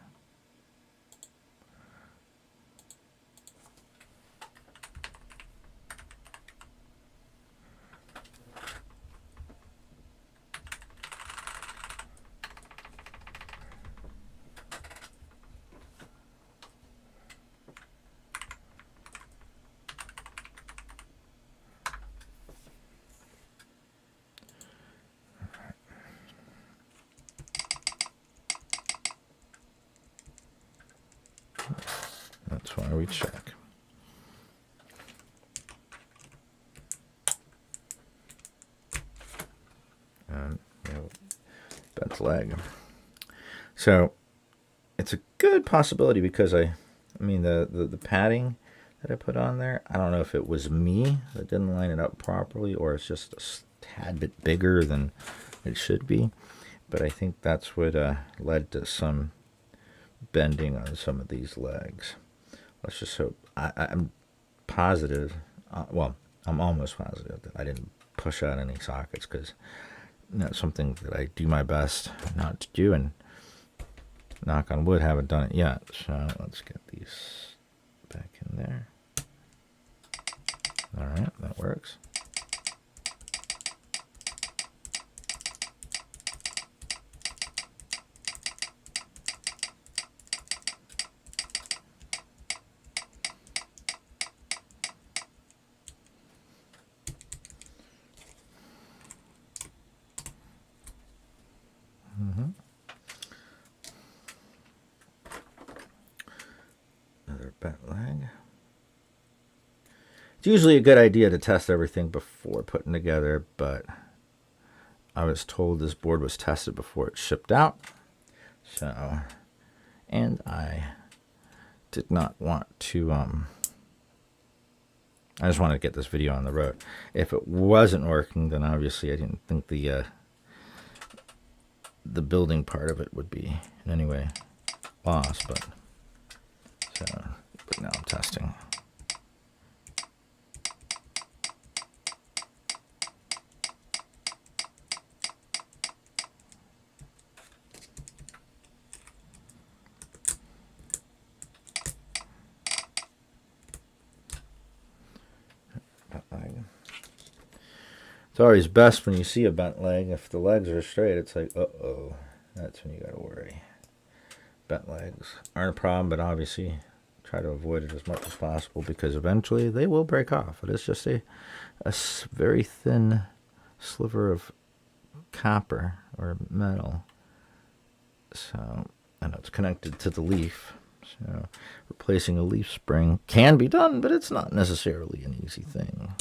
S1: That's why we check. And bent leg. So it's a good possibility because I mean the padding that I put on there, I don't know if it was me that didn't line it up properly or it's just a tad bit bigger than it should be. But I think that's what led to some bending on some of these legs. Let's just hope. I'm positive, well, I'm almost positive that I didn't push out any sockets because that's something that I do my best not to do, and knock on wood, haven't done it yet. So let's get these back in there. All right, that works. Another bent leg. It's usually a good idea to test everything before putting together, but I was told this board was tested before it shipped out. So, and I did not want to, I just wanted to get this video on the road. If it wasn't working, then obviously I didn't think the building part of it would be in any way lost, but now I'm testing. It's always best when you see a bent leg. If the legs are straight, it's like, uh-oh, that's when you gotta worry. Bent legs aren't a problem, but obviously try to avoid it as much as possible because eventually they will break off. It is just a very thin sliver of copper or metal. So, and it's connected to the leaf. So replacing a leaf spring can be done, but it's not necessarily an easy thing.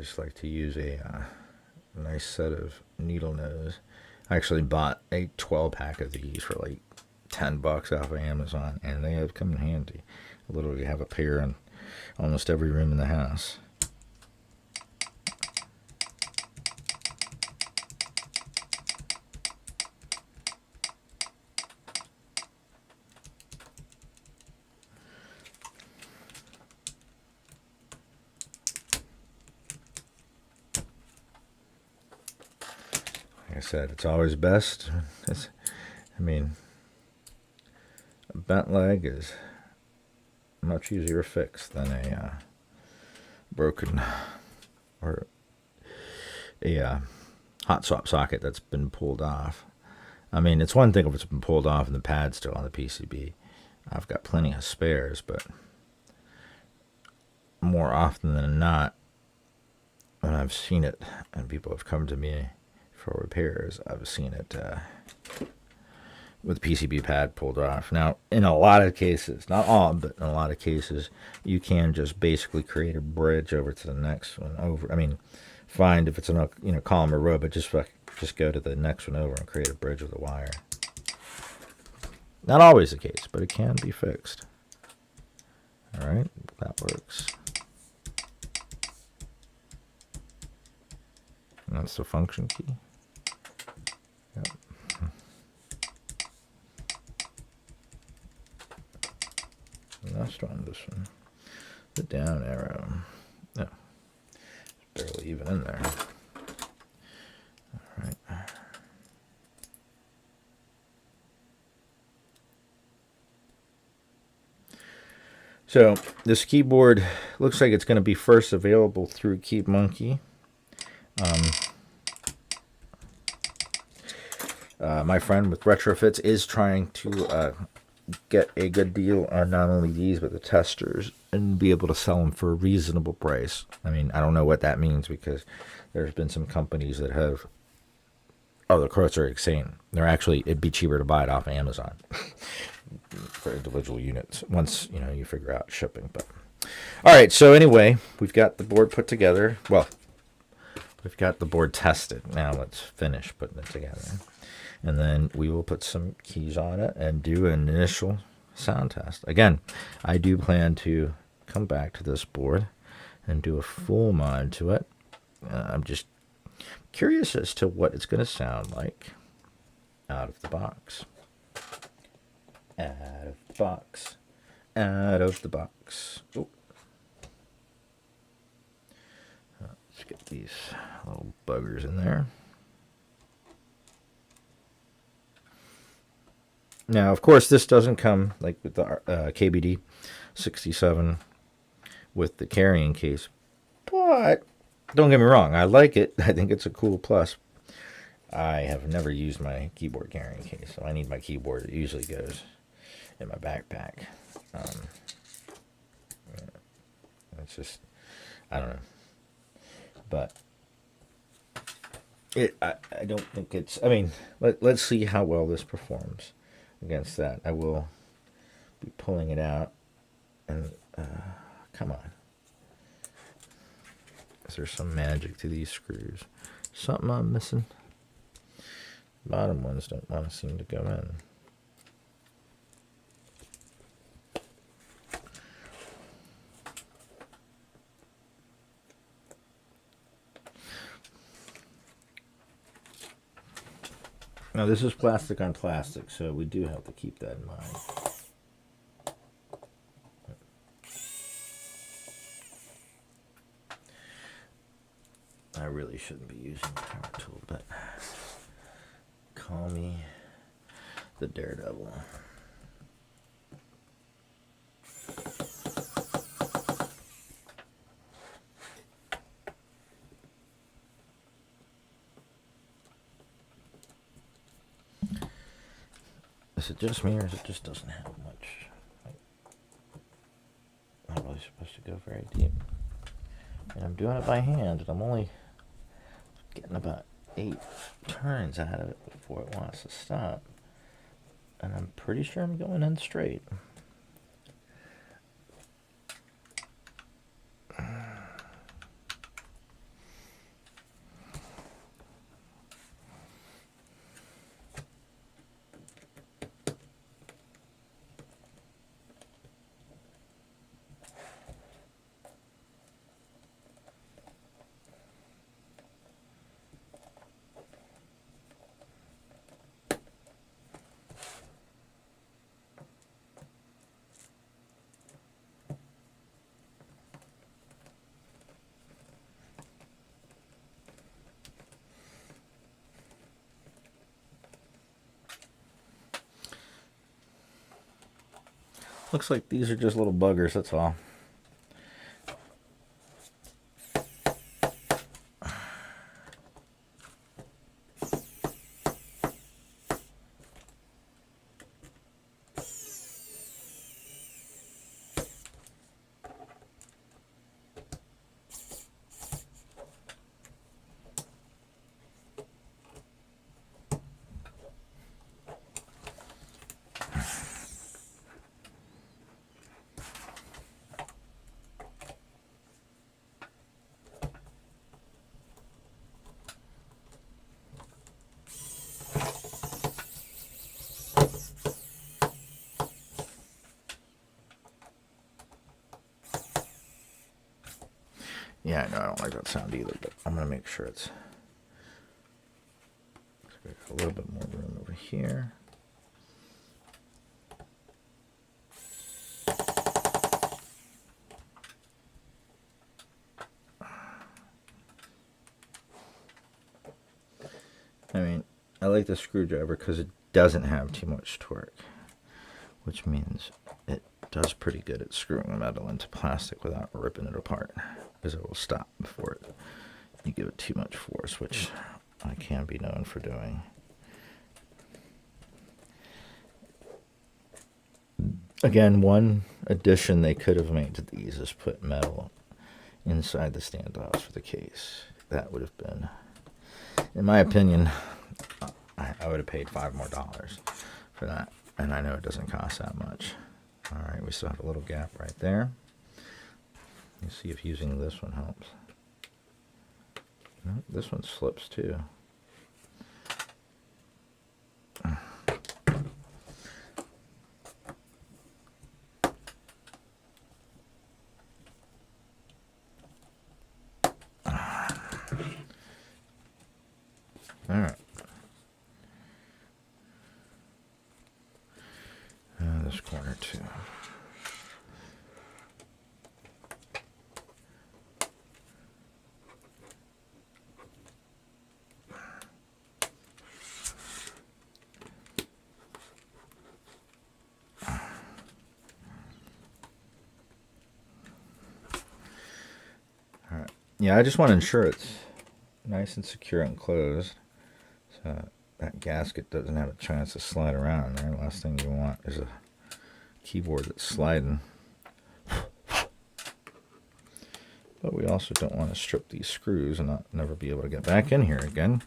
S1: just like to use a nice set of needle nose. I actually bought a 12-pack of these for like $10 off of Amazon, and they have come in handy. I literally have a pair in almost every room in the house. Like I said, it's always best. I mean, a bent leg is much easier to fix than a broken or a hot swap socket that's been pulled off. I mean, it's one thing if it's been pulled off and the pad's still on the PCB. I've got plenty of spares, but more often than not, when I've seen it and people have come to me for repairs, I've seen it with the PCB pad pulled off. Now, in a lot of cases, not all, but in a lot of cases, you can just basically create a bridge over to the next one over. I mean, find if it's in a column or row, but just go to the next one over and create a bridge with a wire. Not always the case, but it can be fixed. All right, that works. And that's the function key. Yep. Last one, this one. The down arrow. No. It's barely even in there. All right. So this keyboard looks like it's going to be first available through KeyMonkey. My friend with Retrofits is trying to get a good deal on not only these but the testers and be able to sell them for a reasonable price. I mean, I don't know what that means because there's been some companies that have, oh, the quotes are insane. They're actually, it'd be cheaper to buy it off Amazon for individual units once you figure out shipping. But all right, so anyway, we've got the board put together. Well, we've got the board tested. Now let's finish putting it together. And then we will put some keys on it and do an initial sound test. Again, I do plan to come back to this board and do a full mod to it. I'm just curious as to what it's going to sound like out of the box. Out of the box. Out of the box. Oh. Let's get these little buggers in there. Now, of course, this doesn't come like with the KBD67 with the carrying case. But don't get me wrong, I like it. I think it's a cool plus. I have never used my keyboard carrying case, so I need my keyboard. It usually goes in my backpack. It's just, I don't know. But I don't think it's, I mean, let's see how well this performs against that. I will be pulling it out and come on. Is there some magic to these screws? Something I'm missing? Bottom ones don't want to seem to go in. Now this is plastic on plastic, so we do have to keep that in mind. I really shouldn't be using the power tool, but call me the daredevil. Is it just me, or is it just doesn't have much? Not really supposed to go very deep. And I'm doing it by hand, and I'm only getting about 8 turns out of it before it wants to stop. And I'm pretty sure I'm going in straight. Looks like these are just little buggers, that's all. Yeah, I know I don't like that sound either, but I'm going to make sure it's a little bit more room over here. I mean, I like the screwdriver because it doesn't have too much torque, which means it does pretty good at screwing the metal into plastic without ripping it apart, because it will stop before you give it too much force, which I can be known for doing. Again, one addition they could have made to these is put metal inside the standoffs for the case. That would have been, in my opinion, I would have paid $5 more for that, and I know it doesn't cost that much. All right, we still have a little gap right there. Let's see if using this one helps. Nope, this one slips too. All right. This corner too. All right. Yeah, I just want to ensure it's nice and secure and closed, so that gasket doesn't have a chance to slide around there. Last thing you want is a keyboard that's sliding. But we also don't want to strip these screws and never be able to get back in here again,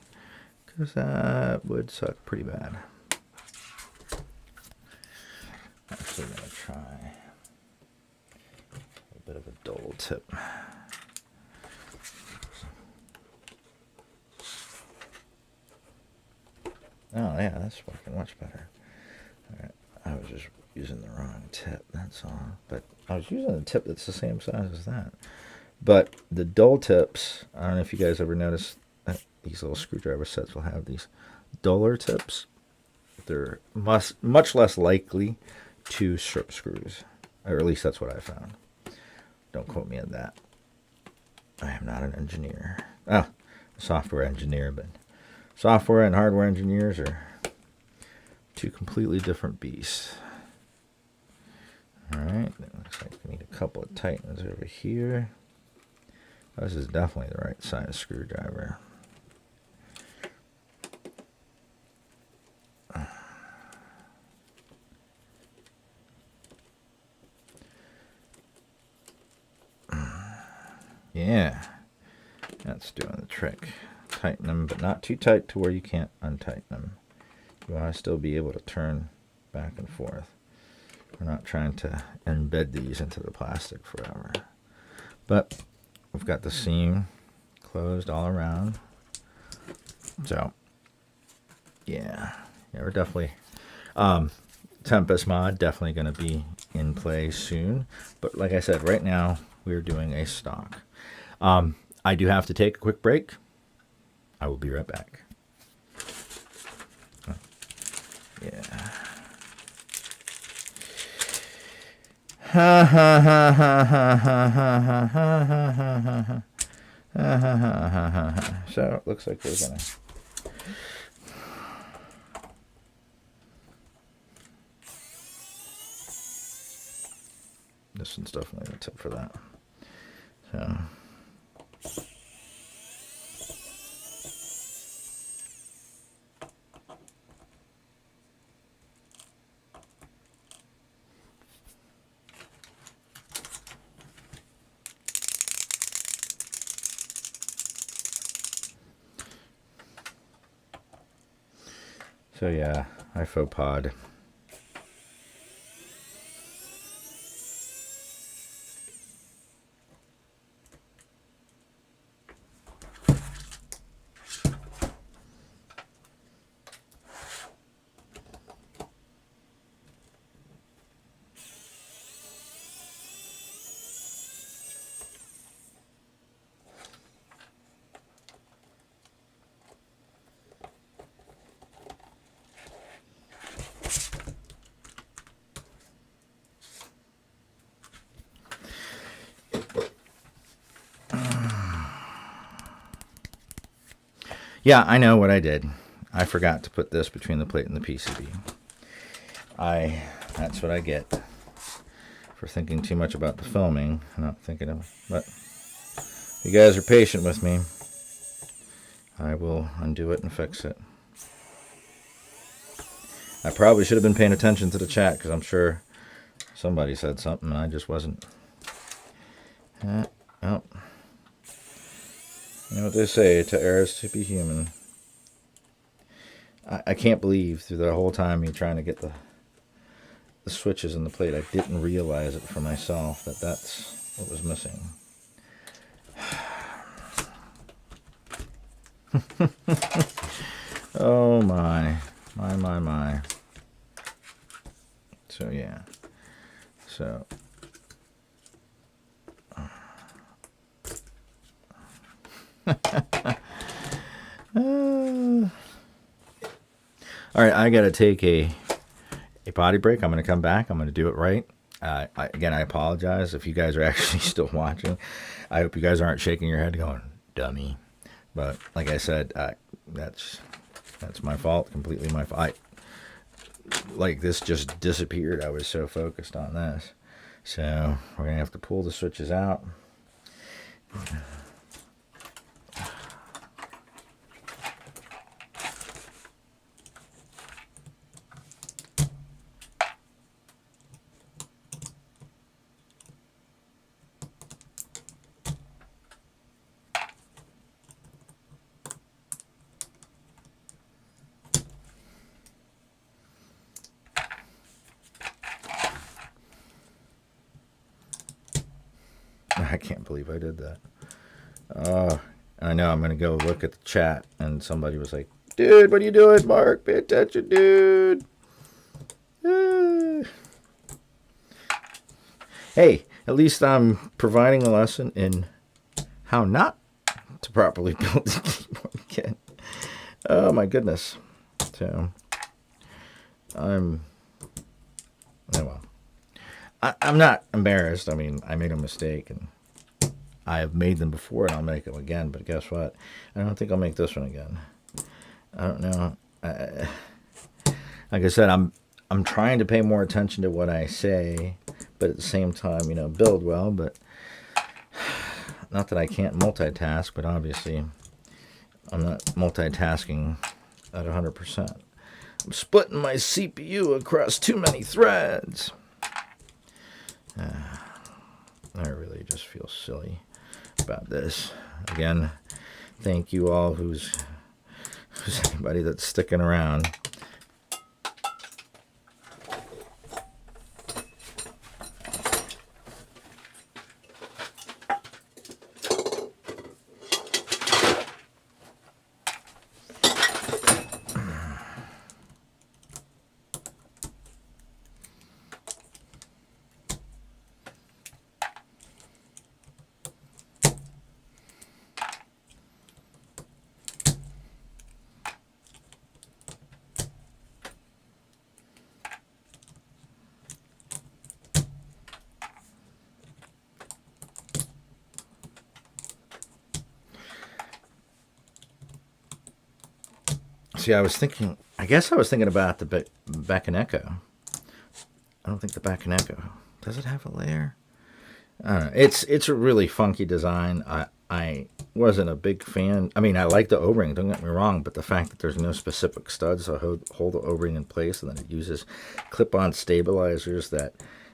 S1: because that would suck pretty bad. Actually going to try a bit of a dull tip. Oh yeah, that's working much better. All right. I was just using the wrong tip, that's all. But I was using a tip that's the same size as that. But the dull tips, I don't know if you guys ever noticed that these little screwdriver sets will have these duller tips. They're much less likely to strip screws, or at least that's what I found. Don't quote me on that. I am not an engineer. Oh, a software engineer, but software and hardware engineers are two completely different beasts. Alright, it looks like we need a couple of tightens over here. This is definitely the right size screwdriver. Yeah, that's doing the trick. Tighten them, but not too tight to where you can't untighten them. You want to still be able to turn back and forth. We're not trying to embed these into the plastic forever. But we've got the seam closed all around. So, yeah, we're definitely, Tempest mod definitely going to be in play soon. But like I said, right now we're doing a stock. I do have to take a quick break. I will be right back. Oh, yeah. Ha ha ha ha ha ha ha ha ha ha ha ha ha ha. So it looks like we're gonna. This one's definitely the tip for that. So. So yeah, iPhopod. Yeah, I know what I did. I forgot to put this between the plate and the PCB. That's what I get for thinking too much about the filming, not thinking of it. But you guys are patient with me. I will undo it and fix it. I probably should have been paying attention to the chat because I'm sure somebody said something and I just wasn't. Well. You know what they say, to err is to be human. I can't believe through the whole time you're trying to get the switches in the plate, I didn't realize it for myself that that's what was missing. Oh my. My. So yeah. So. All right, I gotta take a potty break. I'm gonna come back. I'm gonna do it right. Again, I apologize if you guys are actually still watching. I hope you guys aren't shaking your head going, dummy. But like I said, that's my fault. Completely my fault. Like this just disappeared. I was so focused on this. So we're gonna have to pull the switches out. I can't believe I did that. I know I'm going to go look at the chat, and somebody was like, dude, what are you doing, Mark? Pay attention, dude. Hey, at least I'm providing a lesson in how not to properly build the keyboard kit. Oh, my goodness. So, oh, well. I'm not embarrassed. I mean, I made a mistake, and I have made them before, and I'll make them again. But guess what? I don't think I'll make this one again. I don't know. Like I said, I'm trying to pay more attention to what I say, but at the same time, you know, build well. But not that I can't multitask, but obviously I'm not multitasking at 100%. I'm splitting my CPU across too many threads. I really just feel silly about this. Again, thank you all who's anybody that's sticking around. See, I guess I was thinking about the back and echo. I don't think the back and echo. Does it have a layer? I don't know. It's a really funky design. I wasn't a big fan. I mean, I like the O-ring. Don't get me wrong, but the fact that there's no specific studs to hold the O-ring in place, and then it uses clip-on stabilizers. That,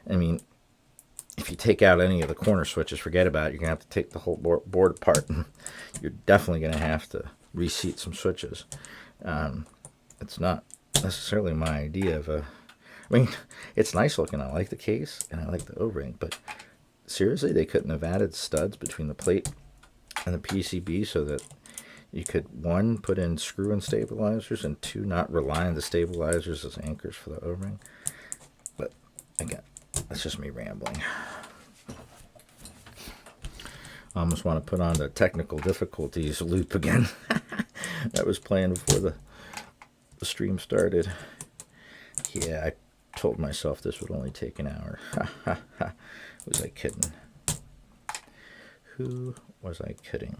S1: I mean, if you take out any of the corner switches, forget about it. You're gonna have to take the whole board apart, and you're definitely gonna have to reseat some switches. It's not necessarily my idea of a. I mean, it's nice looking. I like the case and I like the O-ring, but seriously, they couldn't have added studs between the plate and the PCB so that you could, one, put in screw-in stabilizers, and two, not rely on the stabilizers as anchors for the O-ring. But again, that's just me rambling. I almost want to put on the technical difficulties loop again. That was playing before the stream started. Yeah, I told myself this would only take an hour. Was I kidding? Who was I kidding?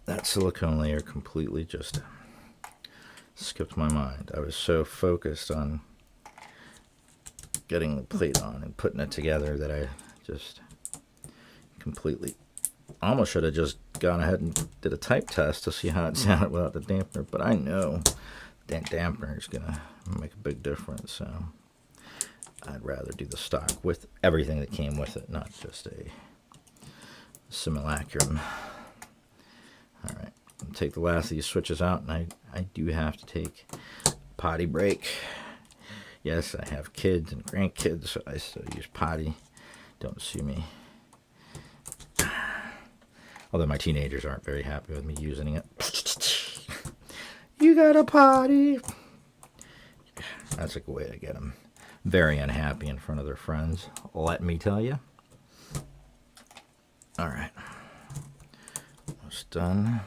S1: That silicone layer completely just skipped my mind. I was so focused on getting the plate on and putting it together that I just completely almost should have just gone ahead and did a type test to see how it sounded without the dampener. But I know that dampener is going to make a big difference. So I'd rather do the stock with everything that came with it, not just a simulacrum. All right, I'll take the last of these switches out, and I do have to take a potty break. Yes, I have kids and grandkids, so I still use potty. Don't sue me. Although my teenagers aren't very happy with me using it. You got a potty. That's a good way to get them very unhappy in front of their friends, let me tell you. All right. Almost done.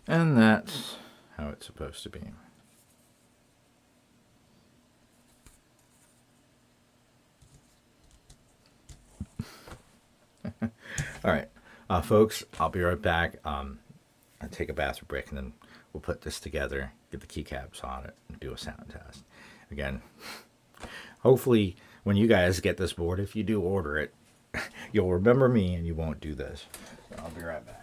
S1: And that's how it's supposed to be. All right, folks, I'll be right back. I'll take a bathroom break, and then we'll put this together, get the keycaps on it, and do a sound test. Again, hopefully when you guys get this board, if you do order it, you'll remember me and you won't do this. So I'll be right back.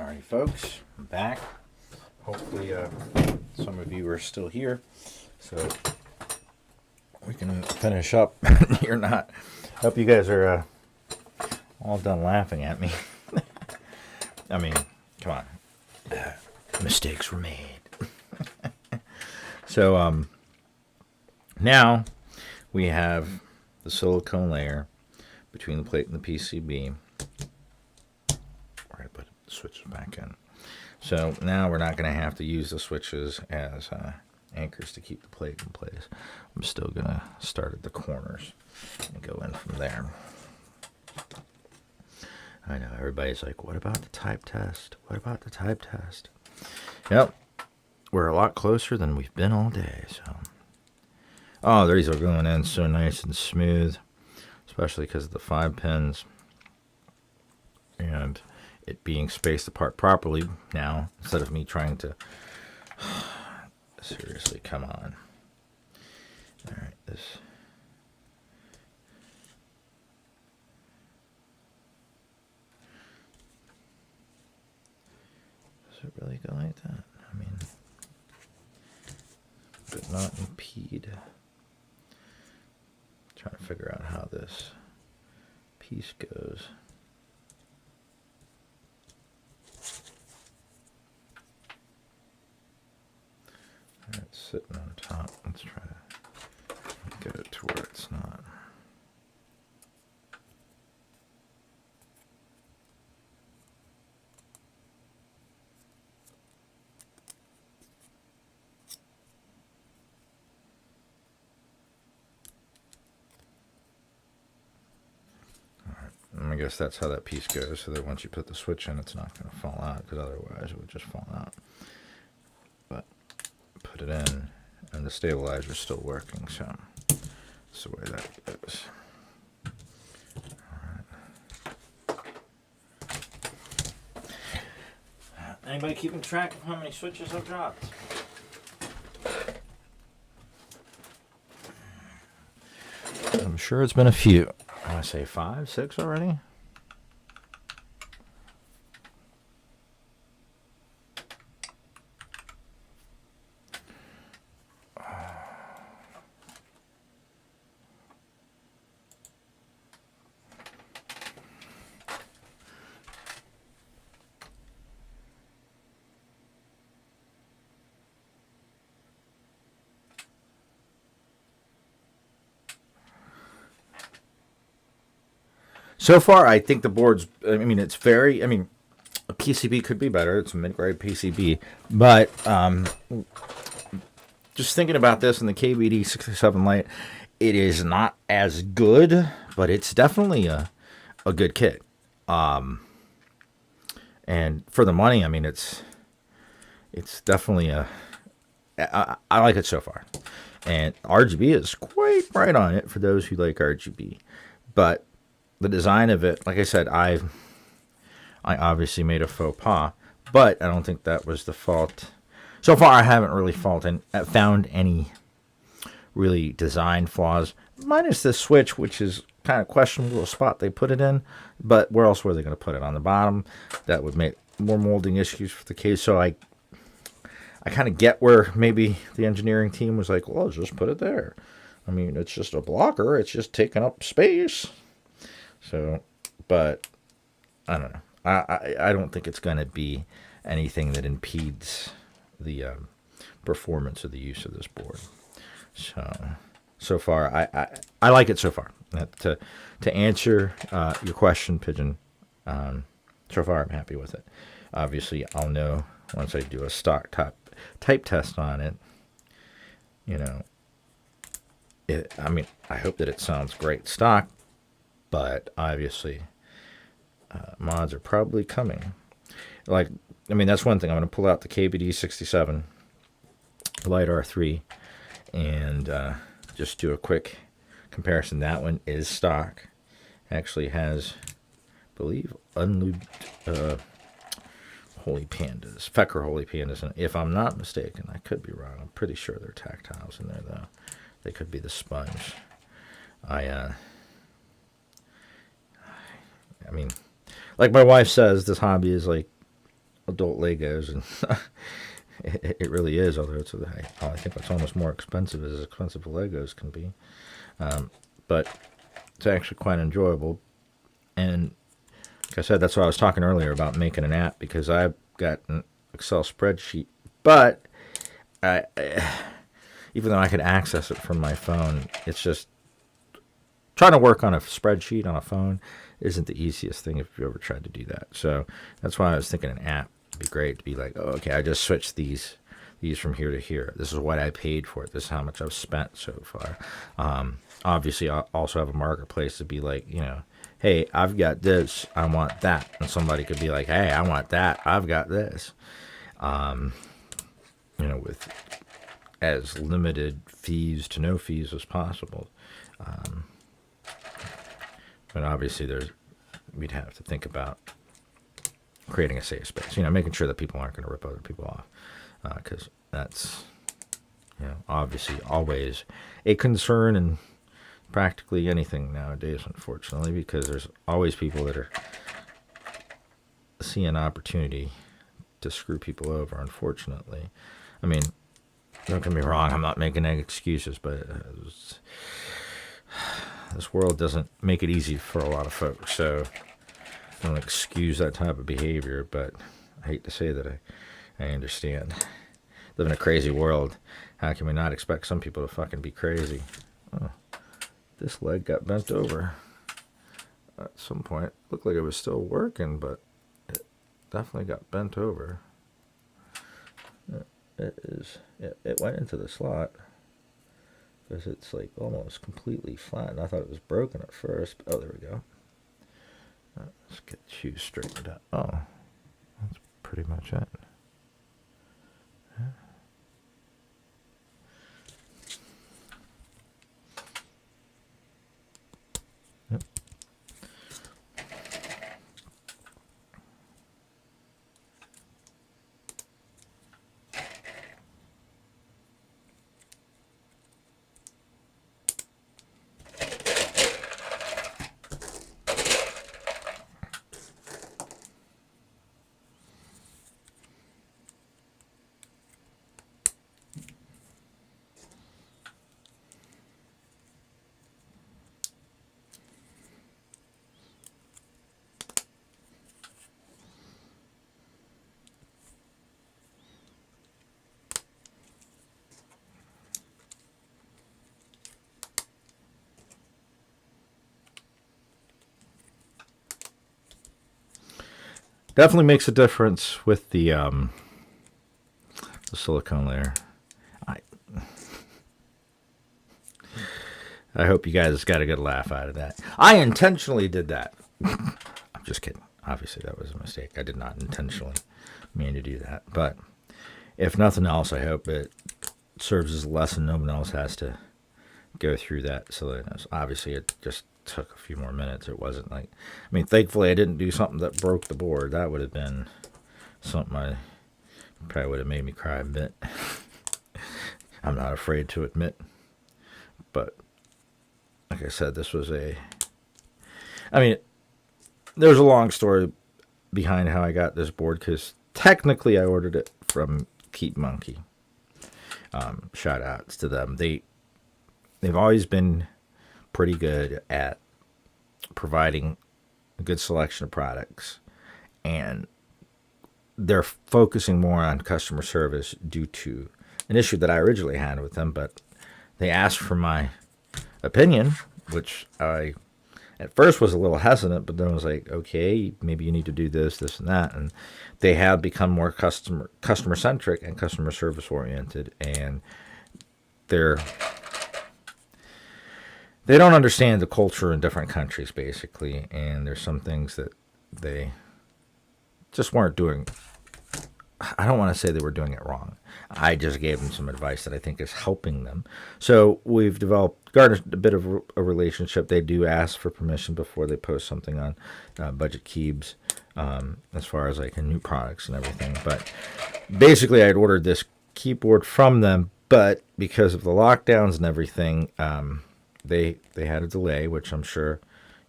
S1: Alright, folks, I'm back. Hopefully, some of you are still here, so we can finish up. You're not. Hope you guys are all done laughing at me. I mean, come on. Mistakes were made. So, now we have the silicone layer between the plate and the PCB. Where I put the switches back in. So now we're not going to have to use the switches as anchors to keep the plate in place. I'm still going to start at the corners and go in from there. I know everybody's like, what about the type test? What about the type test? Yep, we're a lot closer than we've been all day. So, oh, these are going in so nice and smooth, especially because of the 5 pins and it being spaced apart properly now, instead of me trying to seriously, come on. All right, this. Does it really go like that? I mean, but not impede. Trying to figure out how this piece goes. It's sitting on top. Let's try to get it to where it's not. I guess that's how that piece goes, so that once you put the switch in, it's not going to fall out, because otherwise it would just fall out. But put it in, and the stabilizer is still working, so that's the way that goes. All right. Anybody keeping track of how many switches I've dropped? I'm sure it's been a few. I want to say 5, 6 already. So far, I think the board's, I mean, it's very, I mean, a PCB could be better. It's a mid-grade PCB. But just thinking about this in the KBD67 Lite, it is not as good, but it's definitely a good kit. And for the money, I mean, it's definitely I like it so far. And RGB is quite bright on it for those who like RGB. But the design of it, like I said, I obviously made a faux pas, but I don't think that was the fault. So far, I haven't really found any really design flaws, minus this switch, which is kind of questionable spot they put it in. But where else were they going to put it? On the bottom? That would make more molding issues for the case. So I kind of get where maybe the engineering team was like, well, just put it there. I mean, it's just a blocker. It's just taking up space. So, but I don't know. I don't think it's going to be anything that impedes the performance of the use of this board. So far, I like it so far. To answer your question, Pigeon, so far I'm happy with it. Obviously, I'll know once I do a stock type test on it. You know, I mean, I hope that it sounds great stock. But obviously, mods are probably coming. Like, I mean, that's one thing. I'm going to pull out the KBD67 Lite R3 and just do a quick comparison. That one is stock. Actually has, I believe, unlubed Holy Pandas, Fecker Holy Pandas. And if I'm not mistaken, I could be wrong. I'm pretty sure they're tactiles in there, though. They could be the sponge. I mean, like my wife says, this hobby is like adult Legos, and it really is. Although I think it's almost more expensive, as expensive as Legos can be. But it's actually quite enjoyable. And like I said, that's why I was talking earlier about making an app, because I've got an Excel spreadsheet, but even though I could access it from my phone, it's just trying to work on a spreadsheet on a phone isn't the easiest thing if you ever tried to do that. So that's why I was thinking an app would be great to be like, oh, okay, I just switched these from here to here. This is what I paid for it. This is how much I've spent so far. Obviously, I also have a marketplace to be like, hey, I've got this, I want that. And somebody could be like, hey, I want that, I've got this. With as limited fees to no fees as possible. But obviously, we'd have to think about creating a safe space, making sure that people aren't going to rip other people off. Because that's, obviously always a concern in practically anything nowadays, unfortunately, because there's always people that are seeing an opportunity to screw people over, unfortunately. I mean, don't get me wrong, I'm not making any excuses, but this world doesn't make it easy for a lot of folks, so I don't excuse that type of behavior, but I hate to say that I understand. Live in a crazy world. How can we not expect some people to fucking be crazy? Oh, this leg got bent over. At some point, it looked like it was still working, but it definitely got bent over. It went into the slot because it's like almost completely flat. And I thought it was broken at first. But, oh, there we go. Let's get you straightened out. Oh, that's pretty much it. Yeah. Yep. Definitely makes a difference with the silicone layer. I hope you guys got a good laugh out of that. I intentionally did that. I'm just kidding. Obviously, that was a mistake. I did not intentionally mean to do that. But if nothing else, I hope it serves as a lesson. No one else has to go through that silliness. Obviously, it just took a few more minutes. It wasn't like, thankfully I didn't do something that broke the board. That would have been something I probably would have made me cry a bit. I'm not afraid to admit. But like I said, this was there's a long story behind how I got this board, because technically I ordered it from Keep Monkey. Shout outs to them. They've always been pretty good at providing a good selection of products, and they're focusing more on customer service due to an issue that I originally had with them. But they asked for my opinion, which I at first was a little hesitant, but then I was like, okay, maybe you need to do this, and that. And they have become more customer centric and customer service oriented, and they don't understand the culture in different countries, basically, and there's some things that they just weren't doing. I don't want to say they were doing it wrong. I just gave them some advice that I think is helping them. So we've garnered a bit of a relationship. They do ask for permission before they post something on Budget Keybs, as far as like new products and everything. But basically, I had ordered this keyboard from them, but because of the lockdowns and everything, they had a delay, which I'm sure,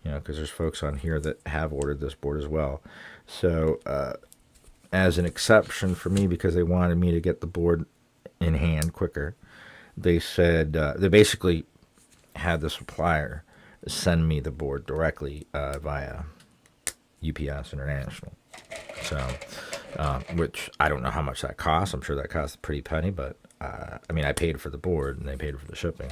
S1: because there's folks on here that have ordered this board as well. So as an exception for me, because they wanted me to get the board in hand quicker, they said they basically had the supplier send me the board directly via UPS International. So, which I don't know how much that costs. I'm sure that costs a pretty penny, but I mean, I paid for the board and they paid for the shipping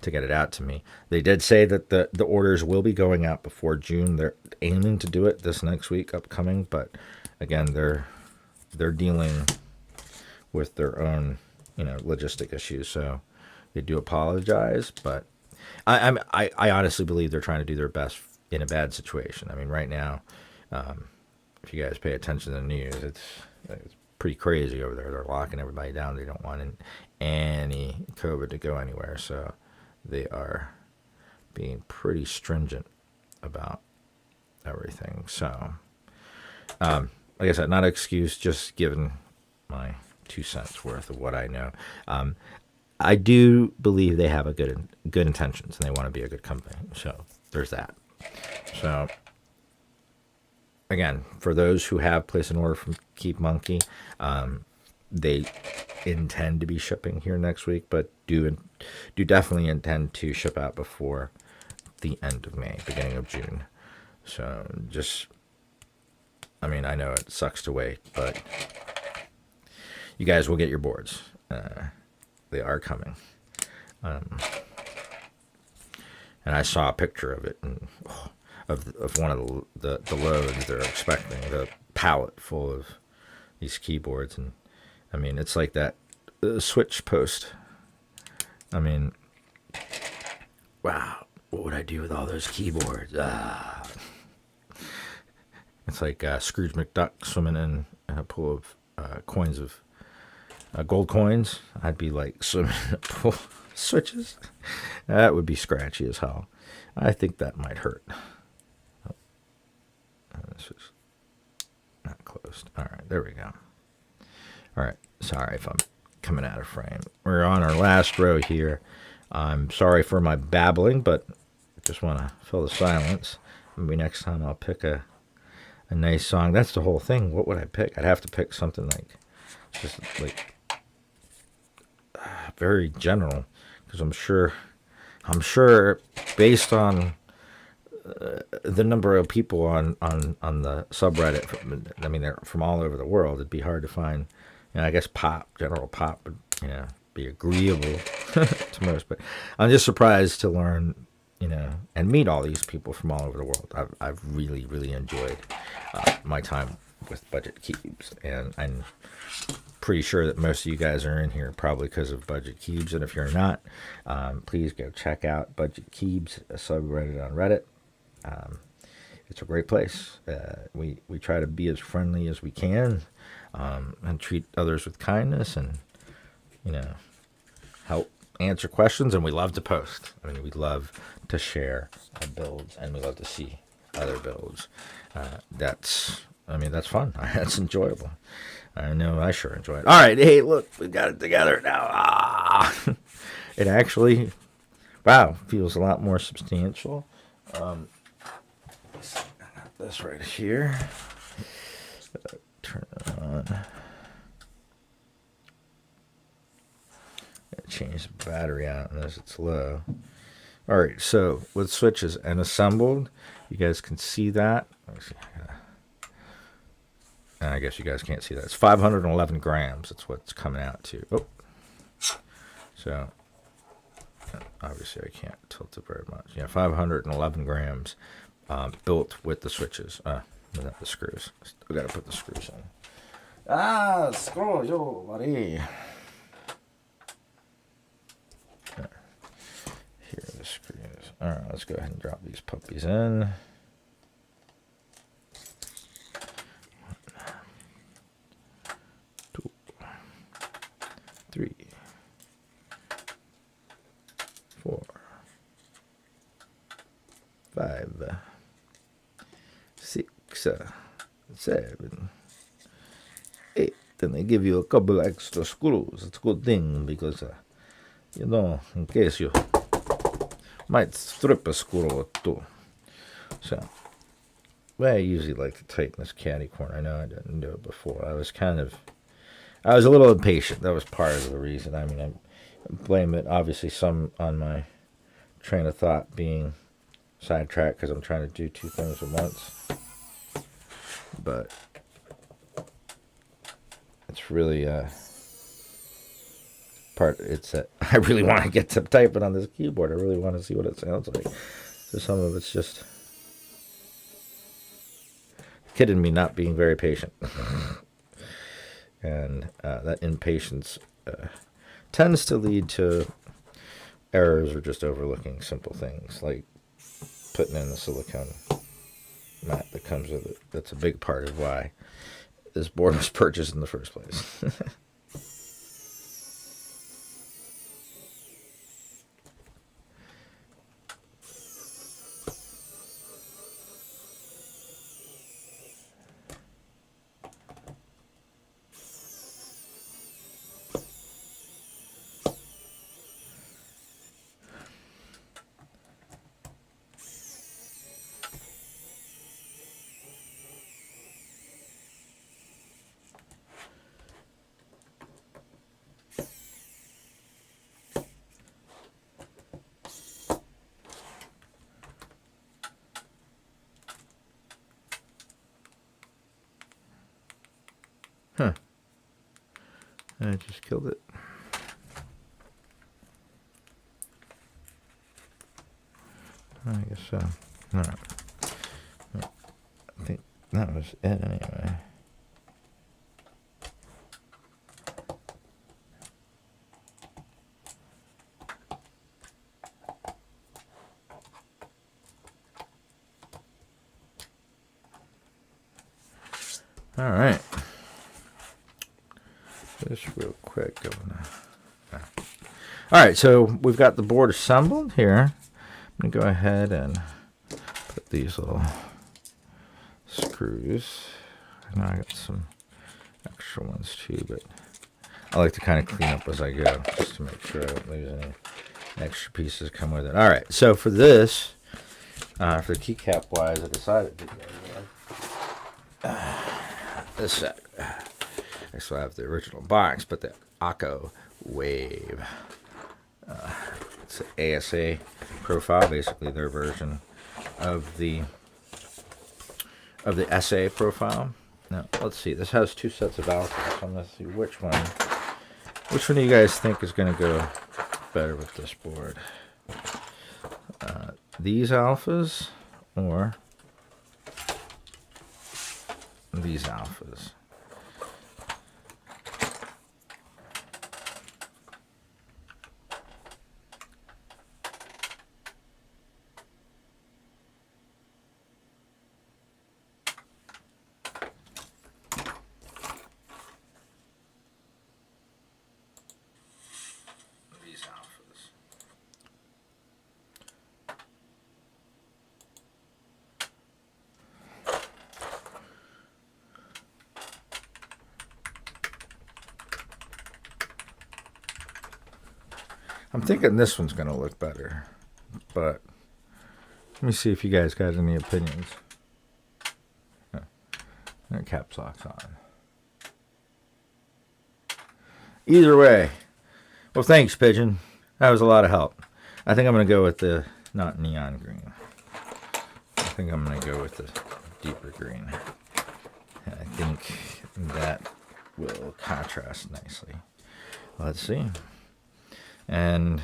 S1: to get it out to me. They did say that the orders will be going out before June. They're aiming to do it this next week upcoming, but again, they're dealing with their own, logistic issues. So they do apologize, but I honestly believe they're trying to do their best in a bad situation. I mean, right now, if you guys pay attention to the news, it's pretty crazy over there. They're locking everybody down. They don't want any COVID to go anywhere. So they are being pretty stringent about everything. So, like I said, not an excuse, just giving my 2 cents worth of what I know. I do believe they have good intentions and they want to be a good company. So there's that. So again, for those who have placed an order from Keep Monkey, they intend to be shipping here next week, but do definitely intend to ship out before the end of May, beginning of June. So I know it sucks to wait, but you guys will get your boards. They are coming. And I saw a picture of it, and of one of the loads they're expecting, the pallet full of these keyboards. And I mean, it's like that switch post. I mean, wow, what would I do with all those keyboards? It's like Scrooge McDuck swimming in a pool of coins of gold coins. I'd be like swimming in a pool of switches. That would be scratchy as hell. I think that might hurt. This is not closed. All right, there we go. All right, sorry if I'm coming out of frame. We're on our last row here. I'm sorry for my babbling, but just want to fill the silence. Maybe next time I'll pick a nice song. That's the whole thing. What would I pick? I'd have to pick something like very general, because I'm sure based on the number of people on the subreddit, I mean, they're from all over the world. It'd be hard to find, I guess general pop would, be agreeable to most, but I'm just surprised to learn, and meet all these people from all over the world. I've really, really enjoyed my time with Budget Cubes, and I'm pretty sure that most of you guys are in here probably because of Budget Cubes, and if you're not, please go check out Budget Cubes, a subreddit on Reddit. It's a great place. We try to be as friendly as we can, and treat others with kindness, and help answer questions, and we love to post. I mean, we love to share our builds, and we love to see other builds. That's fun. That's enjoyable. I know I sure enjoy it. All right, hey, look, we got it together now. It actually, feels a lot more substantial. I got this right here. Turn it on. Change the battery out unless it's low. All right, so with switches and assembled, you guys can see that. Let me see. I guess you guys can't see that. It's 511 grams. That's what it's coming out to. Oh, so obviously I can't tilt it very much. 511 grams built with the switches. Without the screws. Still got to put the screws in. Screw you, buddy. Here are the screws. All right, let's go ahead and drop these puppies in. 1, 2, 3, 4, 5, 6, 7, 8. Then they give you a couple extra screws. It's a good thing because, in case you might strip a screw or two. So, way I usually like to tighten this caddy corner. I know I didn't do it before. I was a little impatient. That was part of the reason. I mean, I blame it obviously some on my train of thought being sidetracked because I'm trying to do two things at once. But it's really it's that I really want to get to typing on this keyboard. I really want to see what it sounds like. So some of it's just kidding me not being very patient. And that impatience tends to lead to errors or just overlooking simple things like putting in the silicone mat that comes with it. That's a big part of why this board was purchased in the first place. Huh. I just killed it. I guess so. All right. I think that was it anyway. All right. Just real quick. All right, so we've got the board assembled here. I'm going to go ahead and put these little screws. I know I got some extra ones too, but I like to kind of clean up as I go just to make sure I don't lose any extra pieces come with it. All right, so for this, for the keycap wise, I decided to go this set. I still have the original box, but the Akko Wave. It's an ASA profile, basically their version of the SA profile. Now let's see. This has two sets of alphas. So I'm gonna see which one do you guys think is gonna go better with this board? These alphas or these alphas? I'm thinking this one's going to look better, but let me see if you guys got any opinions. Caps lock's on. Either way, well, thanks, Pigeon. That was a lot of help. I think I'm going to go with the not neon green. I think I'm going to go with the deeper green. I think that will contrast nicely. Let's see. And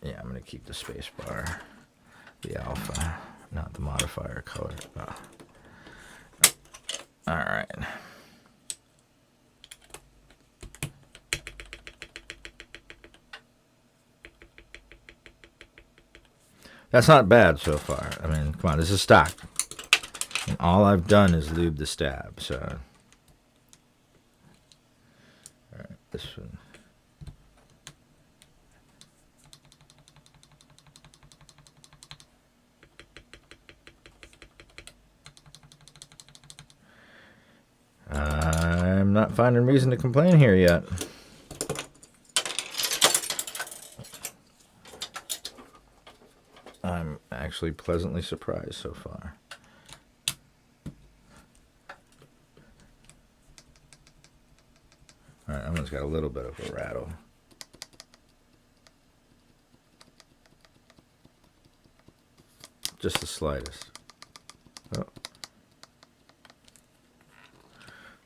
S1: yeah, I'm going to keep the space bar, the alpha, not the modifier color. Oh. All right. That's not bad so far. I mean, come on, this is stock. And all I've done is lube the stab, so. All right, this one. I'm not finding reason to complain here yet. I'm actually pleasantly surprised so far. All right, that one's got a little bit of a rattle. Just the slightest. Oh.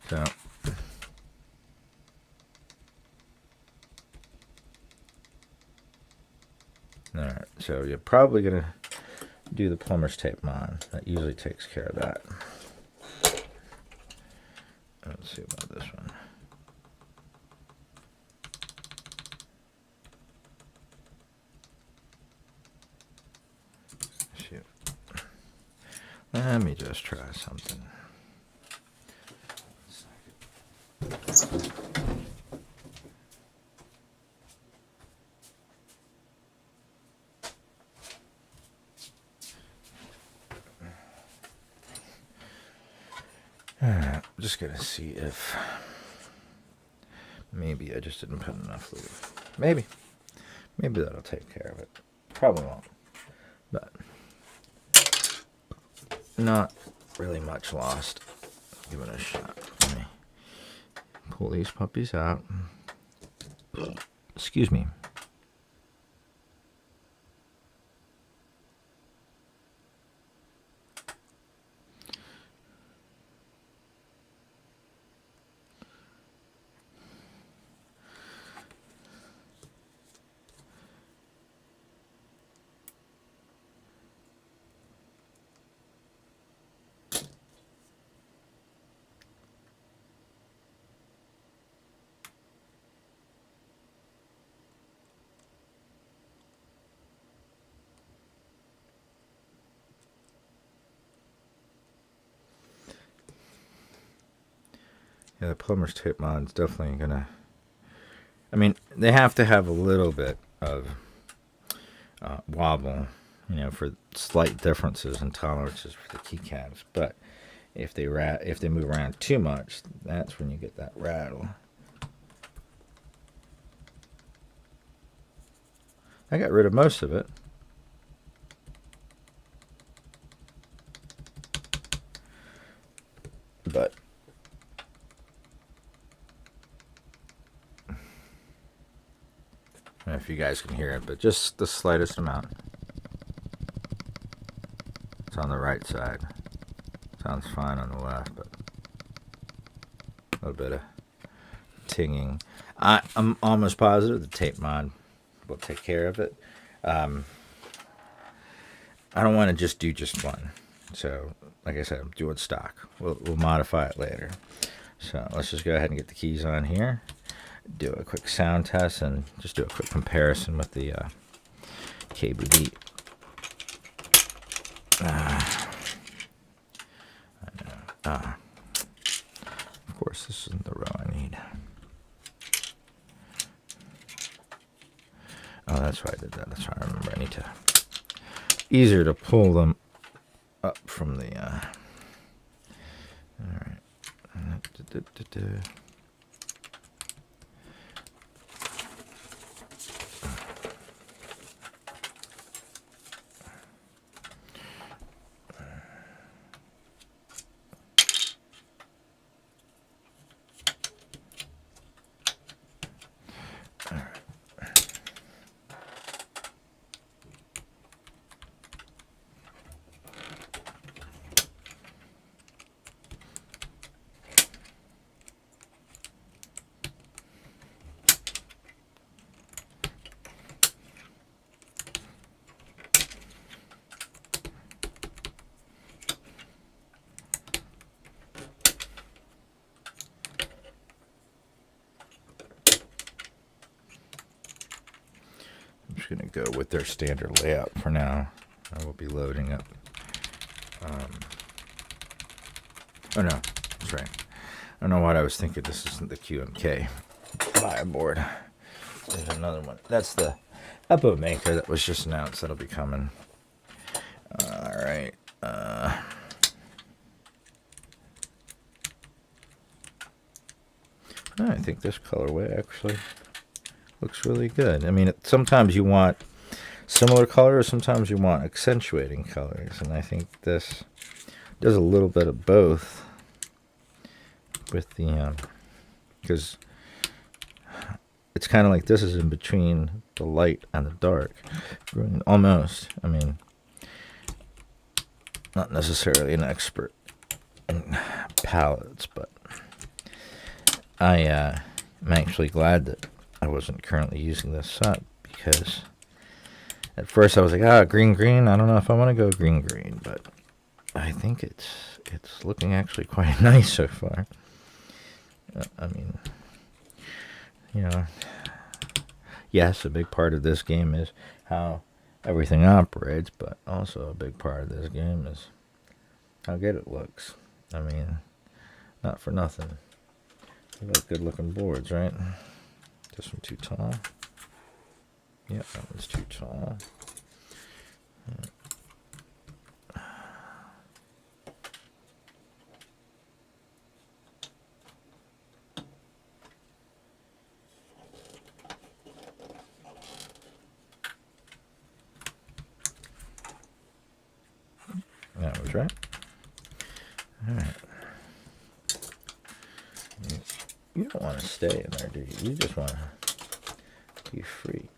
S1: So. Alright, so you're probably going to do the plumber's tape on. That usually takes care of that. Let's see about this one. Shoot. Let me just try something. I'm just gonna see if maybe I just didn't put enough lube. Maybe that'll take care of it. Probably won't, but not really much lost. Give it a shot. Let me pull these puppies out. Excuse me. Yeah, the plumber's tape mod's definitely gonna. I mean, they have to have a little bit of wobble, you know, for slight differences in tolerances for the keycaps. But if they move around too much, that's when you get that rattle. I got rid of most of it. But I don't know if you guys can hear it, but just the slightest amount. It's on the right side. Sounds fine on the left, but a little bit of tinging. I'm almost positive the tape mod will take care of it. I don't want to just do just one. So, like I said, I'm doing stock. We'll modify it later. So let's just go ahead and get the keys on here. Do a quick sound test and just do a quick comparison with the KBD. Of course, this isn't the row I need. Oh, that's why I did that. That's why I remember. I need to. Easier to pull them up from the. All right. Going to go with their standard layout for now. I will be loading up. Oh no, that's right. I don't know what I was thinking. This isn't the QMK buy board. There's another one. That's the Epo maker that was just announced. That'll be coming. All right. I think this colorway actually looks really good. I mean, sometimes you want similar colors, sometimes you want accentuating colors, and I think this does a little bit of both with the, because it's kind of like this is in between the light and the dark. Almost. I mean, not necessarily an expert in palettes, but I'm actually glad that I wasn't currently using this set, because at first I was like, green, I don't know if I want to go green, but I think it's looking actually quite nice so far. I mean, you know, yes, a big part of this game is how everything operates, but also a big part of this game is how good it looks. I mean, not for nothing. You got good looking boards, right? This one too tall. Yep, that one's too tall. That was right. All right. You don't want to stay in there, do you? You just want to be free.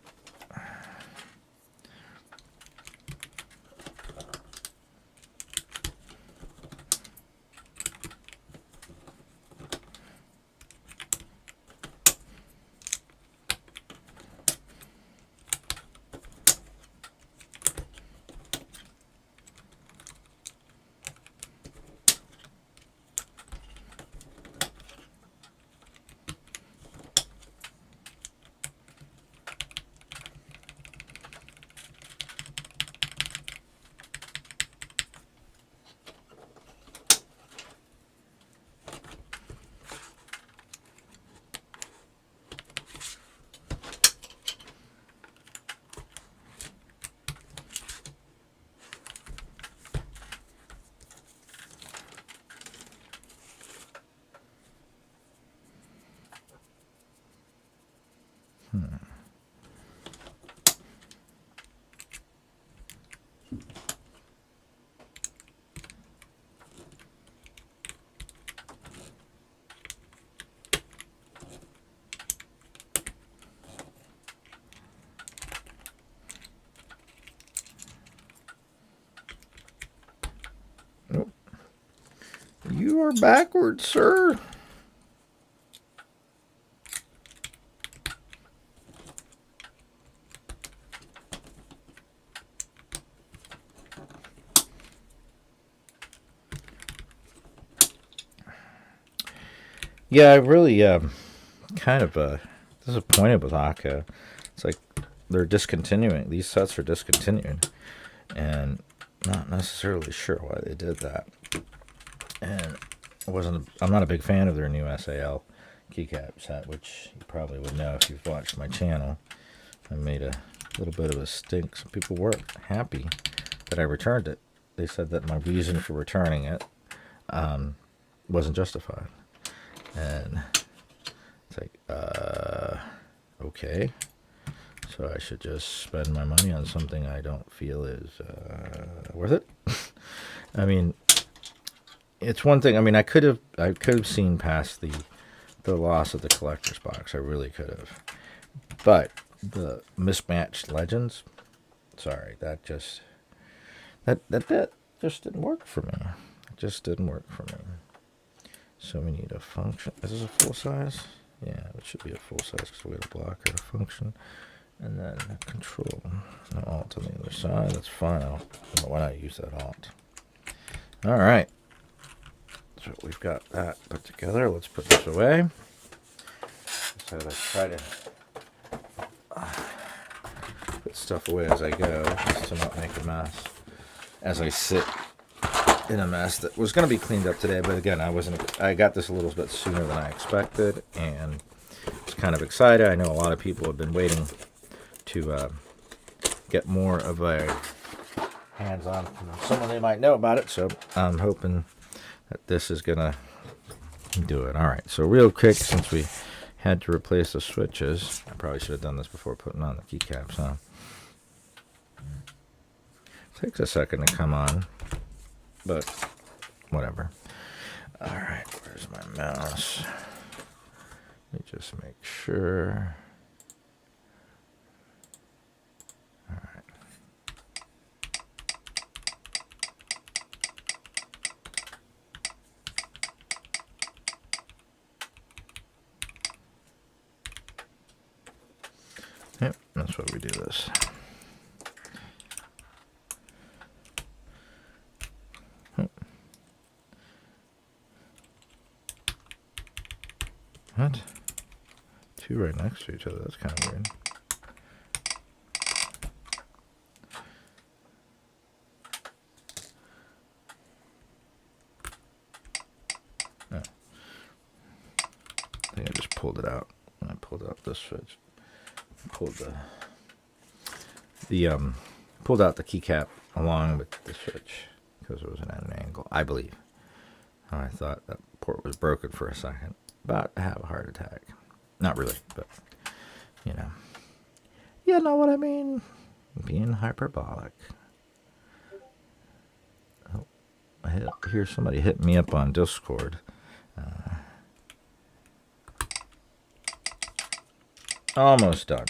S1: Nope. You are backwards, sir. Yeah, I really kind of disappointed with Akka. It's like they're discontinuing. These sets are discontinued, and not necessarily sure why they did that. And I'm not a big fan of their new SAL keycap set, which you probably would know if you've watched my channel. I made a little bit of a stink. Some people weren't happy that I returned it. They said that my reason for returning it wasn't justified. And it's like, okay. So I should just spend my money on something I don't feel is worth it. I mean, it's one thing. I mean, I could have seen past the loss of the collector's box. I really could have. But the mismatched legends, sorry, that just didn't work for me. It just didn't work for me. So we need a function. Is this a full size? Yeah, it should be a full size because we got a blocker, a function, and then a control. No alt on the other side. That's fine. Why not use that alt? All right. So we've got that put together. Let's put this away. So let's try to put stuff away as I go, just to not make a mess. As I sit in a mess that was going to be cleaned up today, but again, I got this a little bit sooner than I expected, and I was kind of excited. I know a lot of people have been waiting to get more of a hands-on from someone they might know about it, so I'm hoping that this is going to do it. All right, so real quick, since we had to replace the switches, I probably should have done this before putting on the keycaps, huh? Takes a second to come on, but whatever. All right, where's my mouse? Let me just make sure. Yep, that's why we do this. What? Two right next to each other. That's kind of weird. Oh. I think I just pulled it out. When I pulled out this switch, pulled pulled out the keycap along with the switch because it was at an angle, I believe. I thought that port was broken for a second. About to have a heart attack. Not really, but you know. You know what I mean? Being hyperbolic. Oh, I hear somebody hit me up on Discord. Almost done.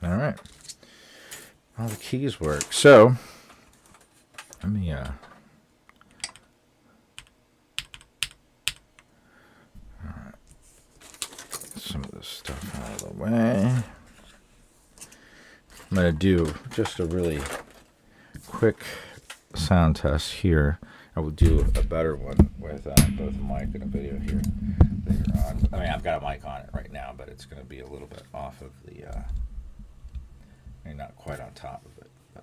S1: All right. All the keys work. So, let me some of this stuff out of the way. I'm going to do just a really quick sound test here. I will do a better one with both a mic and a video here later on. I mean, I've got a mic on it right now, but it's going to be a little bit off of the, I mean, not quite on top of it. But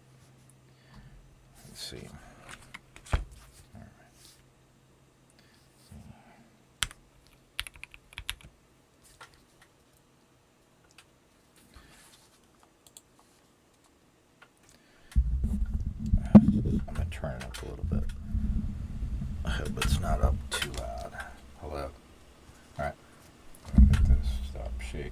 S1: let's see. All right. I'm going to turn it up a little bit. I hope it's not up too loud. Hello. All right. I'm going to get this stop shaking.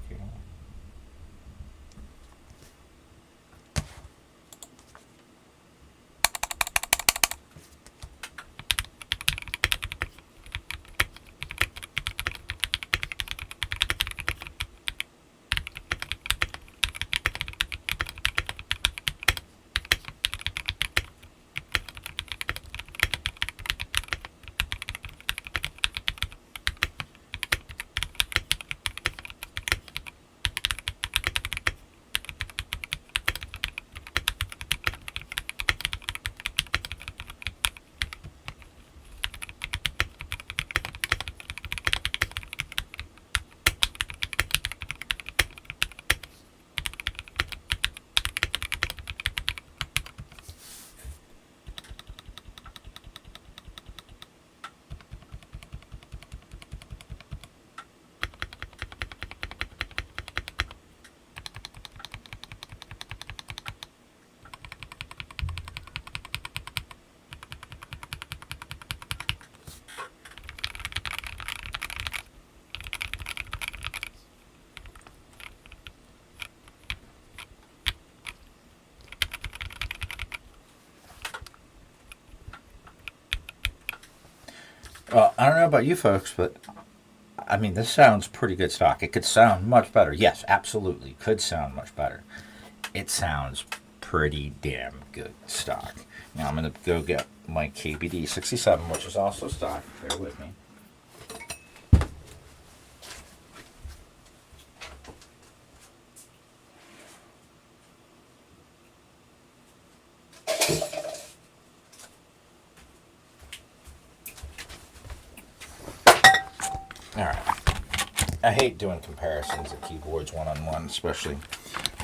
S1: Well, I don't know about you folks, but I mean, this sounds pretty good stock. It could sound much better. Yes, absolutely. Could sound much better. It sounds pretty damn good stock. Now I'm going to go get my KBD67, which is also stock. Bear with me. Alright. I hate doing comparisons of keyboards one-on-one, especially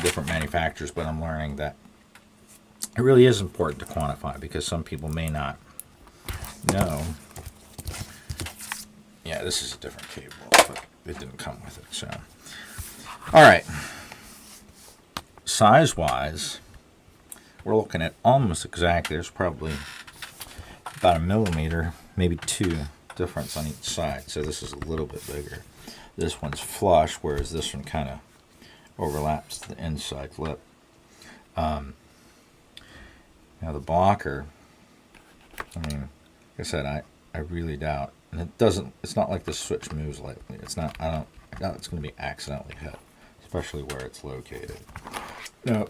S1: different manufacturers, but I'm learning that it really is important to quantify because some people may not know. Yeah, this is a different cable, but it didn't come with it, so. Alright. Size-wise, we're looking at almost exactly, there's probably about a millimeter, maybe two difference on each side. So this is a little bit bigger. This one's flush, whereas this one kind of overlaps the inside lip. Now the blocker, I mean, like I said, I really doubt And it doesn't, it's not like the switch moves lightly. It's not, I doubt it's going to be accidentally hit, especially where it's located. Now,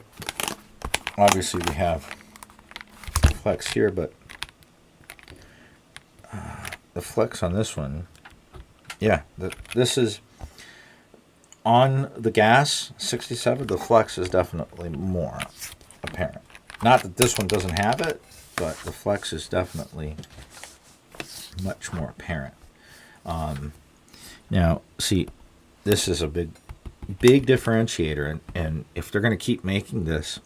S1: obviously we have flex here, but the flex on this one, yeah, this is on the gas 67. The flex is definitely more apparent. Not that this one doesn't have it, but the flex is definitely much more apparent. Now, see, this is a big differentiator, and if they're going to keep making this,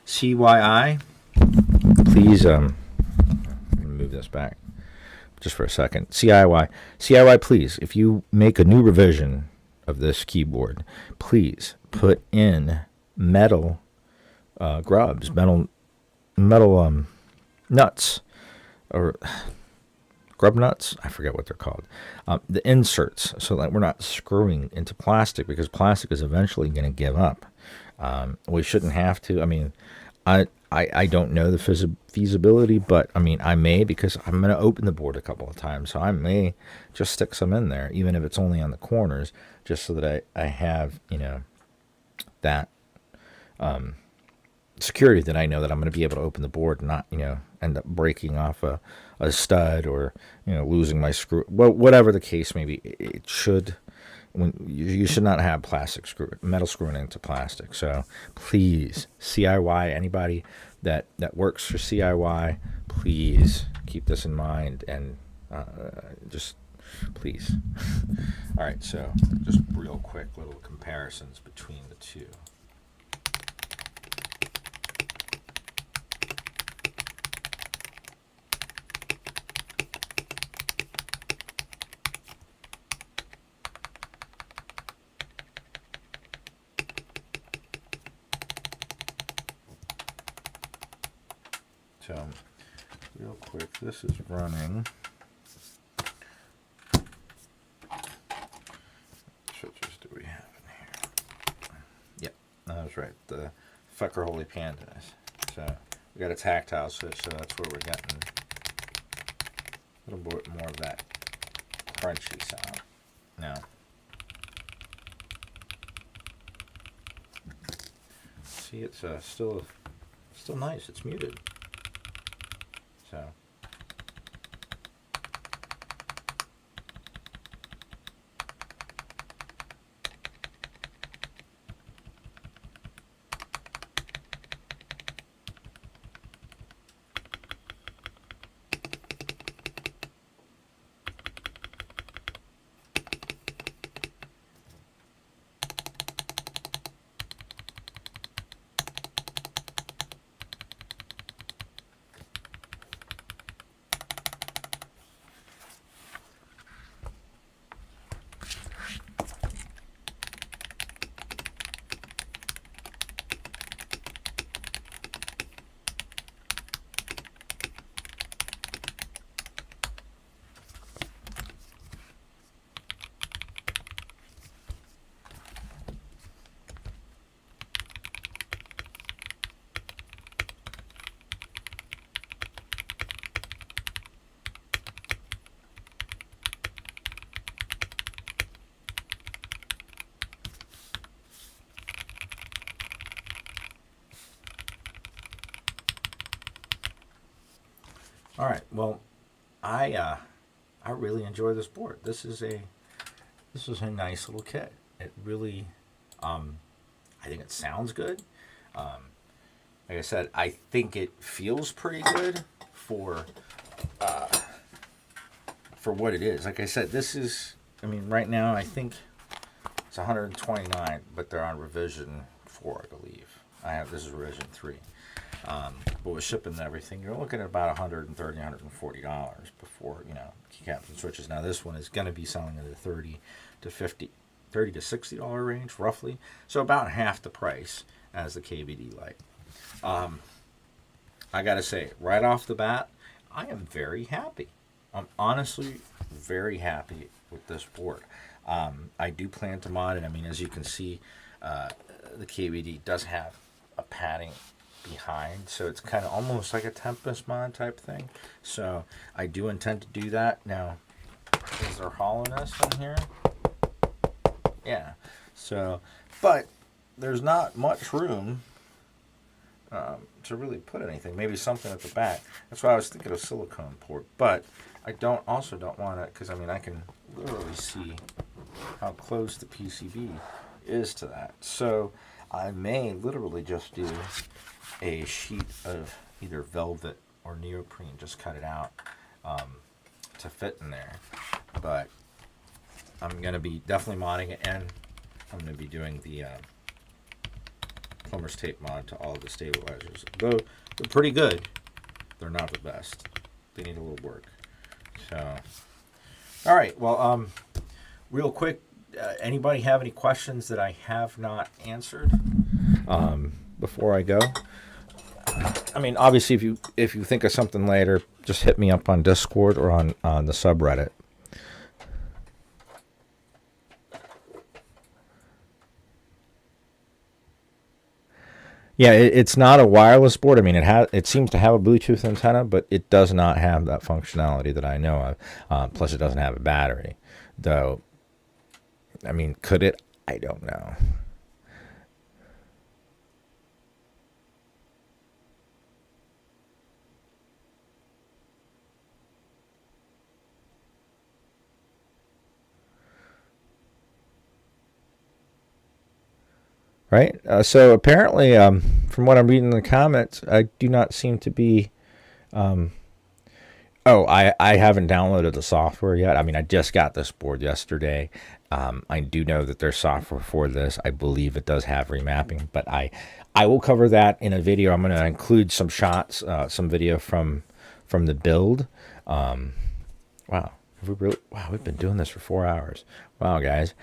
S1: CYI, please, let me move this back just for a second. CIY, please, if you make a new revision of this keyboard, please put in metal grubs, metal nuts, or grub nuts, I forget what they're called, the inserts, so that we're not screwing into plastic, because plastic is eventually going to give up. We shouldn't have to. I mean, I don't know the feasibility, but I mean, I may, because I'm going to open the board a couple of times, so I may just stick some in there, even if it's only on the corners, just so that I have, you know, that security, that I know that I'm going to be able to open the board and not, you know, end up breaking off a stud, or, you know, losing my screw. Well, whatever the case may be, it should, when you should not have metal screwing into plastic. So please, CIY, anybody that works for CIY, please keep this in mind, and just please. All right, so just real quick little comparisons between the two. So, real quick, this is running. Switches do we have in here? Yep, that was right. The Fecker Holy Pandas. So we got a tactile switch, so that's where we're getting a little bit more of that crunchy sound. Now, see, it's still nice. It's muted. So, all right. Well, I really enjoy this board. This is a nice little kit. It really, I think it sounds good. Like I said, I think it feels pretty good for what it is. Like I said, this is, I mean, right now I think it's 129, but they're on revision 4, I believe. This is revision 3. But with shipping and everything, you're looking at about $130, $140 before, you know, keycaps and switches. Now this one is going to be selling in the $30 to $60 range, roughly. So about half the price as the KBD Lite. I got to say, right off the bat, I am very happy. I'm honestly very happy with this board. I do plan to mod it. I mean, as you can see, the KBD does have a padding behind, so it's kind of almost like a Tempest mod type thing. So I do intend to do that. Now, is there hollowness in here? Yeah. So, but there's not much room to really put anything. Maybe something at the back. That's why I was thinking of silicone port. But I also don't want it, because I mean I can literally see how close the PCB is to that. So I may literally just do a sheet of either velvet or neoprene, just cut it out to fit in there. But I'm going to be definitely modding it, and I'm going to be doing the plumber's tape mod to all of the stabilizers. Though they're pretty good, they're not the best. They need a little work. So, all right. Well, real quick, anybody have any questions that I have not answered before I go? I mean, obviously, if you think of something later, just hit me up on Discord or on the subreddit. Yeah, it's not a wireless board. I mean, it seems to have a Bluetooth antenna, but it does not have that functionality that I know of. Plus, it doesn't have a battery. Though, I mean, could it? I don't know. Right? So apparently, from what I'm reading in the comments, I do not seem to be... I haven't downloaded the software yet. I mean, I just got this board yesterday. I do know that there's software for this. I believe it does have remapping, but I will cover that in a video. I'm going to include some shots, some video from the build. Wow. We've been doing this for 4 hours. Wow, guys.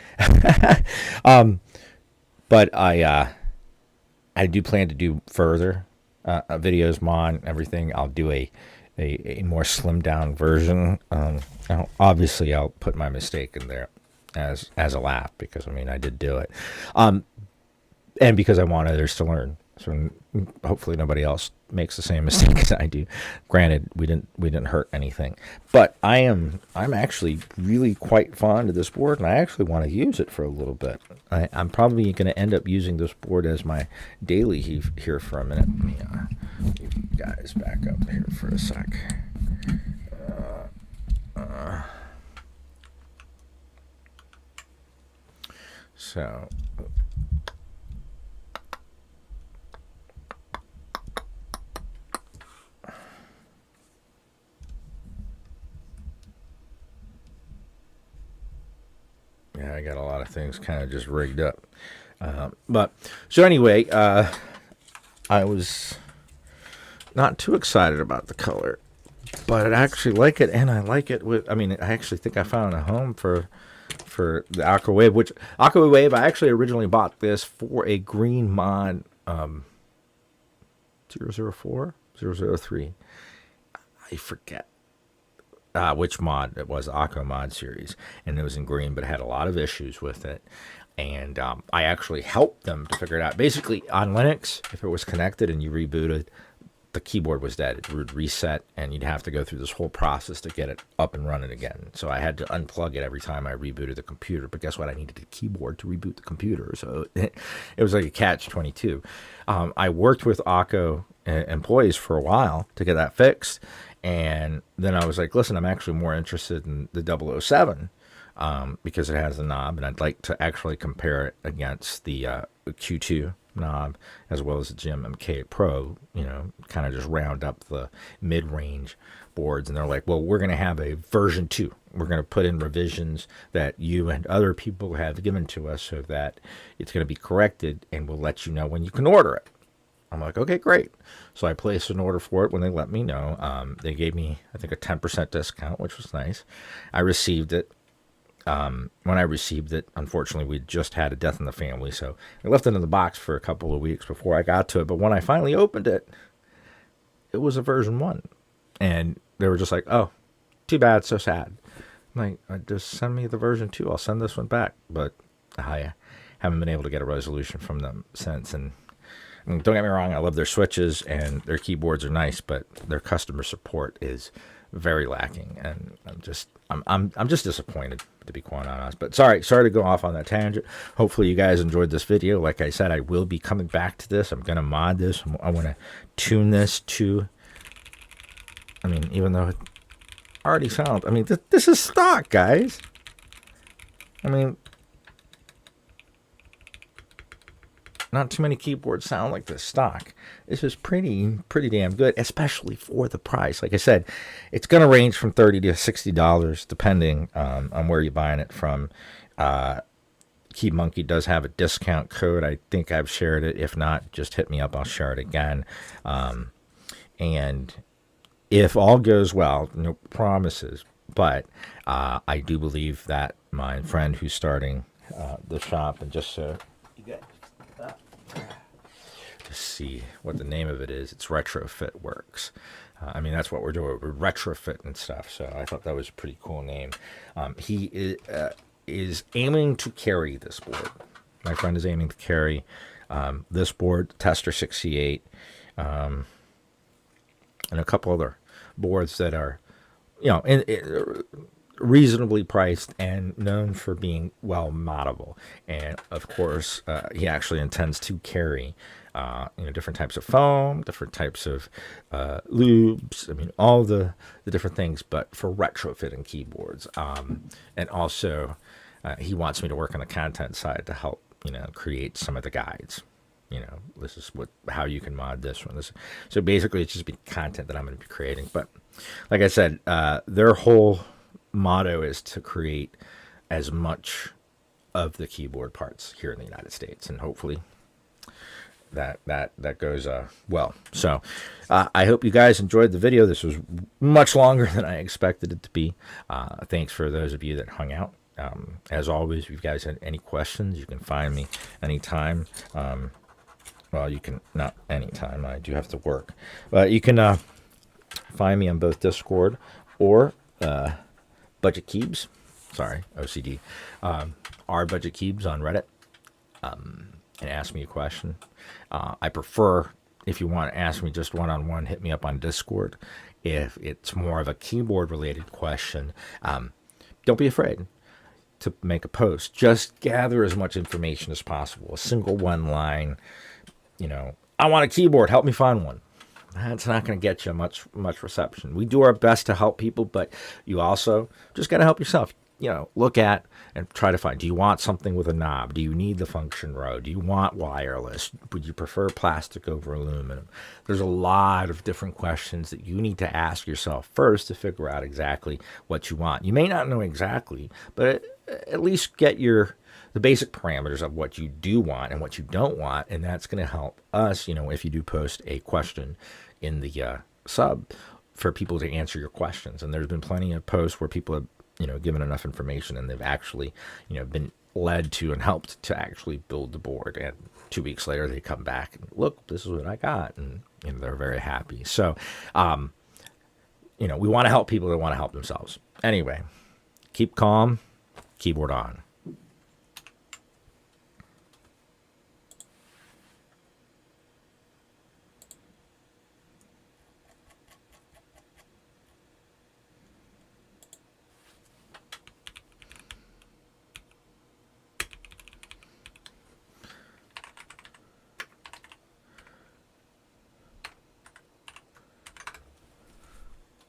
S1: But I do plan to do further videos, mod, everything. I'll do a more slimmed down version. Obviously, I'll put my mistake in there as a laugh, because I mean I did do it, and because I want others to learn. So hopefully nobody else makes the same mistake as I do. Granted, we didn't hurt anything, but I'm actually really quite fond of this board, and I actually want to use it for a little bit. I'm probably going to end up using this board as my daily here for a minute. Let me get you guys back up here for a sec. So. Yeah, I got a lot of things kind of just rigged up. But so anyway, I was not too excited about the color, but I actually like it, and I like it with. I mean, I actually think I found a home for the Aqua Wave, which Aqua Wave I actually originally bought this for a green mod 004, 003. I forget. Which mod it was, Aqua mod series, and it was in green, but it had a lot of issues with it, and I actually helped them to figure it out. Basically, on Linux, if it was connected and you rebooted, the keyboard was dead. It would reset, and you'd have to go through this whole process to get it up and running again. So I had to unplug it every time I rebooted the computer, but guess what? I needed a keyboard to reboot the computer, so it was like a catch-22. I worked with Aqua employees for a while to get that fixed. And then I was like, listen, I'm actually more interested in the 007 because it has the knob, and I'd like to actually compare it against the Q2 knob as well as the GMMK Pro, kind of just round up the mid-range boards. And they're like, well, we're going to have a version 2. We're going to put in revisions that you and other people have given to us so that it's going to be corrected, and we'll let you know when you can order it. I'm like, okay, great. So I placed an order for it when they let me know. They gave me, I think, a 10% discount, which was nice. I received it. When I received it, unfortunately, we just had a death in the family, so I left it in the box for a couple of weeks before I got to it. But when I finally opened it, it was a version 1. And they were just like, oh, too bad, so sad. I'm like, just send me the version 2. I'll send this one back. But I haven't been able to get a resolution from them since. And don't get me wrong, I love their switches and their keyboards are nice, but their customer support is very lacking, and I'm just disappointed, to be quite honest. But sorry to go off on that tangent. Hopefully you guys enjoyed this video. Like I said, I will be coming back to this. I'm gonna mod this. I want to tune this to, I mean, even though it already sounds, I mean, this is stock, guys. I mean, not too many keyboards sound like this stock. This is pretty damn good, especially for the price. Like I said, it's going to range from $30 to $60 depending on where you're buying it from. KeyMonkey does have a discount code. I think I've shared it. If not, just hit me up. I'll share it again. And if all goes well, no promises, but I do believe that my friend who's starting the shop, and just so you guys to see what the name of it is, it's Retrofit Works. I mean, that's what we're doing. We're retrofitting and stuff. So I thought that was a pretty cool name. He is aiming to carry this board. My friend is aiming to carry this board, Tester 68, and a couple other boards that are, you know, reasonably priced and known for being well moddable. And of course, he actually intends to carry you know, different types of foam, different types of lubes, I mean, all the different things, but for retrofitting keyboards. And also, he wants me to work on the content side to help, you know, create some of the guides. You know, this is how you can mod this one. So basically, it's just be content that I'm going to be creating. But like I said, their whole motto is to create as much of the keyboard parts here in the United States, and hopefully that goes well. So I hope you guys enjoyed the video. This was much longer than I expected it to be. Thanks for those of you that hung out. As always, if you guys had any questions, you can find me anytime. Well, you can, not anytime, I do have to work, but you can find me on both Discord or Budget Keebs, sorry, OCD, our Budget Keebs on Reddit, and ask me a question. I prefer, if you want to ask me just one-on-one, hit me up on Discord. If it's more of a keyboard-related question, don't be afraid to make a post. Just gather as much information as possible. A single one line, you know, I want a keyboard, help me find one. That's not going to get you much reception. We do our best to help people, but you also just got to help yourself. You know, look at and try to find, do you want something with a knob? Do you need the function row? Do you want wireless? Would you prefer plastic over aluminum? There's a lot of different questions that you need to ask yourself first to figure out exactly what you want. You may not know exactly, but at least get the basic parameters of what you do want and what you don't want, and that's going to help us, you know, if you do post a question in the sub, for people to answer your questions. And there's been plenty of posts where people have, you know, given enough information and they've actually, you know, been led to and helped to actually build the board. And 2 weeks later, they come back and look, this is what I got. And, you know, they're very happy. So, you know, we want to help people that want to help themselves. Anyway, keep calm, keyboard on.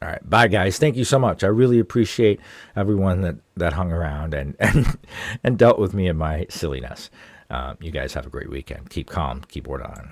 S1: All right, bye guys. Thank you so much. I really appreciate everyone that hung around and dealt with me and my silliness. You guys have a great weekend. Keep calm, keyboard on.